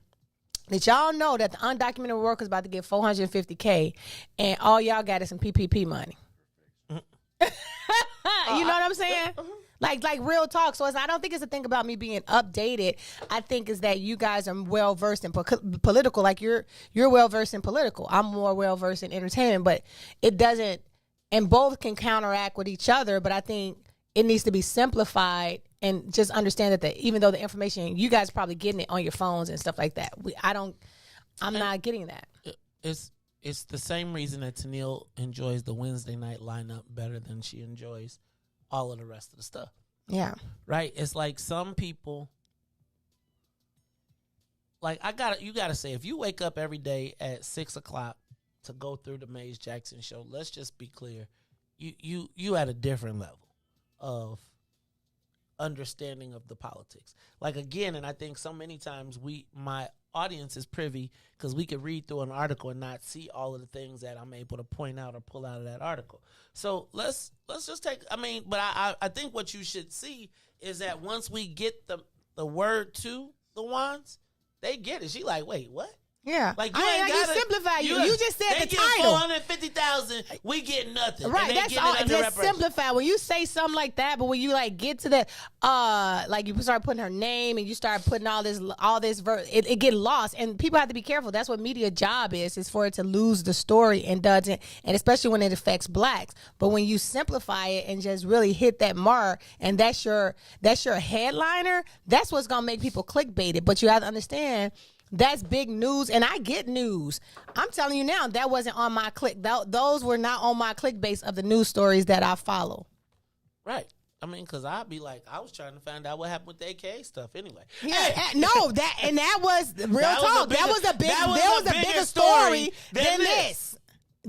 did y'all know that the undocumented worker is about to get $450K and all y'all got is some PPP money? You know what I'm saying? Like real talk. So I don't think it's a thing about me being updated. I think is that you guys are well versed in political. Like you're well versed in political. I'm more well versed in entertainment, but it doesn't. And both can counteract with each other. But I think it needs to be simplified and just understand that even though the information you guys are probably getting it on your phones and stuff like that, I'm not getting that. It's the same reason that Tennille enjoys the Wednesday night lineup better than she enjoys all of the rest of the stuff. Yeah. Right? It's like some people, you gotta say, if you wake up every day at 6:00 to go through the Maze Jackson show, let's just be clear, you at a different level understanding of the politics. Like, again, and I think so many times my audience is privy because we could read through an article and not see all of the things that I'm able to point out or pull out of that article. So let's just take, but I think what you should see is that once we get the word to the ones, they get it. She like, wait, what? Yeah, like you simplify. You just said they the get title. 450,000. We get nothing. Right, that's all. Just simplify. When you say something like that, but when you like get to that, like you start putting her name and you start putting all this it get lost, and people have to be careful. That's what media job is for it to lose the story and doesn't, and especially when it affects blacks. But when you simplify it and just really hit that mark, and that's your headliner, that's what's gonna make people clickbaited. But you have to understand. That's big news, and I get news. I'm telling you now, that wasn't on my those were not on my clickbase of the news stories that I follow. Right. Because I'd be like, I was trying to find out what happened with the AKA stuff anyway. Yeah, that was real talk. That was a bigger story than this.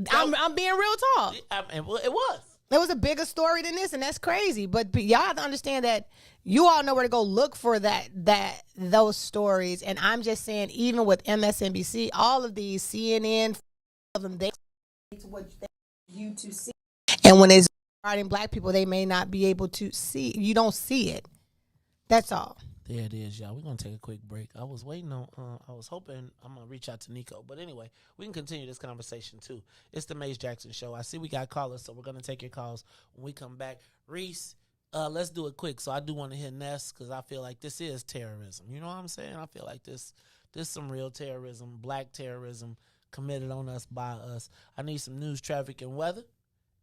I'm being real talk. It was. It was a bigger story than this, and that's crazy. But y'all have to understand that you all know where to go look for those stories. And I'm just saying, even with MSNBC, all of these CNN, of them, they what you to see. And when it's regarding black people, they may not be able to see. You don't see it. That's all. There it is, y'all. We're going to take a quick break. I was waiting on, I was hoping I'm going to reach out to Nico. But anyway, we can continue this conversation, too. It's the Maze Jackson Show. I see we got callers, so we're going to take your calls when we come back. Riis, let's do it quick. So I do want to hear Ness because I feel like this is terrorism. You know what I'm saying? I feel like this some real terrorism, black terrorism committed on us by us. I need some news, traffic, and weather.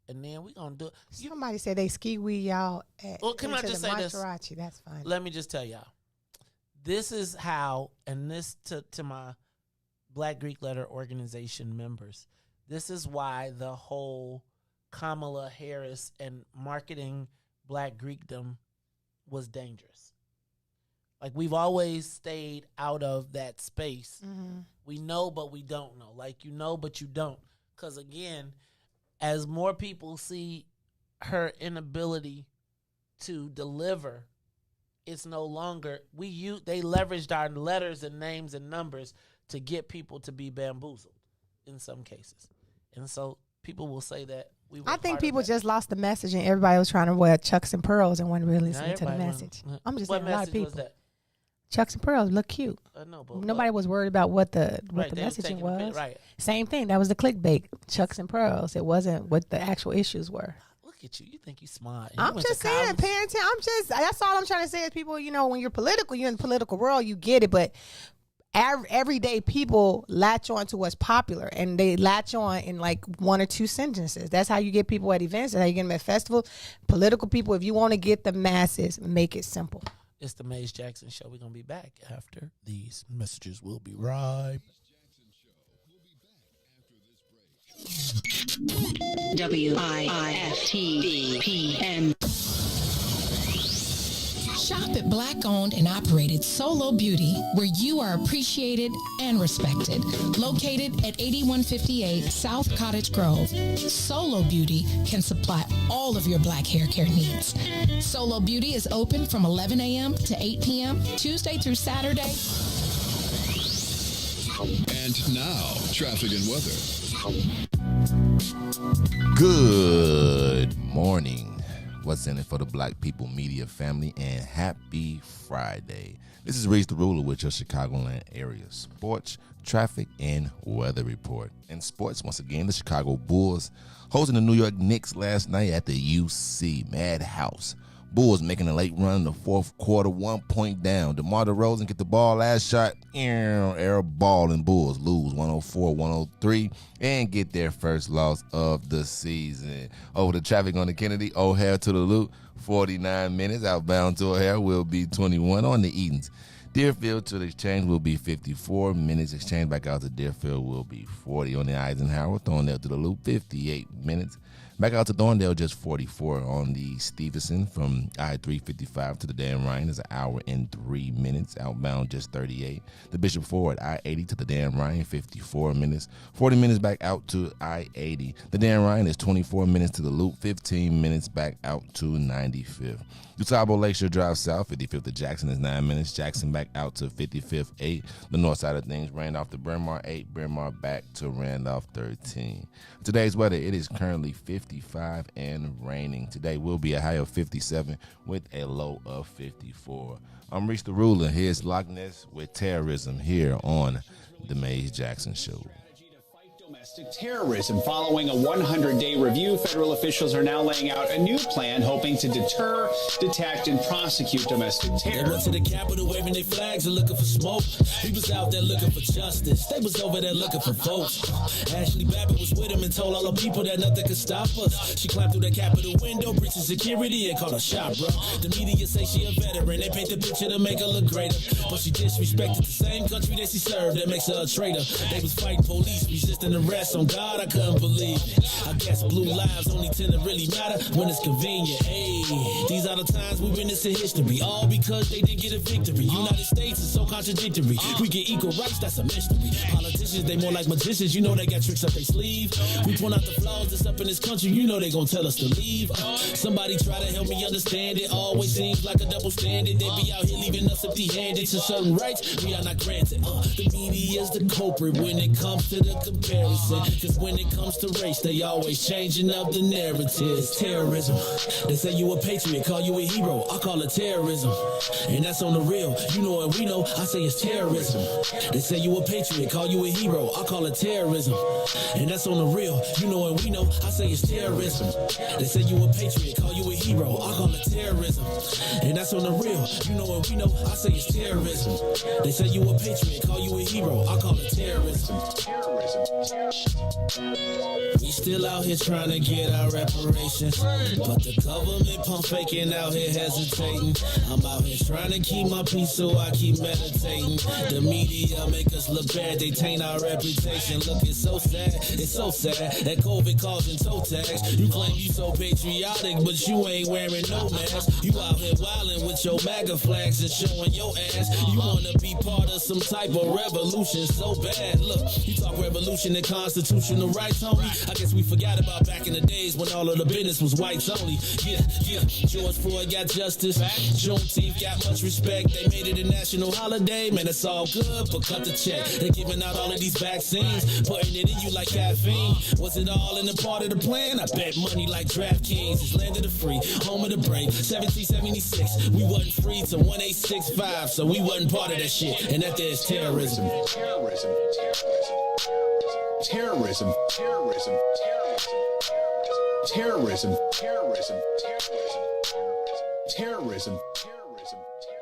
And then we're going to do it. Somebody said they ski wee y'all at can I just say this? That's fine. Let me just tell y'all. This is how, and this to my Black Greek Letter Organization members, this is why the whole Kamala Harris and marketing Black Greekdom was dangerous. Like, we've always stayed out of that space. Mm-hmm. We know, but we don't know. Like, you know, but you don't. Because, again, as more people see her inability to deliver, it's no longer they leveraged our letters and names and numbers to get people to be bamboozled in some cases. And so people will say that I think people just lost the message and everybody was trying to wear Chucks and Pearls and wasn't really listening to the message. I'm just saying a lot of people. Chucks and Pearls look cute. No, but nobody was worried about what the messaging was. Right. Same thing. That was the clickbait. Chucks and Pearls. It wasn't what the actual issues were. Look at you. You think you smart. I'm just saying, paying attention. That's all I'm trying to say is people, when you're political, you're in the political world, you get it. But everyday people latch on to what's popular, and they latch on in like one or two sentences. That's how you get people at events. That's how you get them at festivals. Political people, if you want to get the masses, make it simple. It's the Maze Jackson Show. We're going to be back after these messages. We'll be right back. WIIFTBP. Shop at Black-owned and operated Solo Beauty, where you are appreciated and respected. Located at 8158 South Cottage Grove, Solo Beauty can supply all of your black hair care needs. Solo Beauty is open from 11 a.m. to 8 p.m., Tuesday through Saturday. And now, traffic and weather. Good morning. What's in it for the Black People Media family, and happy Friday. This is Riis the Ruler with your Chicagoland area sports, traffic, and weather report. In sports, once again, the Chicago Bulls hosting the New York Knicks last night at the UC Madhouse. Bulls making a late run in the fourth quarter, 1 point down. DeMar DeRozan get the ball, last shot, air ball, and Bulls lose 104-103 and get their first loss of the season. Over the traffic on the Kennedy, O'Hare to the Loop, 49 minutes. Outbound to O'Hare will be 21 on the Edens. Deerfield to the Exchange will be 54 minutes. Exchange back out to Deerfield will be 40 on the Eisenhower. Throwing that to the Loop, 58 minutes. Back out to Thorndale, just 44 on the Stevenson from I-355 to the Dan Ryan is an hour and 3 minutes. Outbound, just 38. The Bishop Ford, I-80 to the Dan Ryan, 54 minutes. 40 minutes back out to I-80. The Dan Ryan is 24 minutes to the Loop, 15 minutes back out to 95th. DuTable Lakeshore Drive South, 55th to Jackson is 9 minutes. Jackson back out to 55th, 8. The north side of things, Randolph to Bryn Mawr, 8. Bryn Mawr back to Randolph, 13. Today's weather, it is currently 55 and raining. Today will be a high of 57 with a low of 54. I'm Riis the Ruler. Here's Loch Ness with terrorism here on The Maze Jackson Show. Domestic terrorism. Following a 100-day review, federal officials are now laying out a new plan hoping to deter, detect, and prosecute domestic terror. They went to the Capitol waving their flags and looking for smoke. He was out there looking for justice. They was over there looking for votes. Ashley Babbitt was with him and told all the people that nothing could stop us. She climbed through the Capitol window, breaching security, and called a shot, bro. The media say she a veteran. They paint the picture to make her look greater. But she disrespected the same country that she served. That makes her a traitor. They was fighting police, resisting arrest. On God, I couldn't believe it. I guess blue lives only tend to really matter when it's convenient. Hey, these are the times we witness in history, all because they didn't get a victory. United States is so contradictory. We get equal rights, that's a mystery. Politicians, they more like magicians. You know they got tricks up their sleeve. We point out the flaws that's up in this country. You know they gonna tell us to leave. Somebody try to help me understand it. Always seems like a double standard. They be out here leaving us empty-handed. To certain rights we are not granted. The media is the culprit when it comes to the comparison. Cause when it comes to race, they always changing up the narratives. Terrorism. They say you a patriot, call you a hero. I call it terrorism. And that's on the real. You know what we know, I say it's terrorism. They say you a patriot, call you a hero. I call it terrorism. And that's on the real. You know what we know, I say it's terrorism. They say you a patriot, call you a hero. I call it terrorism. And that's on the real. You know what we know, I say it's terrorism. They say you a patriot, call you a hero. I call it terrorism. We still out here trying to get our reparations, but the government pump faking out here hesitating. I'm out here trying to keep my peace, so I keep meditating. The media make us look bad, they taint our reputation. Look, it's so sad that COVID causing toe tags. You claim you so patriotic, but you ain't wearing no mask. You out here wilding with your MAGA flags and showing your ass. You wanna be part of some type of revolution so bad. Look, you talk revolution and constitutional rights, homie. I guess we forgot about back in the days when all of the business was whites only. Yeah. George Floyd got justice. Juneteenth got much respect. They made it a national holiday. Man, it's all good, but cut the check. They giving out all of these vaccines, putting it in you like caffeine. Was it all in the part of the plan? I bet money like DraftKings. It's land of the free, home of the brave. 1776, we wasn't free till 1865, so we wasn't part of that shit. And that there's terrorism. Terrorism.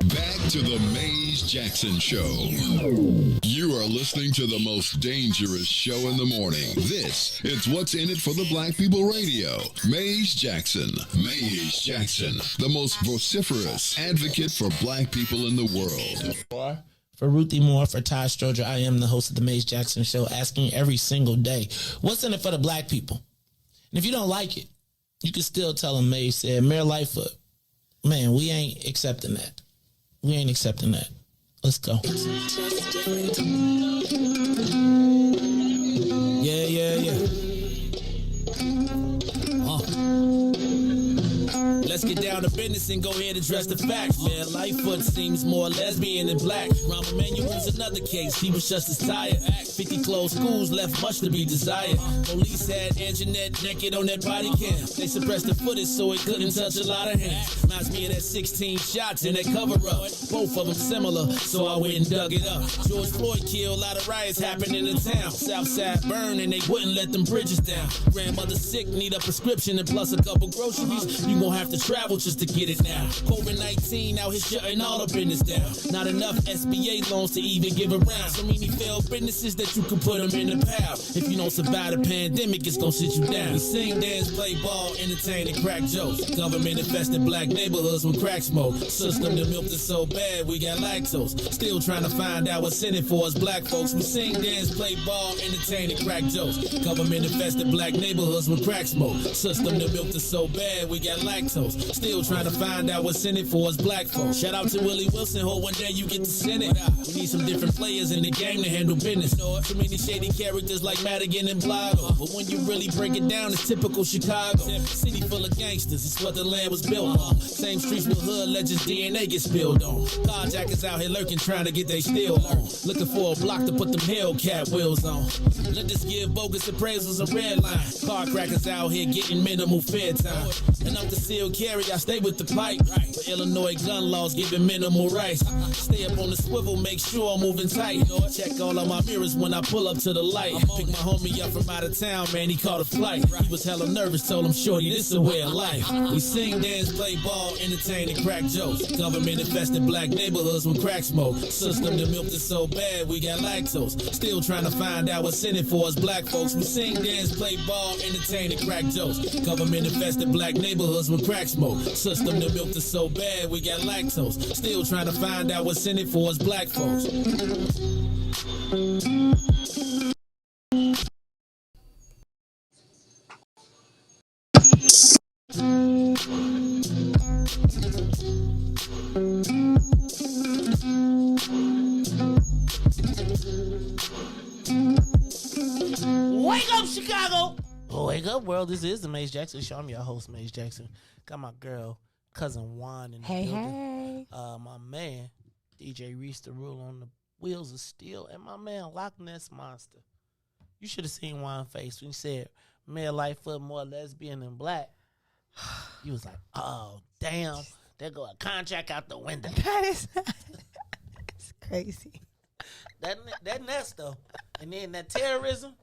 Back to the Maze Jackson Show. You are listening to the most dangerous show in the morning. This is What's in It for the Black People Radio. Maze Jackson, the most vociferous advocate for black people in the world. For Ruthie Moore, for Todd Stoger, I am the host of the Maze Jackson Show, asking every single day, what's in it for the black people? And if you don't like it, you can still tell them Maze said, Mayor Lightfoot, man, we ain't accepting that. We ain't accepting that. Let's go. Yeah. Let's get down to business and go ahead and address the facts, man. Lightfoot seems more lesbian than black. Rahm Emanuel's another case. He was just as tired. 50 closed schools left much to be desired. Police had Anjanette naked on that body cam. They suppressed the footage so it couldn't touch a lot of hands. Reminds me of that 16 shots in that cover-up. Both of them similar, so I went and dug it up. George Floyd killed, a lot of riots happened in the town. Southside burned and they wouldn't let them bridges down. Grandmother sick, need a prescription and plus a couple groceries. You gon' have to travel just to get it now. COVID-19 out here shutting all the business down. Not enough SBA loans to even give around. So many failed businesses that you can put them in the pile. If you don't survive the pandemic, it's gonna sit you down. We sing, dance, play ball, entertain, and crack jokes. Government infested black neighborhoods with crack smoke. System that milked us so bad we got lactose. Still trying to find out what's in it for us black folks. We sing, dance, play ball, entertain, and crack jokes. Government infested black neighborhoods with crack smoke. System that milked us so bad we got lactose. Still trying to find out what's in it for us black folks. Shout out to Willie Wilson, hope one day you get to Senate. We need some different players in the game to handle business. Too many shady characters like Madigan and Blago. But when you really break it down, it's typical Chicago. City full of gangsters, it's what the land was built on. Same streets with hood legends, DNA get spilled on. Carjackers out here lurking, trying to get they steal on. Looking for a block to put them Hellcat wheels on. Let this give bogus appraisals a red line. Car crackers out here getting minimal fair time. And I'm concealed carry, I stay with the pipe. But Illinois gun laws giving minimal rights. Stay up on the swivel, make sure I'm moving tight. Check all of my mirrors when I pull up to the light. Pick my homie up from out of town, man, he caught a flight. He was hella nervous, told him, shorty, this a way of life. We sing, dance, play ball, entertain, and crack jokes. Government infested black neighborhoods with crack smoke. System that milked us so bad we got lactose. Still trying to find out what's in it for us black folks. We sing, dance, play ball, entertain, and crack jokes. Government infested black neighborhoods with crack smoke. System that milked us so bad we got lactose. Still trying to find out what's in it for us black folks. Wake up, Chicago! Oh, wake up, world. This is the Maze Jackson Show. I'm your host, Maze Jackson. Got my girl, cousin Juan in the building. My man, DJ Riis the Rule on the wheels of steel, and my man, Loch Ness Monster. You should have seen Juan's face when he said, "Male Lightfoot more lesbian than black." He was like, "Oh, damn, there go a contract out the window." That is it's crazy. That Ness though, and then that terrorism.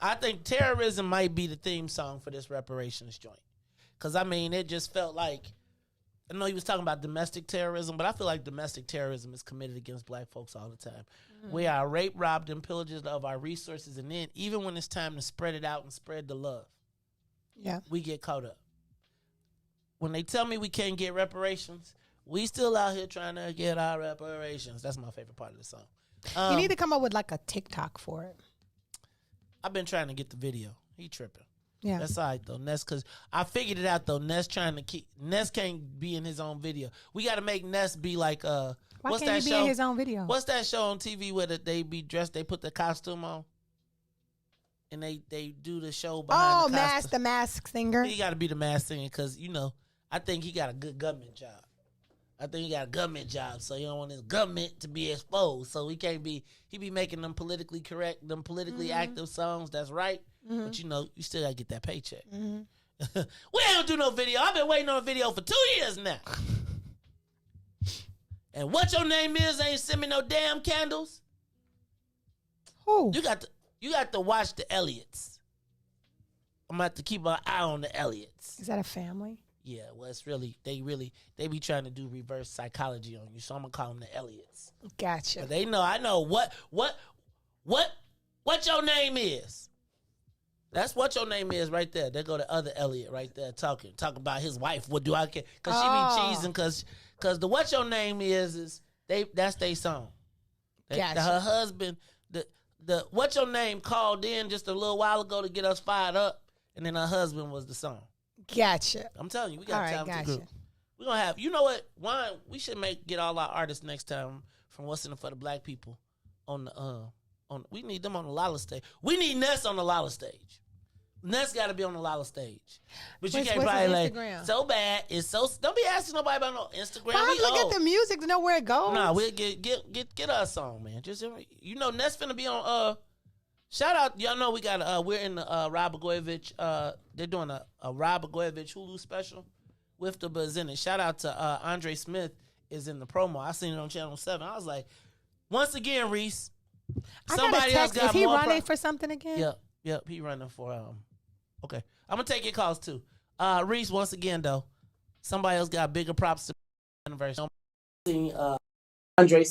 I think terrorism might be the theme song for this reparations joint, because I mean it just felt like, I know he was talking about domestic terrorism, but I feel like domestic terrorism is committed against black folks all the time. We are raped, robbed, and pillaged of our resources, and then even when it's time to spread it out and spread the love, we get caught up. When they tell me we can't get reparations, we still out here trying to get our reparations. That's my favorite part of the song. You need to come up with like a TikTok for it. I've been trying to get the video. He tripping. Yeah. That's all right, though, Ness, because I figured it out, though. Ness can't be in his own video. We got to make Ness be like, Why what's can't that he show? be in his own video? What's that show on TV where they be dressed, they put the costume on, and they do the show behind the costume? The Mask Singer. He got to be the Mask Singer, because, I think he got a good government job. So he don't want his government to be exposed. So he can't be, he be making them politically correct, them politically active songs. That's right. But you still got to get that paycheck. We don't do no video. I've been waiting on a video for 2 years now. And what your name is ain't send me no damn candles. Who? You got to watch the Elliots. I'm going to have to keep an eye on the Elliots. Is that a family? Yeah, well, it's really, they be trying to do reverse psychology on you, so I'm gonna call them the Elliots. Gotcha. But they know, I know what your name is. That's what your name is right there. There go the other Elliot right there talk about his wife. What do I care? Because she be cheesing, because the what your name is that's their song. Gotcha. Her husband, the what your name called in just a little while ago to get us fired up, and then her husband was the song. Gotcha. I'm telling you, we got all right, time gotcha. to group. We're gonna have, you know what? Why we should get all our artists next time from What's in It for the Black People on the we need them on the Lala stage. We need Ness on the Lala stage. Ness got to be on the Lala stage. But you can't probably like Instagram? So bad. It's so, don't be asking nobody about no Instagram. Why look at the music to know where it goes? Nah, we'll get us a song, man. Just Ness finna be on shout out, y'all know we got we're in the Rob Blagojevich, they're doing a Rob Blagojevich Hulu special. WIIFTBP is in it. Shout out to Andre Smith is in the promo. I seen it on Channel 7. I was like, once again, Riis, somebody else got Is he more running for something again? Yep, he running for okay. I'm gonna take your calls too. Riis, once again though, somebody else got bigger props to the anniversary. Andre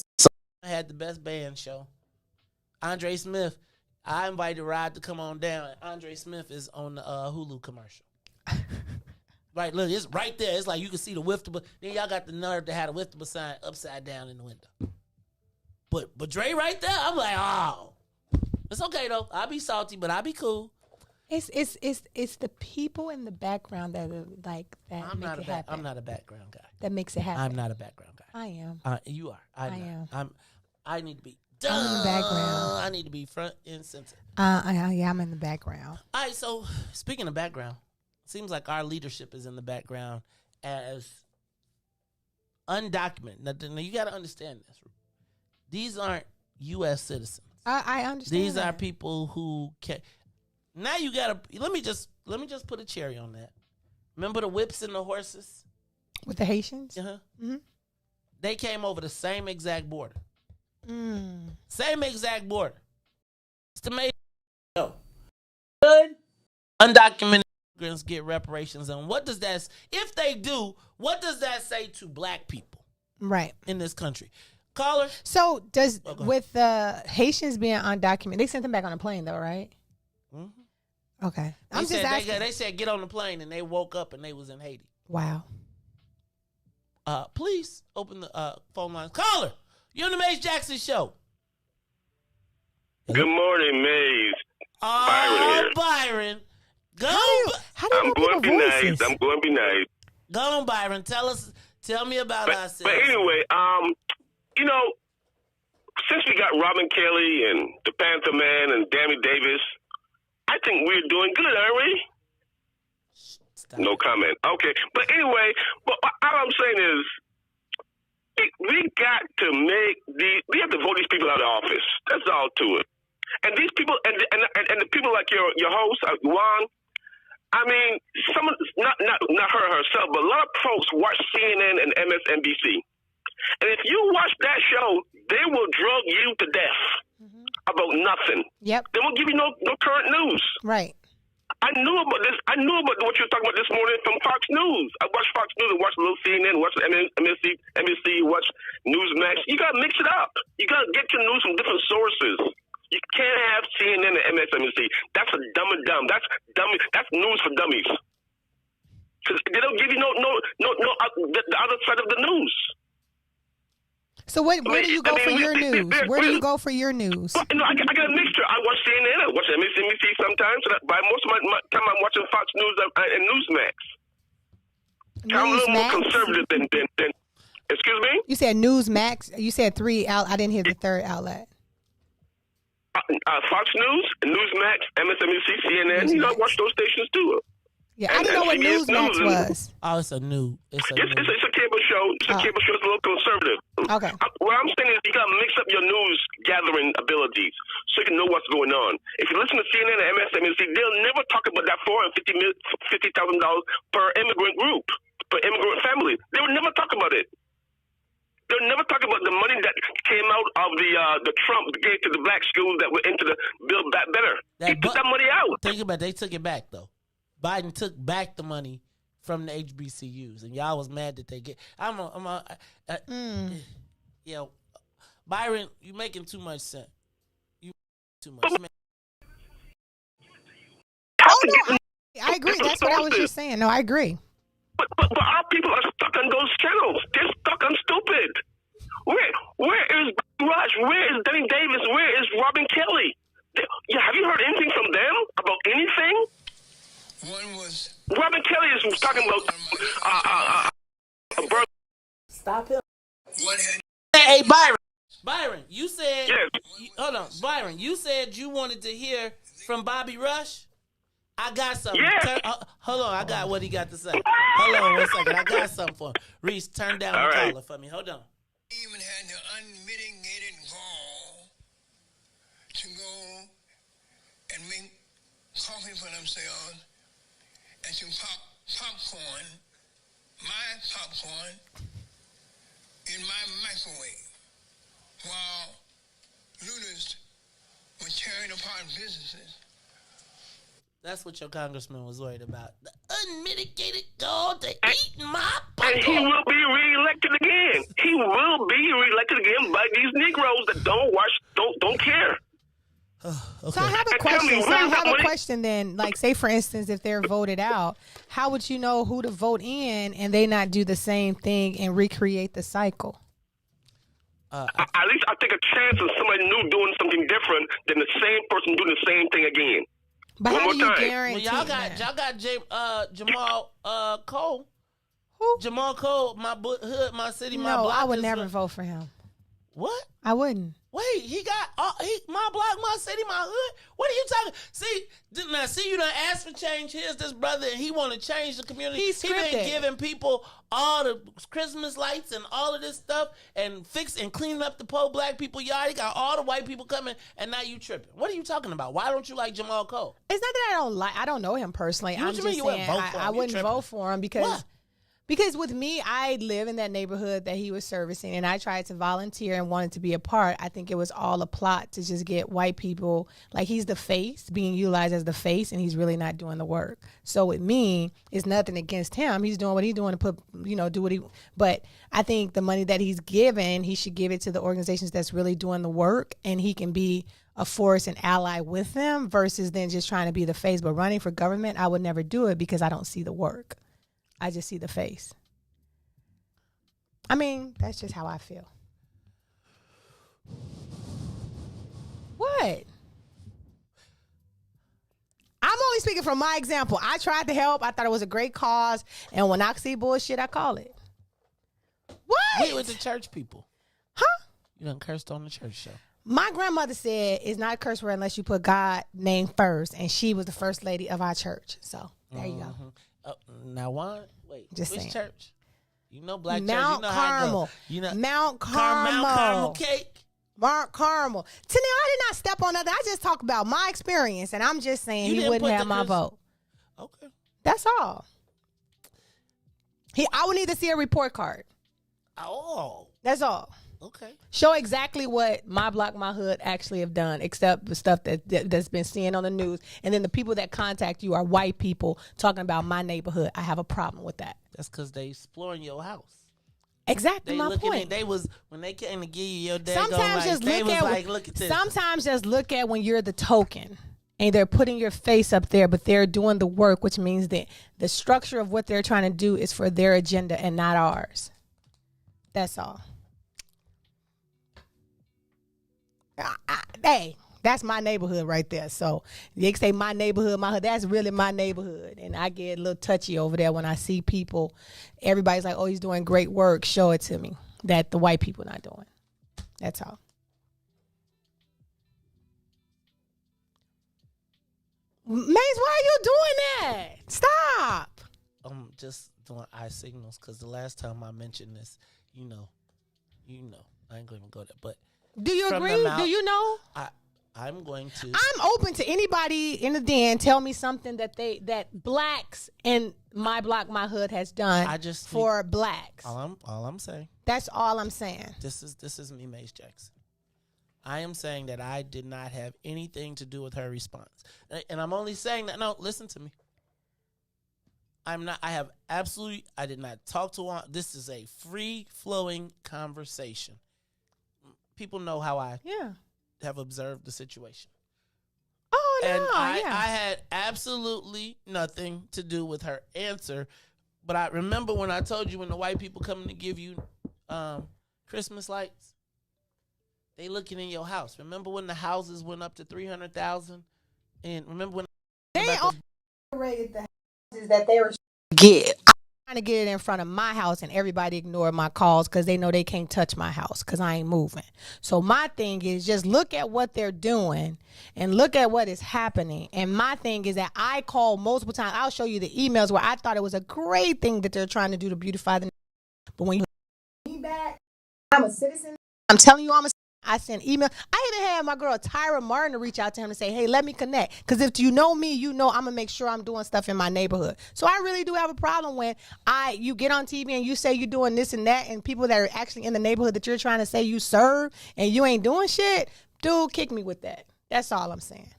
had the best band show. Andre Smith, I invited Rod to come on down. Andre Smith is on the Hulu commercial. Right, look, it's right there. It's like you can see the WIIFTBP. Then y'all got the nerve to have the WIIFTBP sign upside down in the window. But Dre right there, I'm like, oh. It's okay, though. I'll be salty, but I'll be cool. It's the people in the background that are like that make it happen. I'm not a background guy. That makes it happen. I'm not a background guy. I am. You are. I am. I need to be. I'm in the background. I need to be front and center. I'm in the background. All right, so speaking of background, seems like our leadership is in the background as undocumented. Now you got to understand this. These aren't U.S. citizens. I understand. These are people who can. Now you gotta let me just put a cherry on that. Remember the whips and the horses with the Haitians? Mm-hmm. They came over the same exact border. Mm. Same exact border. It's amazing. Good undocumented immigrants get reparations, and what does that? If they do, what does that say to black people? Right in this country? Caller. So with the Haitians being undocumented, they sent them back on a plane though, right? Mm-hmm. Okay. I'm just asking. They said get on the plane, and they woke up and they was in Haiti. Wow. Please open the phone lines. Caller, you're on the Maze Jackson Show. Good morning, Maze. Byron. I'm going to be nice. Go on, Byron. Tell me about ourselves. But anyway, you know, since we got Robin Kelly and the Panther Man and Danny Davis, I think we're doing good, aren't we? No comment. Okay. But anyway, all I'm saying is we got to we have to vote these people out of office. That's all to it. And these people, and the people like your host, Juan, I mean, not her herself, but a lot of folks watch CNN and MSNBC. And if you watch that show, they will drug you to death about nothing. Yep. They won't give you no current news. Right. I knew about this. I knew about what you were talking about this morning from Fox News. I watched Fox News and watched a little CNN, watched NBC, watched Newsmax. You got to mix it up. You got to get your news from different sources. You can't have CNN and MSNBC. That's a dumb and dumb. That's dummy. That's news for dummies. Because they don't give you no the other side of the news. So where do you go for your news? Where do you go for your news? Well, I got a mixture. I watch CNN. I watch MSNBC sometimes. But most of my time I'm watching Fox News and Newsmax. I'm a little more conservative than. Excuse me? You said Newsmax. You said 3 out. I didn't hear the third outlet. Fox News, Newsmax, MSNBC, CNN. Newsmax. You know, I watch those stations too. Yeah, I didn't know what Newsmax was. Oh, it's a cable show. It's a cable show. It's a cable show. It's a little conservative. Okay. What I'm saying is you got to mix up your news gathering abilities so you can know what's going on. If you listen to CNN and MSNBC, they'll never talk about that $450,000 per immigrant group, per immigrant family. They will never talk about it. They'll never talk about the money that came out of the Trump gave to the black schools that were into the Build Back Better. He took that money out. Think about it. They took it back, though. Biden took back the money from the HBCUs, and y'all was mad that they get. Byron, you making too much sense. You too much. I agree. That's what I was just saying. No, I agree. But our people are stuck on those channels. They're stuck on stupid. Where is Rush? Where is Danny Davis? Where is Robin Kelly? Have you heard anything from them about anything? Robin Kelly is talking about Stop him. Hey, Byron, you said hold on, Byron, you said you wanted to hear from Bobby Rush. I got something. Hold on, I got what he got to say. Hold on 1 second, I got something for him. Reese, turn down the caller for me. Hold on. Even had the unmitigated gall to go and make coffee for themselves and to pop popcorn, my popcorn, in my microwave while looters were tearing apart businesses. That's what your congressman was worried about. The unmitigated gall to eat my popcorn. And he will be reelected again. He will be reelected again by these Negroes that don't care. Okay. So I have a question. Then, like, say for instance, if they're voted out, how would you know who to vote in and they not do the same thing and recreate the cycle? At least I take a chance of somebody new doing something different than the same person doing the same thing again. But One how more do you time. guarantee Well, y'all got Jamal Cole. Who? Jamal Cole, my hood, my city, my No, block. I would is never vote for him. What? I wouldn't. Wait, he got my block, my city, my hood. What are you talking? See, you done asked for change. Here's this brother, and he want to change the community. He been giving people all the Christmas lights and all of this stuff, and cleaning up the poor black people yard. He got all the white people coming, and now you tripping. What are you talking about? Why don't you like Jamal Cole? It's not that I don't know him personally. What you mean you wouldn't vote for him? I wouldn't vote for him because with me, I live in that neighborhood that he was servicing, and I tried to volunteer and wanted to be a part. I think it was all a plot to just get white people, like he's the face, being utilized as the face, and he's really not doing the work. So with me, it's nothing against him. He's doing what he's doing to do what he, but I think the money that he's given, he should give it to the organizations that's really doing the work, and he can be a force and ally with them versus then just trying to be the face. But running for government, I would never do it because I don't see the work. I just see the face. I mean, that's just how I feel. What? I'm only speaking from my example. I tried to help. I thought it was a great cause. And when I see bullshit, I call it. What? We with the church people. Huh? You done cursed on the church show. My grandmother said it's not a curse word unless you put God's name first. And she was the first lady of our church. So there you go. Now, wait, just which saying. Church? You know black Mount church. Carmel. Mount Carmel. Mount Carmel cake. Mount Carmel. Tanil, I did not step on that. I just talk about my experience, and I'm just saying he wouldn't have my vote. Okay. That's all. I would need to see a report card. Oh. That's all. Okay. Show exactly what my block, my hood actually have done, except the stuff that's been seen on the news. And then the people that contact you are white people talking about my neighborhood. I have a problem with that. That's because they exploring your house. Exactly my point. They was when they came to give you your day. Sometimes just look at this. Sometimes just look at when you're the token. And they're putting your face up there, but they're doing the work, which means that the structure of what they're trying to do is for their agenda and not ours. That's all. Hey, that's my neighborhood right there. So they say my neighborhood, my hood. That's really my neighborhood. And I get a little touchy over there when I see people. Everybody's like, oh, he's doing great work. Show it to me that the white people not doing. That's all. Maze, why are you doing that? Stop. I'm just doing eye signals because the last time I mentioned this, you know, I ain't going to go there. But do you agree? Do you know? I'm going to. I'm open to anybody in the den. Tell me something that blacks in my block, my hood has done for blacks. All I'm saying. That's all I'm saying. This is me, Mace Jackson. I am saying that I did not have anything to do with her response. And I'm only saying that. No, listen to me. I did not talk to her. This is a free-flowing conversation. People know how I have observed the situation. Oh, no. And I had absolutely nothing to do with her answer. But I remember when I told you when the white people coming to give you Christmas lights, they looking in your house. Remember when the houses went up to 300,000? And remember when they rated the houses that they were get. I'm trying to get it in front of my house, and everybody ignored my calls because they know they can't touch my house because I ain't moving. So my thing is just look at what they're doing and look at what is happening. And my thing is that I call multiple times. I'll show you the emails where I thought it was a great thing that they're trying to do to beautify the. But when you me back, I'm a citizen. I'm telling you, I send email. I even had my girl Tyra Martin to reach out to him and say, hey, let me connect. Because if you know me, you know I'm going to make sure I'm doing stuff in my neighborhood. So I really do have a problem when you get on TV and you say you're doing this and that, and people that are actually in the neighborhood that you're trying to say you serve and you ain't doing shit, dude, kick me with that. That's all I'm saying.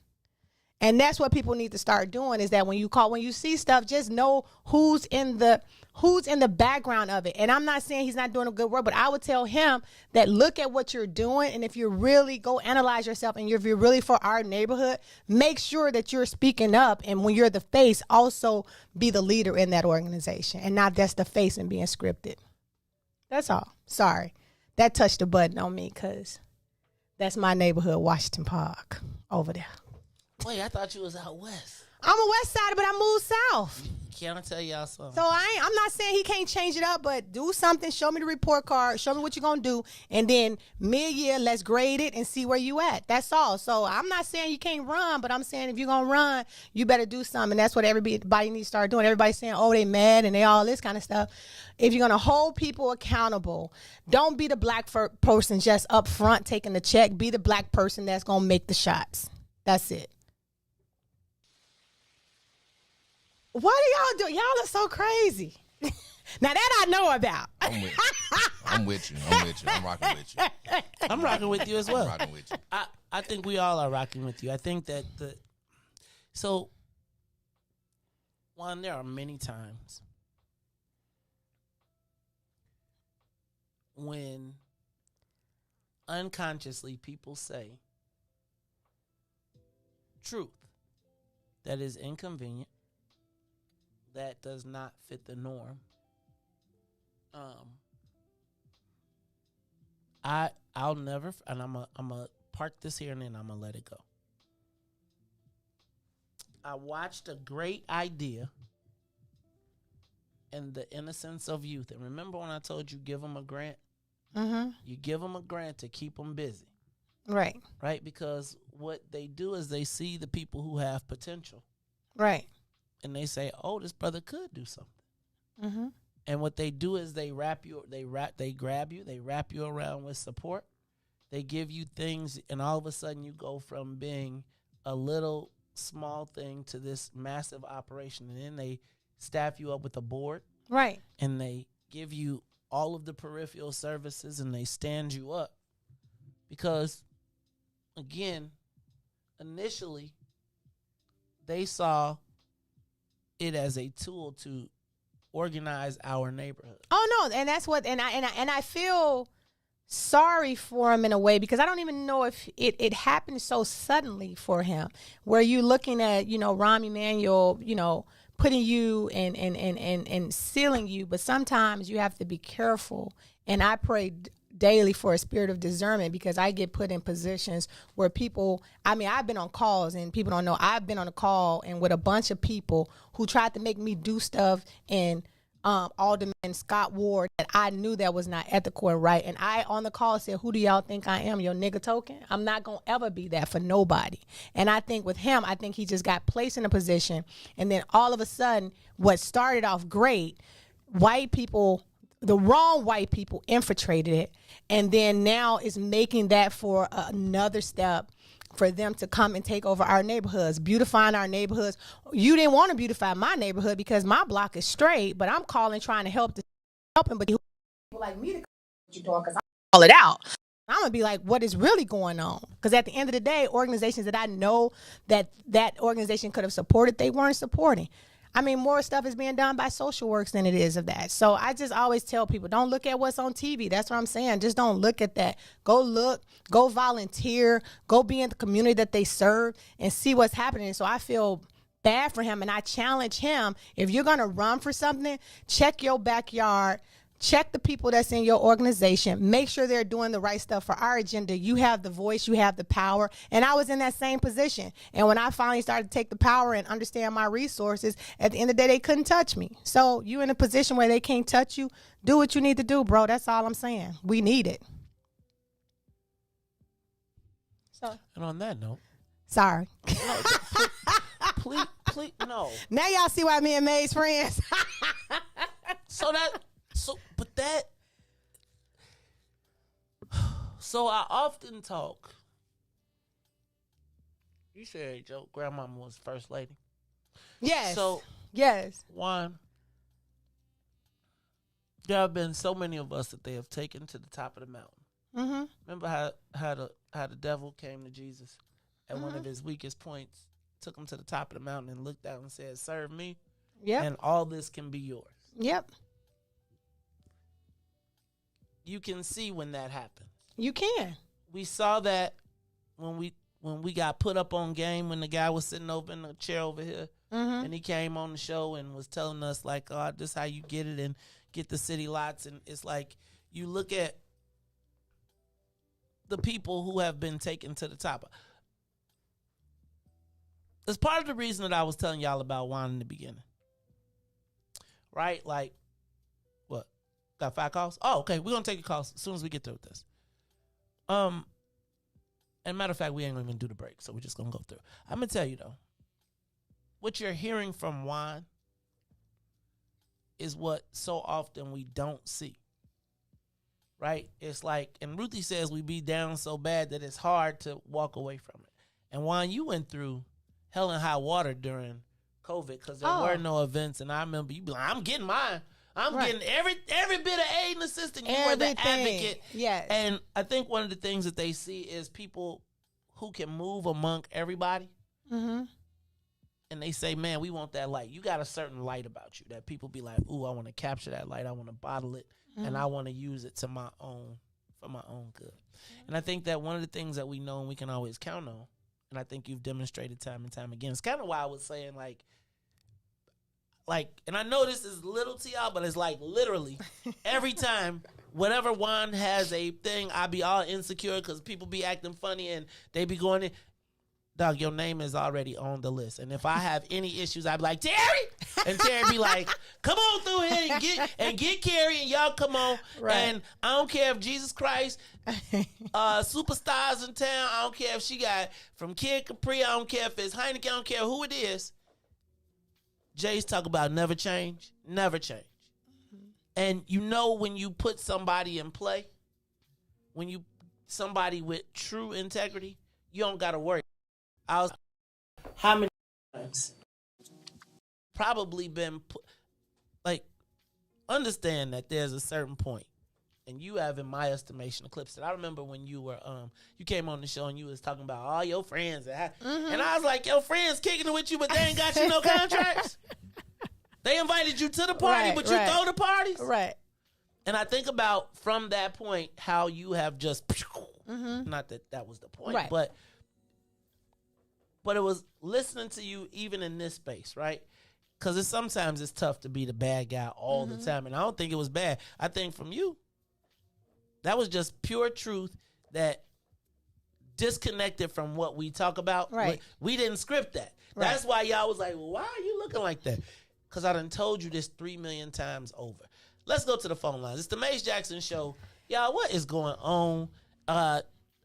And that's what people need to start doing, is that when you see stuff, just know who's in the background of it. And I'm not saying he's not doing a good work, but I would tell him that look at what you're doing. And if you really go analyze yourself, and if you're really for our neighborhood, make sure that you're speaking up. And when you're the face, also be the leader in that organization, and not just the face and being scripted. That's all. Sorry. That touched the button on me, because that's my neighborhood, Washington Park, over there. Wait, I thought you was out west. I'm a west sider, but I moved south. Can I tell y'all something? So I'm not saying he can't change it up, but do something. Show me the report card. Show me what you're going to do. And then mid-year, let's grade it and see where you at. That's all. So I'm not saying you can't run, but I'm saying if you're going to run, you better do something. And that's what everybody needs to start doing. Everybody's saying, oh, they mad and they all this kind of stuff. If you're going to hold people accountable, don't be the black person just up front taking the check. Be the black person that's going to make the shots. That's it. What are y'all doing? Y'all are so crazy. Now that I know about. I'm with you. I'm rocking with you. I'm rocking with you as well. I'm rocking with you. I think we all are rocking with you. I think that there are many times when unconsciously people say truth that is inconvenient, that does not fit the norm. I'll never, and I'm a park this here and then I'm gonna let it go. I watched a great idea in the innocence of youth, and remember when I told you give them a grant? Mm-hmm. You give them a grant to keep them busy, right? Right, because what they do is they see the people who have potential, right. And they say, "Oh, this brother could do something." Mm-hmm. And what they do is they grab you, they wrap you around with support. They give you things, and all of a sudden you go from being a little small thing to this massive operation. And then they staff you up with a board, right? And they give you all of the peripheral services, and they stand you up because, again, initially they saw it as a tool to organize our neighborhood. Oh no, and that's what, and I feel sorry for him in a way, because I don't even know if it happened so suddenly for him, where you looking at, Rahm Emanuel, putting you and sealing you, but sometimes you have to be careful. And I pray daily for a spirit of discernment, because I get put in positions where people, I've been on calls, and people don't know, I've been on a call and with a bunch of people who tried to make me do stuff in Alderman Scott Ward that I knew that was not ethical and right. And I on the call said, who do y'all think I am, your nigga token? I'm not going to ever be that for nobody. And I think with him, I think he just got placed in a position, and then all of a sudden what started off great, the wrong white people infiltrated it, and then now is making that for another step for them to come and take over our neighborhoods, beautifying our neighborhoods. You didn't want to beautify my neighborhood because my block is straight, but I'm calling trying to help him, but people like me to what you're doing, because I call it out. I'm going to be like, what is really going on? Because at the end of the day, organizations that I know that organization could have supported, they weren't supporting. More stuff is being done by social works than it is of that. So I just always tell people, don't look at what's on TV. That's what I'm saying. Just don't look at that. Go look, go volunteer, go be in the community that they serve and see what's happening. So I feel bad for him, and I challenge him, if you're going to run for something, check your backyard, check the people that's in your organization, make sure they're doing the right stuff for our agenda. You have the voice, you have the power. And I was in that same position. And when I finally started to take the power and understand my resources, at the end of the day, they couldn't touch me. So you in a position where they can't touch you, do what you need to do, bro. That's all I'm saying. We need it. So, and on that note, sorry. Please, no. Now y'all see why me and May's friends. So I often talk. You said your grandmama was first lady. Yes. So yes. One, there have been so many of us that they have taken to the top of the mountain. Mm-hmm. Remember how the devil came to Jesus at one of his weakest points took him to the top of the mountain and looked down and said, serve me. Yep. And all this can be yours. Yep. You can see when that happens. You can. We saw that when we got put up on game, when the guy was sitting over in the chair over here, and he came on the show and was telling us like, oh, this is how you get it and get the city lots. And it's like, you look at the people who have been taken to the top. It's part of the reason that I was telling y'all about Juan in the beginning. Right? Like, what? Got 5 calls? Oh, okay. We're going to take your calls as soon as we get through with this. And matter of fact, we ain't going to even do the break, so we're just going to go through. I'm going to tell you, though, what you're hearing from Juan is what so often we don't see. Right? It's like, and Ruthie says we be down so bad that it's hard to walk away from it. And Juan, you went through hell and high water during COVID because there were no events. And I remember you be like, I'm getting mine. I'm getting every bit of aid and assistance. You were the advocate. Yes. And I think one of the things that they see is people who can move among everybody. Mm-hmm. And they say, man, we want that light. You got a certain light about you that people be like, ooh, I want to capture that light. I want to bottle it. And I want to use it to my own, for my own good. And I think that one of the things that we know and we can always count on, and I think you've demonstrated time and time again, it's kind of why I was saying like, and I know this is little to y'all, but it's like literally every time, whenever Juan has a thing, I be all insecure because people be acting funny and they be going in. Dog, your name is already on the list. And if I have any issues, I'd be like, Terry! And Terry be like, come on through here and get Carrie and y'all come on. Right. And I don't care if Jesus Christ, superstars in town. I don't care if she got from Kid Capri. I don't care if it's Heineken. I don't care who it is. Jay's talk about never change. Never change. Mm-hmm. And you know when you put somebody in play, somebody with true integrity, you don't got to worry. How many times? Probably been understand that there's a certain point, and you have, in my estimation, eclipsed it. I remember when you were you came on the show and you was talking about all your friends, and I was like, your friends kicking it with you, but they ain't got you no contracts. They invited you to the party, but you throw the parties, right? And I think about from that point how you have just not that was the point, right. But it was listening to you even in this space, right? Because sometimes it's tough to be the bad guy all the time. And I don't think it was bad. I think from you, that was just pure truth that disconnected from what we talk about. Right. We didn't script that. Right. That's why y'all was like, well, why are you looking like that? Because I done told you this 3 million times over. Let's go to the phone lines. It's the Mace Jackson Show. Y'all, what is going on?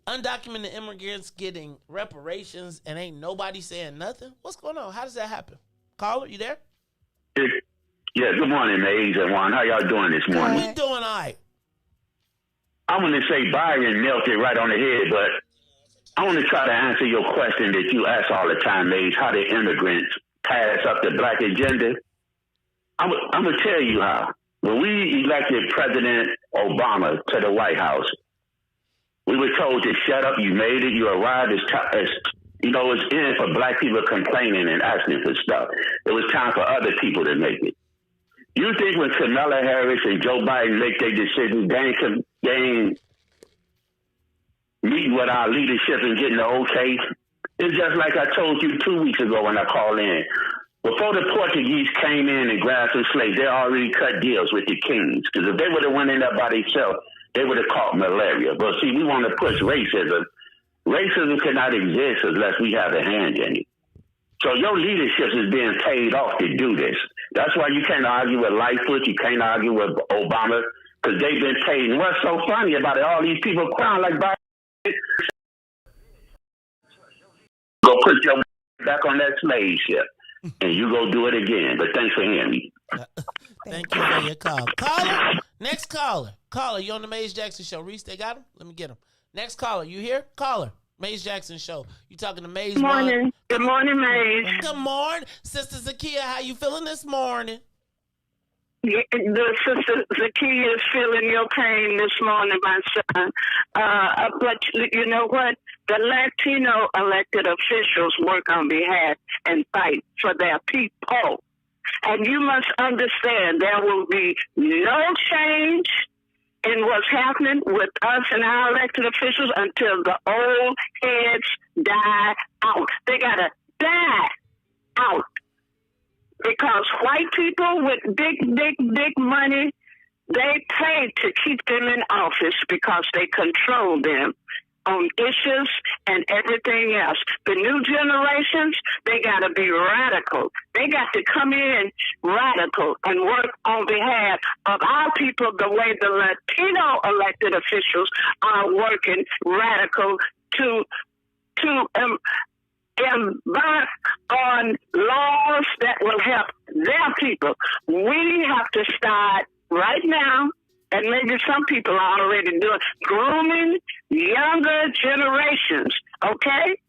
Undocumented immigrants getting reparations and ain't nobody saying nothing? What's going on? How does that happen? Caller, you there? Yeah, good morning, Maze and Juan. How y'all doing this morning? We doing all right. I'm going to say Byron nailed it right on the head, but I want to try to answer your question that you ask all the time, Maze, how the immigrants pass up the black agenda. I'm going to tell you how. When we elected President Obama to the White House, we were told to shut up. You made it. You arrived. It's in for black people complaining and asking for stuff. It was time for other people to make it. You think when Kamala Harris and Joe Biden make their decision, they ain't meeting with our leadership and getting the okay? It's just like I told you 2 weeks ago when I called in. Before the Portuguese came in and grabbed some slaves, they already cut deals with the kings. Because if they would have went in there by themselves, they would have caught malaria. But see, we want to push racism. Racism cannot exist unless we have a hand in it. So your leadership is being paid off to do this. That's why you can't argue with Lightfoot. You can't argue with Obama because they've been paid. And what's so funny about it, all these people crying like Biden. Go put your back on that slave ship and you go do it again. But thanks for hearing me. Thank you for your call. Caller, next caller. Caller, you on the Maze Jackson Show. Riis, they got him? Let me get him. Next caller, you here? Caller, Maze Jackson Show. You talking to Maze? Good morning. Good morning, Maze. Good morning. Sister Zakia, how you feeling this morning? Yeah, the sister Zakiya is feeling your pain this morning, my son. But you know what? The Latino elected officials work on behalf and fight for their people. And you must understand there will be no change in what's happening with us and our elected officials until the old heads die out. They got to die out. Because white people with big money, they pay to keep them in office because they control them on issues and everything else. The new generations, they got to be radical. They got to come in radical and work on behalf of our people the way the Latino elected officials are working radical to embark on laws that will help their people. We have to start right now, and maybe some people are already doing, grooming younger generations, okay?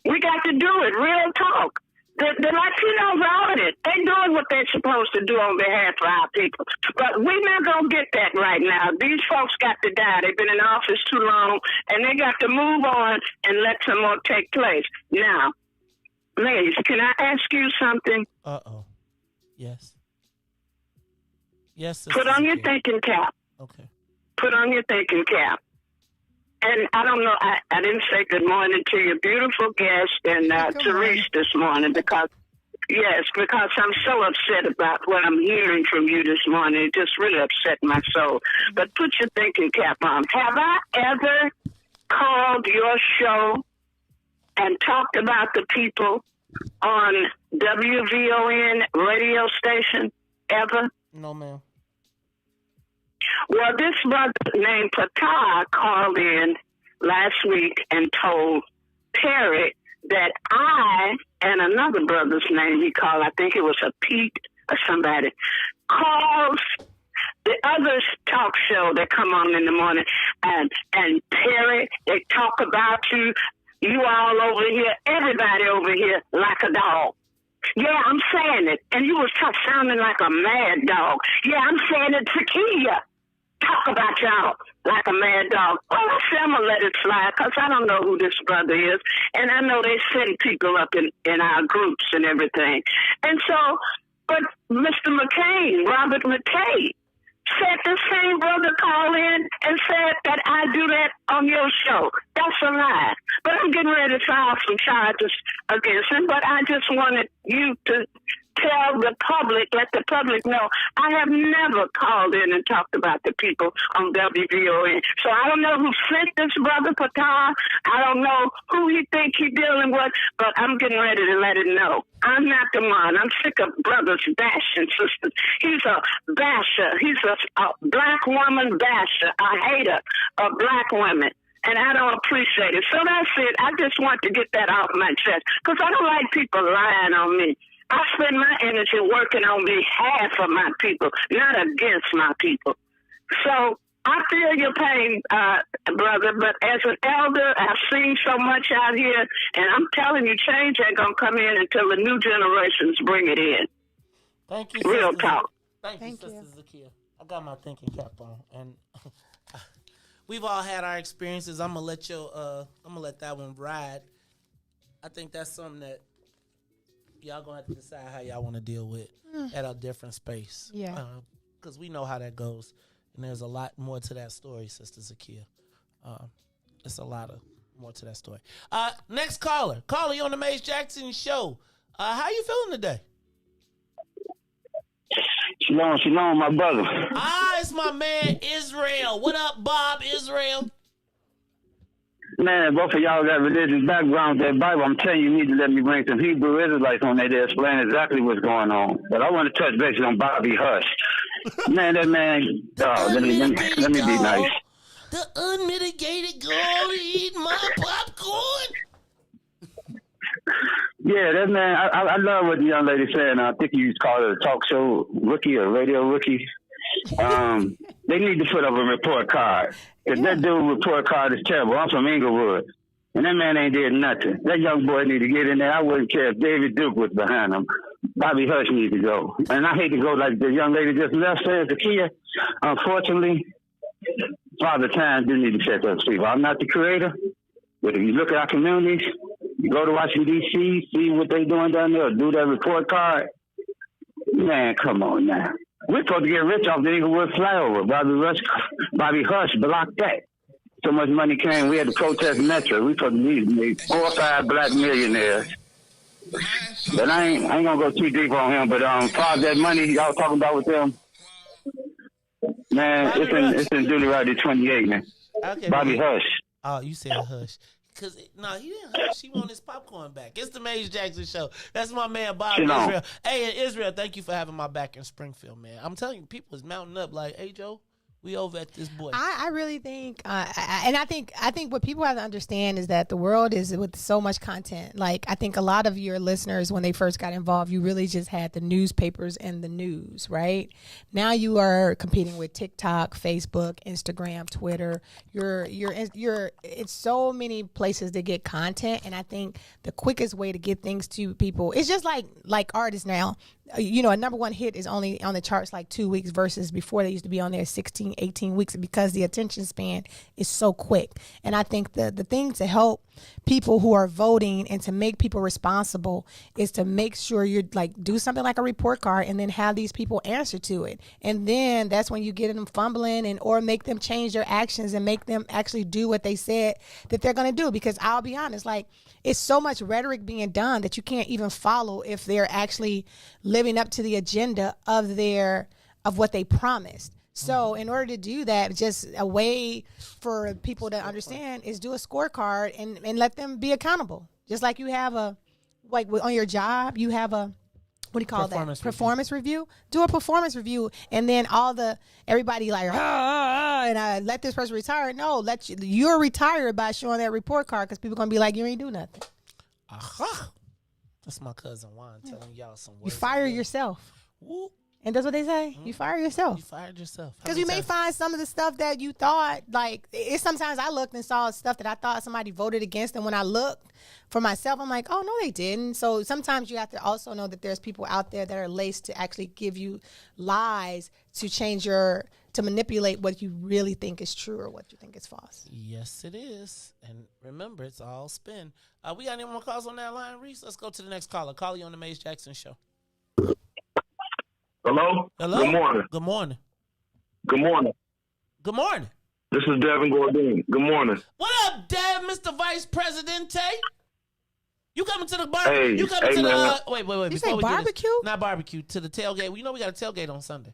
We got to do it, real talk. The Latinos are on it. They're doing what they're supposed to do on behalf of our people. But we're not going to get that right now. These folks got to die. They've been in office too long, and they got to move on and let some more take place. Now, ladies, can I ask you something? Uh-oh. Yes. Yes. Put on your thinking cap. Okay. Put on your thinking cap. And I don't know, I didn't say good morning to your beautiful guest and to Riis this morning because I'm so upset about what I'm hearing from you this morning. It just really upset my soul. But put your thinking cap on. Have I ever called your show and talked about the people on WVON radio station ever? No, ma'am. Well, this brother named Todd called in last week and told Perry that I and another brother's name he called, I think it was a Pete or somebody, calls the other talk show that come on in the morning, and Perry, they talk about you all over here, everybody over here like a dog. Yeah, I'm saying it. And you was sounding like a mad dog. Yeah, I'm saying it, Zakiya. Talk about y'all like a mad dog. Well, I say I'm going to let it slide because I don't know who this brother is. And I know they send people up in our groups and everything. And so, but Mr. McCain, Robert McKay, said the same brother call in and said that I do that on your show. That's a lie. But I'm getting ready to file some charges against him. But I just wanted you to tell the public, let the public know, I have never called in and talked about the people on WVON. So I don't know who sent this brother Todd. I don't know who he think he dealing with, but I'm getting ready to let it know. I'm not the one. I'm sick of brothers bashing sisters. He's a basher. He's a black woman basher, a hater of black women. And I don't appreciate it. So that's it. I just want to get that off my chest because I don't like people lying on me. I spend my energy working on behalf of my people, not against my people. So I feel your pain, brother, but as an elder, I've seen so much out here, and I'm telling you, change ain't going to come in until the new generations bring it in. Thank you, Real Sister. talk. Thank you, Sister Zakiya. I got my thinking cap on, and we've all had our experiences. I'm gonna let that one ride. I think that's something that y'all gonna have to decide how y'all want to deal with at a different space. Yeah. Because we know how that goes. And there's a lot more to that story, Sister Zakiya. It's a lot of more to that story. Next caller. Caller, you on the Mace Jackson show. How you feeling today? Shalom, my brother. It's my man, Israel. What up, Bob, Israel? Man, both of y'all got religious background with that Bible. I'm telling you, you need to let me bring some Hebrew Israelites on there to explain exactly what's going on. But I want to touch base on Bobby Hush. Man, that man, let me be nice. The unmitigated gold eat my popcorn. Yeah, that man, I love what the young lady said. I think you call it a talk show rookie or radio rookie. They need to put up a report card. If that dude report card is terrible, I'm from Inglewood, and that man ain't did nothing. That young boy need to get in there. I wouldn't care if David Duke was behind him. Bobby Hush needs to go. And I hate to go like the young lady just left said, Zakia. Unfortunately, Father Time do need to set those people. I'm not the creator, but if you look at our communities, you go to Washington, D.C., see what they doing down there, do that report card. Man, come on now. We're supposed to get rich off the Inglewood flyover. Bobby Hush blocked that. So much money came, we had to protest Metro. We supposed to need 4 or 5 black millionaires. But I ain't gonna go too deep on him. But far as that money y'all talking about with them, man, it's in Duty Rider 28, man. Okay, Bobby Hush. Oh, you said Hush. Cause he didn't hush. He want his popcorn back. It's the Maze Jackson Show. That's my man Bob Israel. Hey, Israel, thank you for having my back in Springfield, man. I'm telling you, people is mounting up like, hey Joe, we over at this boy. I really think, I think what people have to understand is that the world is with so much content. Like, I think a lot of your listeners, when they first got involved, you really just had the newspapers and the news, right? Now you are competing with TikTok, Facebook, Instagram, Twitter. It's so many places to get content, and I think the quickest way to get things to people is just like artists now. You know, a number one hit is only on the charts like 2 weeks versus before they used to be on there 16, 18 weeks because the attention span is so quick. And I think the thing to help people who are voting and to make people responsible is to make sure you're like do something like a report card and then have these people answer to it. And then that's when you get them fumbling and or make them change their actions and make them actually do what they said that they're going to do. Because I'll be honest, like it's so much rhetoric being done that you can't even follow if they're actually living up to the agenda of what they promised. So in order to do that, just a way for people to understand is do a scorecard and let them be accountable. Just like you have like on your job, you have what do you call that? Performance review. Do a performance review, and then everybody like, and I let this person retire. No, you're retired by showing that report card because people are gonna be like, you ain't do nothing. Aha. That's my cousin Juan telling y'all some words. You fire yourself. Whoop. And that's what they say. You fire yourself. You fired yourself. Because you may find some of the stuff that you thought, like, sometimes I looked and saw stuff that I thought somebody voted against. And when I looked for myself, I'm like, oh, no, they didn't. So sometimes you have to also know that there's people out there that are laced to actually give you lies to manipulate what you really think is true or what you think is false. Yes, it is. And remember, it's all spin. We got any more calls on that line, Riis? Let's go to the next caller. Call you on the Maze Jackson Show. Hello? Hello? Good morning. Good morning. Good morning. Good morning. This is Devin Gordine. Good morning. What up, Dev, Mr. Vice Presidente? You coming to the bar? Hey, you coming to man. the wait. You say barbecue? Not barbecue. To the tailgate. Well, you know we got a tailgate on Sunday.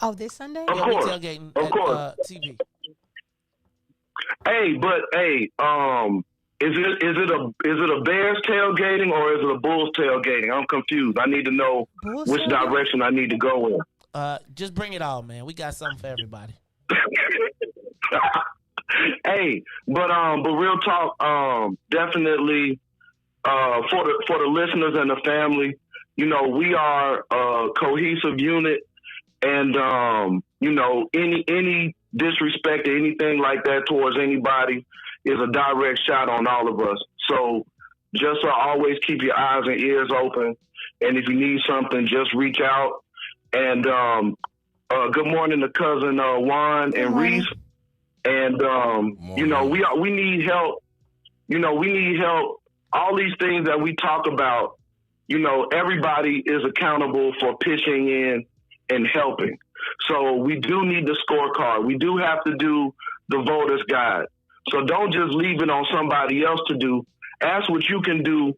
Oh, this Sunday? Of yeah, course. we tailgating Of at course. TV. Is it a Bears tailgating or is it a Bulls tailgating? I'm confused. I need to know which direction I need to go in. Just bring it all, man. We got something for everybody. Hey, but real talk, definitely for the listeners and the family, you know, we are a cohesive unit, and you know, any disrespect or anything like that towards anybody is a direct shot on all of us. So just always keep your eyes and ears open, and if you need something, just reach out. And good morning to cousin Juan and Riis. And you know, we need help. You know, we need help. All these things that we talk about, you know, everybody is accountable for pitching in and helping. So we do need the scorecard. We do have to do the voters guide. So don't just leave it on somebody else to do. Ask what you can do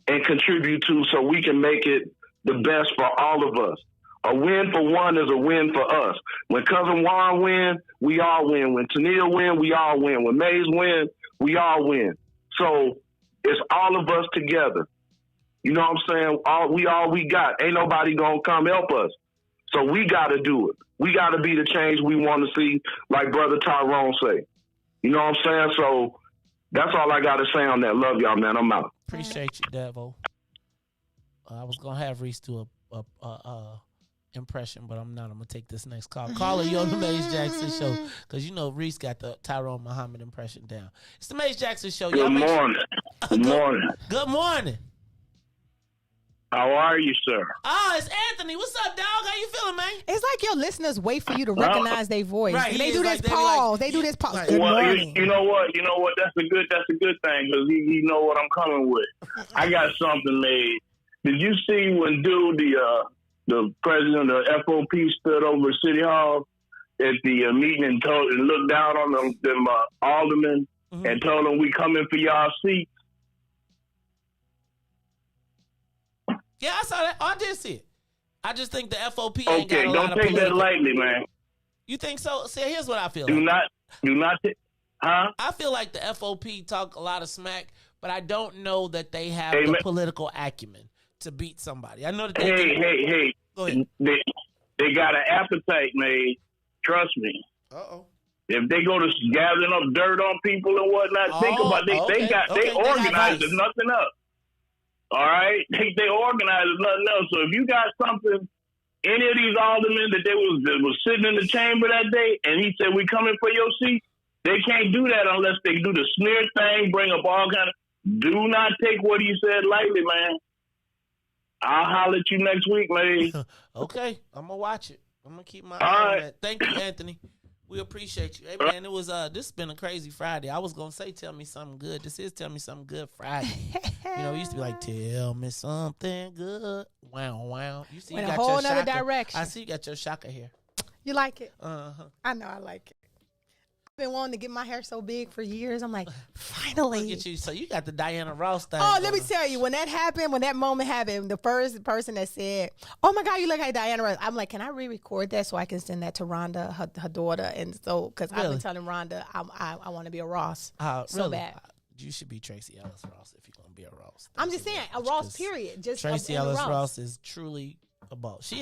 and contribute to so we can make it the best for all of us. A win for one is a win for us. When Cousin Juan win, we all win. When Tennille win, we all win. When Maze win, we all win. So it's all of us together. You know what I'm saying? All we got. Ain't nobody gonna come help us. So we gotta do it. We gotta be the change we want to see, like Brother Tyrone say. You know what I'm saying? So that's all I got to say on that. Love y'all, man. I'm out. Appreciate you, Devo. I was going to have Riis do a impression, but I'm not. I'm going to take this next call. Caller, you on the Maze Jackson Show, because you know Riis got the Tyrone Muhammad impression down. It's the Maze Jackson Show. Good morning. Good morning. Good morning. How are you, sir? Oh, it's Anthony. What's up, dog? How you feeling, man? It's like your listeners wait for you to recognize their voice. Right, They he do is this like- they be pause. like- They do this pause. Right. Good Well, morning. you know what? That's a good thing because he know what I'm coming with. I got something made. Did you see when the president of FOP stood over City Hall at the meeting and looked down on them aldermen and told them, "We coming for y'all seats"? Yeah, I saw that. Oh, I did see it. I just think the FOP ain't got Okay, a lot don't of take that political- lightly, man. You think so? See, here's what I feel. Do like. not, huh? I feel like the FOP talk a lot of smack, but I don't know that they have Hey, the man. political acumen to beat somebody. I know that they Hey. Go ahead. They got an appetite, man. Trust me. Uh-oh. If they go to gathering up dirt on people and whatnot, think Oh, about they okay, got okay. they They got organized vice. as nothing else. All right, they organized as nothing else. So if you got something, any of these aldermen that was sitting in the chamber that day, and he said, "We coming for your seat," they can't do that unless they do the smear thing, bring up all kind of. Do not take what he said lightly, man. I'll holler at you next week, man. Okay, I'm gonna watch it. I'm gonna keep my All eye on right. that. Thank you, Anthony. We appreciate you. Hey man, it was this has been a crazy Friday. I was gonna say tell me something good. This is Tell Me Something Good Friday. You know, it used to be like tell me something good. Wow. You see, you Went a got whole your nother shocker. direction. I see you got your shocker here. You like it? Uh-huh. I know I like it. I've been wanting to get my hair so big for years. I'm like, finally. Look at you. So you got the Diana Ross thing. Oh, let me going tell you, when that moment happened, the first person that said, "Oh my God, you look like Diana Ross," I'm like, can I re-record that so I can send that to Rhonda, her daughter, and so because I've Really? been telling Rhonda I want to be a Ross so really? bad. You should be Tracy Ellis Ross if you're gonna be a Ross. I'm just saying a Ross period. Just Tracy in a Ellis Ross is truly a boss.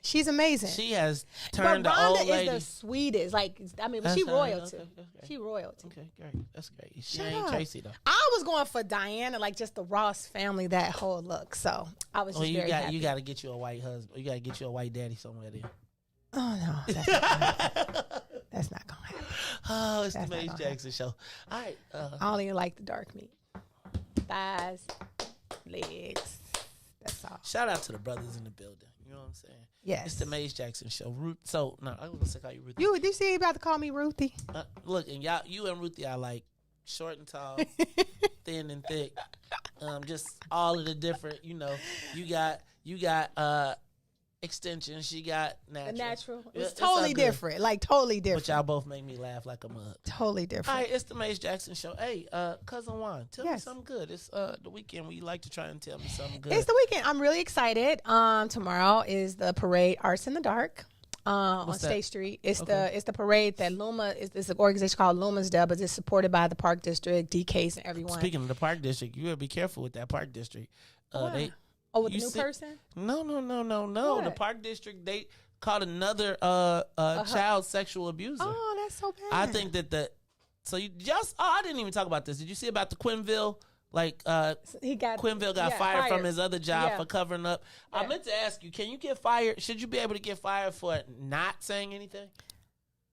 She's amazing. She has But turned the Rhonda old lady. is the sweetest. Like, I mean, That's she her. royalty. Okay. She royalty. Okay, great. That's great. She Shut ain't up. Tracy though. I was going for Diana, like just the Ross family, that whole look. So I was just very happy. You got to get you a white husband. You got to get you a white daddy somewhere there. Oh no, that's not gonna happen. That's not gonna happen. Oh, it's That's the not Mace gonna Jackson show. All right. I only like the dark meat, thighs, legs. That's all. Shout out to the brothers in the building. You know what I'm saying? Yes. It's the Mace Jackson show. So no, I was gonna say call you Ruthie. You see, you about to call me Ruthie? Look, and you and Ruthie are like short and tall, thin and thick. Just all of the different. You know, you got extensions. She got natural. Natural. Yeah, It's all totally good. different. Like totally different. But y'all both make me laugh like a mug. Totally different. All right, it's the Mace Jackson show. Hey, cousin Juan, tell me Yes. something good. It's the weekend where you like to try and tell me something good. It's the weekend. I'm really excited. Tomorrow is the parade, Arts in the Dark, on What's that? State Street. It's Okay. the parade that Luma is an organization called Luma's Dub, but it's supported by the Park District, DKs, and everyone. Speaking of the Park District, you gotta be careful with that Park District. Why? With you the new see- person? No. What? The Park District, they caught another child sexual abuser. Oh, that's so bad. I think that I didn't even talk about this. Did you see about the Quinville? Quinville got fired from his other job for covering up. I meant to ask you, can you get fired? Should you be able to get fired for not saying anything?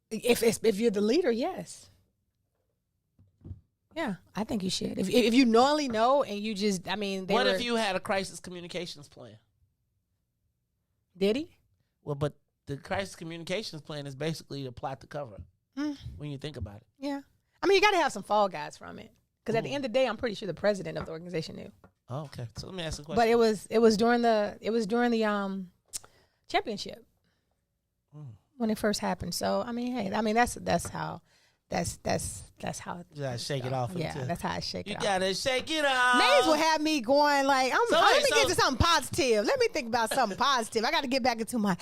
If you're the leader, yes. Yeah, I think you should. If you knowingly know and you just, What if you had a crisis communications plan? Did he? Well, but the crisis communications plan is basically to plot the cover up. When you think about it. Yeah. You got to have some fall guys from it. Because at the end of the day, I'm pretty sure the president of the organization knew. Oh, okay. So let me ask you a question. But it was during the championship when it first happened. So that's how you gotta shake it off. Yeah, that's how I shake it off. You gotta shake it off. Maze will have me going like, let me So- get to something positive. Let me think about something positive. I got to get back into my.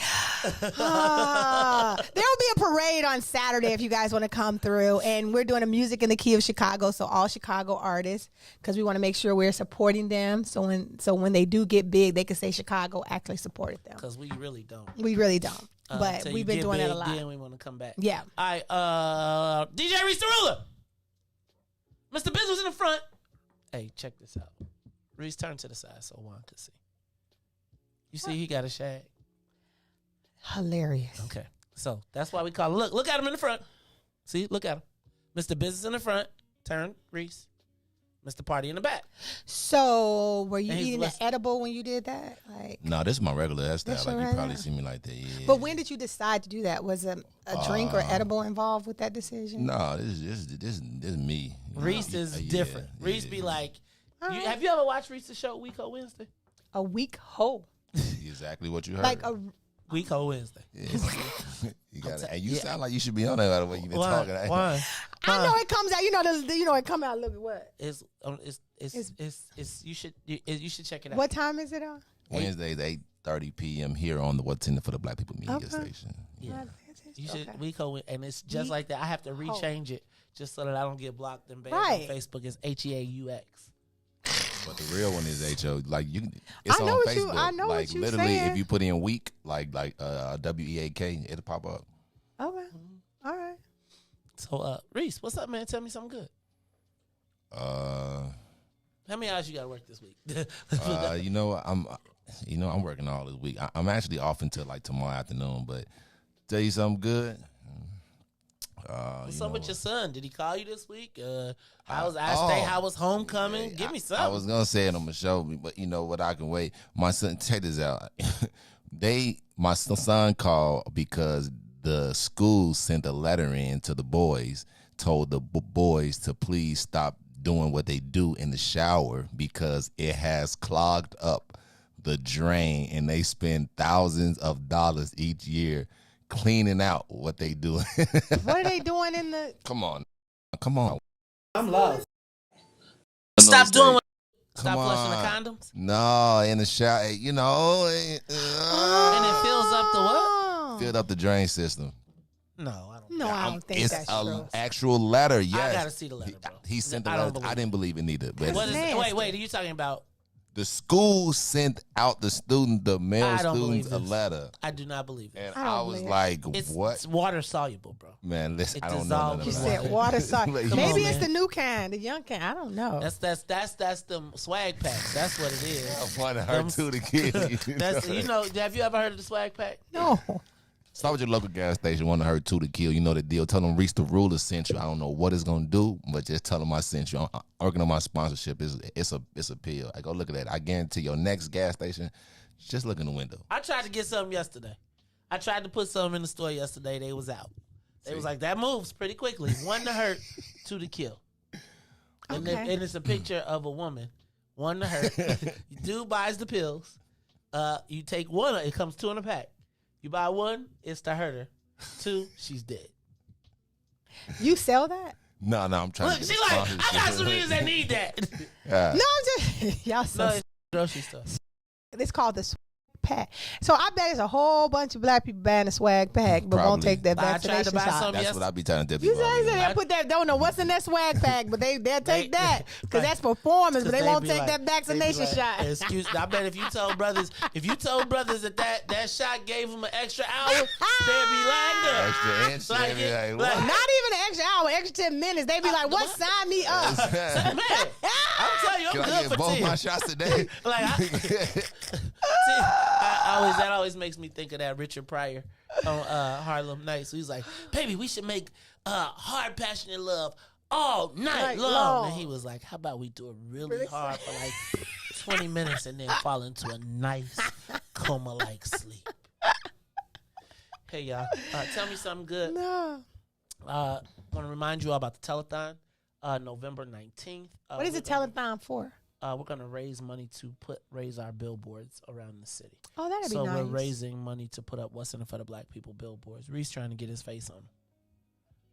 There will be a parade on Saturday if you guys want to come through, and we're doing a music in the key of Chicago, so all Chicago artists, because we want to make sure we're supporting them. So when they do get big, they can say Chicago actually supported them. Because we really don't. We really don't, but Till we've you been get doing big, that a lot. Then we want to come back. Yeah. All right. DJ Reese the Ruler. Mr. Biz was in the front. Hey, check this out. Reese, turn to the side so Juan can see. You see he got a shag? Hilarious. Okay. So that's why we call him. Look at him in the front. See, look at him. Mr. Business in the front. Turn, Reese. Mr. Party in the back. So, were you And he's eating less- the edible when you did that? Like, No, this is my regular hairstyle. That's Like your you probably regular- see me like that. Yeah. but when did you decide to do that? Was a drink or edible involved with that decision? No, this is me. You Reese know, is yeah, different. Reese be like, have you ever watched Reese's show Week Ho Wednesday? A week ho. exactly what you heard. Like a Week Ho Wednesday. You got it. And you sound like you should be on there by the way you've been talking. Why? I know it comes out. It come out a little bit. What? It's you should check it out. What time is it on? Wednesdays 8:30 p.m. here on the What's in It for the Black People media Okay. station. Yeah. You should Week Ho, and it's just like that. I have to rechange it just so that I don't get blocked and banned Right. on Facebook. It's HEAUX. But the real one is HO. Like it's I know on what you- Facebook. I know what like you literally, saying. if you put in week, like WEAK, it'll pop up. Okay. All right. So, Reese, what's up, man? Tell me something good. How many hours you got to work this week? I'm working all this week. I'm actually off until like tomorrow afternoon. But tell you something good. What's up with your son? Did he call you this week? How was homecoming? Give me something. I was gonna say it on the show, but you know what? I can wait. My son, check this out. My son called because the school sent a letter in to the boys, told the boys to please stop doing what they do in the shower because it has clogged up the drain, and they spend thousands of dollars each year cleaning out what they do. What are they doing in the? Come on. I'm lost. Stop Stop Come flushing the on. condoms. No, in the shower, And it fills up the what? filled up the drain system. No, I don't. No, I don't think It's that's an true. actual letter. Yes, I gotta see the letter, bro. He sent the I don't letter. believe I didn't believe it neither. But What is? Wait. Are you talking about? the school sent out the male I don't students believe a this. letter, I do not believe it. and I don't I was believe it. like, It's "What, water soluble, bro. man? Listen, It I don't know none dissolves of You in that." said water soluble. Like, Maybe on, it's man. the new kind, the young kind. I don't know. That's the swag packs. That's what it is. I wanted her Them- too to kill. That's Have you ever heard of the swag pack? No. Stop at your local gas station. Want to hurt two to kill. You know the deal. Tell them Reese the Ruler sent you. I don't know what it's gonna do, but just tell them I sent you. I'm working on my sponsorship. It's a pill. I go look at that. I guarantee your next gas station, just look in the window. I tried to get something yesterday. I tried to put something in the store yesterday. They was out. They was like, that moves pretty quickly. One to hurt, two to kill. And, Okay. and it's a picture of a woman. One to hurt. Dude buys the pills. You take one. It comes two in a pack. You buy one, it's to hurt her. Two, she's dead. You sell that? No, I'm trying. Look, to she get like, I sponsorship. got some niggas that need that. Yeah. No, I'm just y'all. So No, it's grocery store. it's called the swag pack. So I bet it's a whole bunch of black people buying the swag pack, but won't Probably. take that I tried to vaccination buy shot. some That's what I be telling You people. say they put that, don't know what's in that swag pack, but they'll take that because that's performance, but they won't take that vaccination shot. Excuse me. I bet if you told brothers that that shot gave them an extra hour, they'd be lined up. Extra inch, Like they be it- like, what? Not even an extra hour, extra 10 minutes. They be like, "What? Sign me up." Man, I'm telling you, I'm Can I good get for both 10. my shots today? That always makes me think of that Richard Pryor on Harlem Nights. He's like, baby, we should make hard, passionate love all night long. And he was like, how about we do it really hard for like 20 minutes and then fall into a nice coma-like sleep. Hey, y'all. Tell me something good. No. I want to remind you all about the telethon, November 19th. What is the telethon for? We're going to raise money to raise our billboards around the city. Oh, that'd be So nice. we're raising money to put up What's in It for the Black People billboards. Reese trying to get his face on them.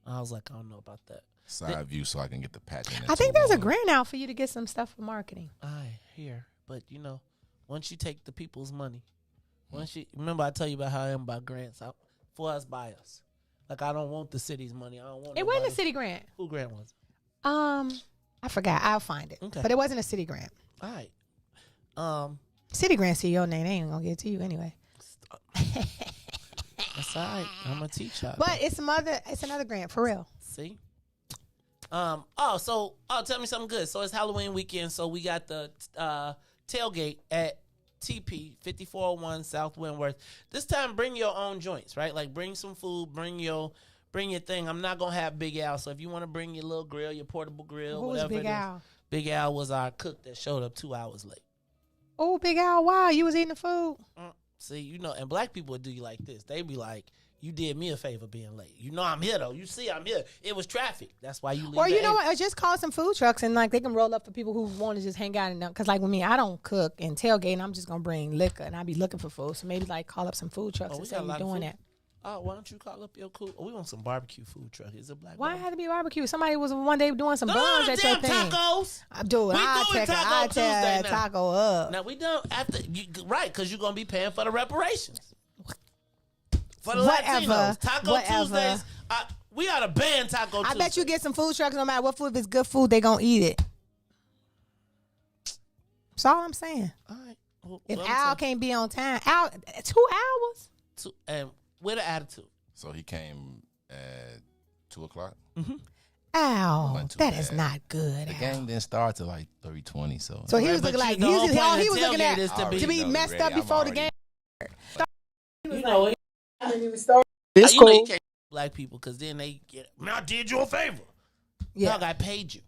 I was like, I don't know about that. Side view so I can get the patch in. I think there's a grant out for you to get some stuff for marketing. I hear. But, once you take the people's money, remember I tell you about how I am about grants. For us, by us. Like, I don't want the city's money. I don't want It wasn't a city grant. Who grant was it? I forgot. I'll find it. Okay. But it wasn't a city grant. All right. City grant CEO name, they ain't gonna get it to you anyway. That's all right. I'm going to teach y'all. But it's another grant for real. See? Tell me something good. So it's Halloween weekend, so we got the tailgate at TP 5401 South Wentworth. This time, bring your own joints, right? Like, bring some food, bring your thing. I'm not gonna have Big Al, so if you want to bring your little grill, your portable grill, Who's whatever Big it is. Al? Big Al was our cook that showed up 2 hours late. Oh, Big Al, wow, you was eating the food. See, you know, and black people would do you like this. They be like, you did me a favor being late. You know I'm here, though. You see I'm here. It was traffic. That's why you leave. Or you know what? Or just call some food trucks and like they can roll up for people who want to just hang out. Because like with me, I don't cook and tailgate, and I'm just going to bring liquor, and I be looking for food. So maybe like call up some food trucks and say you're doing that. Oh, why don't you call up your cool? Oh, we want some barbecue food truck. Is it black? Why it had to be barbecue? Somebody was one day doing some buns at your thing. Tacos. Dude, I tear taco up. Now we don't after right because you're gonna be paying for the reparations. For the Whatever. Latinos. Taco Tuesdays. We ought to ban Taco Tuesdays. I bet you get some food trucks no matter what food. If it's good food, they gonna eat it. That's all I'm saying. All right. Well, if Al can't be on time, 2 hours. And with an attitude. So he came at 2:00. Mm-hmm. Al, that is not good. The game didn't start till like 3:20. So he was looking like he was looking at to be messed up before the game. You know, It's you know cool. you can't black people because then they get. Man, I did you a favor. Yeah, Dog, I paid you.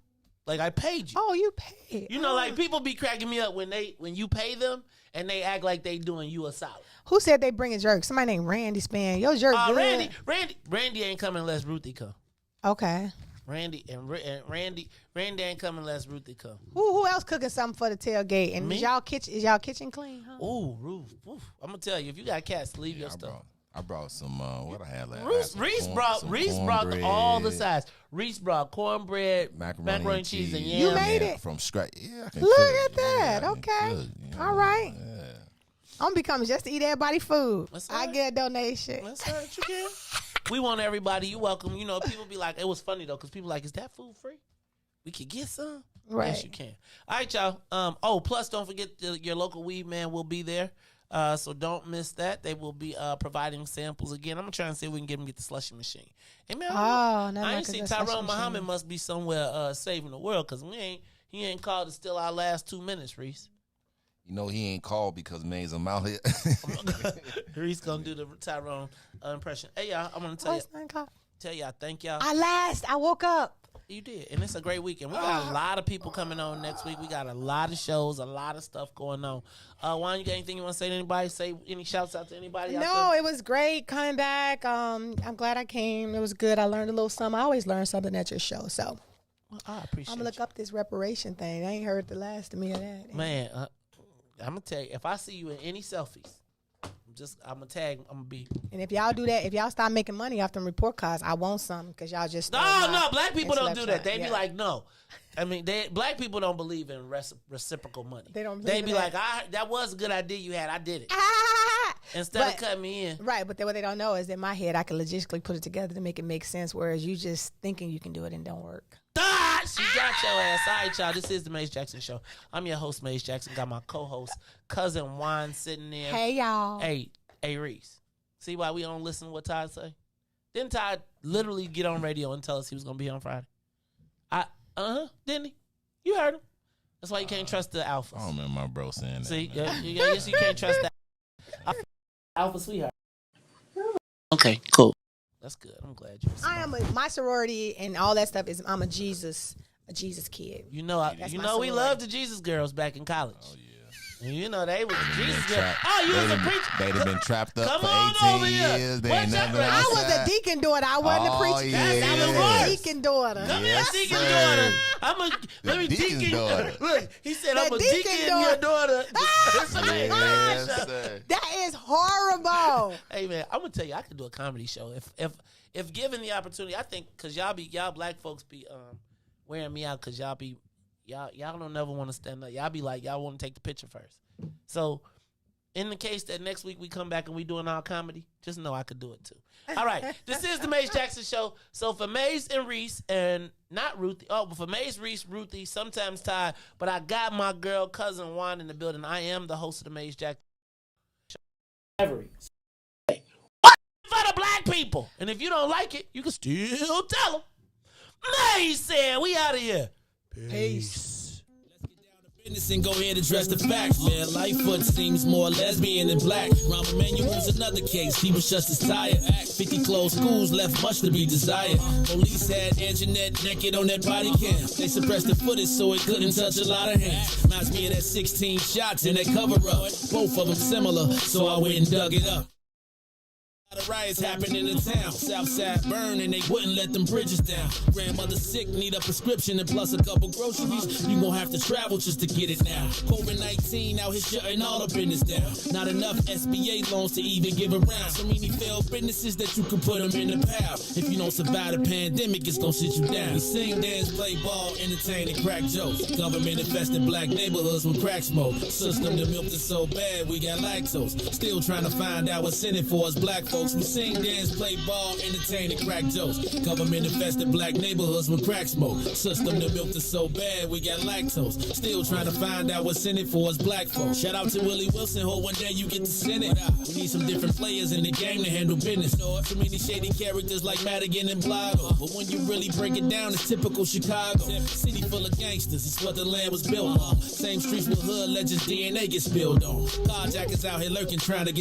Like I paid you. Oh, you paid. You know, like people be cracking me up when you pay them and they act like they doing you a solid. Who said they bringing jerk? Somebody named Randy Span. Yo, jerk good. Randy ain't coming unless Ruthie come. Okay. Randy ain't coming unless Ruthie come. Who else cooking something for the tailgate? And is y'all kitchen clean? Huh? Ooh, Ruth. I'm gonna tell you, if you got cats, leave your stuff. I brought some. What I had last. Riis brought all the sides. Riis brought cornbread, macaroni and cheese, and yams. You made it from scratch. Yeah, I can Look cook. at that. Yeah, okay. Cook, all right. Yeah. I'm becoming just to eat everybody food. I get a donation. That's all right, you can. We want everybody. You welcome. You know, people be like, it was funny though, because people like, is that food free? We could get some. Right. Yes, you can. All right, y'all. Plus, don't forget your local weed man will be there. So don't miss that. They will be providing samples again. I'm gonna try and see if we can get the slushy machine. Hey man, I ain't seen Tyrone Muhammad must be somewhere saving the world because he ain't called to steal our last 2 minutes, Riis. You know he ain't called because Maze him out here. Riis gonna do the Tyrone impression. Hey y'all, I'm gonna tell y'all, thank y'all. I woke up. You did, and it's a great weekend. We got a lot of people coming on next week. We got a lot of shows, a lot of stuff going on. Juan, you got anything you want to say to anybody? Say any shouts out to anybody? No, it was great coming back. I'm glad I came. It was good. I learned a little something. I always learn something at your show. So I appreciate. I'm gonna look up this reparation thing. I ain't heard the last of me of that. Man, I'm gonna tell you, if I see you in any selfies, I'm gonna tag. I'm gonna be. And if y'all do that, if y'all start making money off them report cards, I want some because y'all just no. Black people don't do that. They be like, no. I mean, black people don't believe in reciprocal money. They don't. They be like, that was a good idea you had. I did it. Instead of cutting me in. Right, but what they don't know is in my head, I can logistically put it together to make it make sense. Whereas you just thinking you can do it and don't work. She got your ass. All right, y'all. This is the Maze Jackson Show. I'm your host, Maze Jackson. Got my co-host, Cousin Juan, sitting there. Hey, y'all. Hey, Riis. See why we don't listen to what Todd say? Didn't Todd literally get on radio and tell us he was going to be on Friday? Didn't he? You heard him. That's why you can't trust the alphas. I don't remember my bro saying that. See, yes, you can't trust that. Alpha sweetheart. Okay, cool. That's good. I'm glad you. My sorority and all that stuff is I'm a Jesus kid. You know, we loved the Jesus girls back in college. Oh yeah. You know they was Jesus girls. Oh, you was a preacher. They'd have been trapped up for 18 years. They ain't never been I was a deacon daughter. I wasn't a preacher. Yeah. I was a deacon daughter. Come here, deacon daughter. Let me deacon daughter. Look, he said I'm a deacon your daughter. That is horrible. Hey man, I'm gonna tell you, I could do a comedy show if given the opportunity. I think because y'all black folks be wearing me out because y'all don't never want to stand up. Y'all be like y'all want to take the picture first. So in the case that next week we come back and we doing our comedy, just know I could do it too. All right, this is the Maze Jackson Show. So for Maze and Riis and not Ruthie, but for Maze, Riis, Ruthie, sometimes Todd, but I got my girl Cousin Juan in the building. I am the host of the Maze Jackson Show. What for the black people? And if you don't like it, you can still tell them. Maze said, we out of here. Peace. And go ahead and address the facts, man. Lightfoot seems more lesbian than black. Rahm Emanuel's another case. He was just as tired. 50 closed schools left much to be desired. Police had Anjanette naked on that body cam. They suppressed the footage so it couldn't touch a lot of hands. Reminds me of that 16 shots in that cover up. Both of them similar, so I went and dug it up. A lot of riots happened in the town. Southside burned and they wouldn't let them bridges down. Grandmother sick, need a prescription and plus a couple groceries. You gon' have to travel just to get it now. COVID-19 out here shutting all the business down. Not enough SBA loans to even give around. So many failed businesses that you could put them in the pile. If you don't survive the pandemic, it's gon' sit you down. We sing, dance, play ball, entertain and crack jokes. Government infested black neighborhoods with crack smoke. System that milked us so bad we got lactose. Still trying to find out what's in it for us black folks. We sing, dance, play ball, entertain, and crack jokes. Government infested black neighborhoods with crack smoke. System that milked us so bad we got lactose. Still trying to find out what's in it for us black folks. Shout out to Willie Wilson, hope one day you get to send it. We need some different players in the game to handle business. Too many shady characters like Madigan and Blago. But when you really break it down, it's typical Chicago. City full of gangsters, it's what the land was built on. Same streets with hood legends, DNA gets spilled on. Carjackers out here lurking, trying to get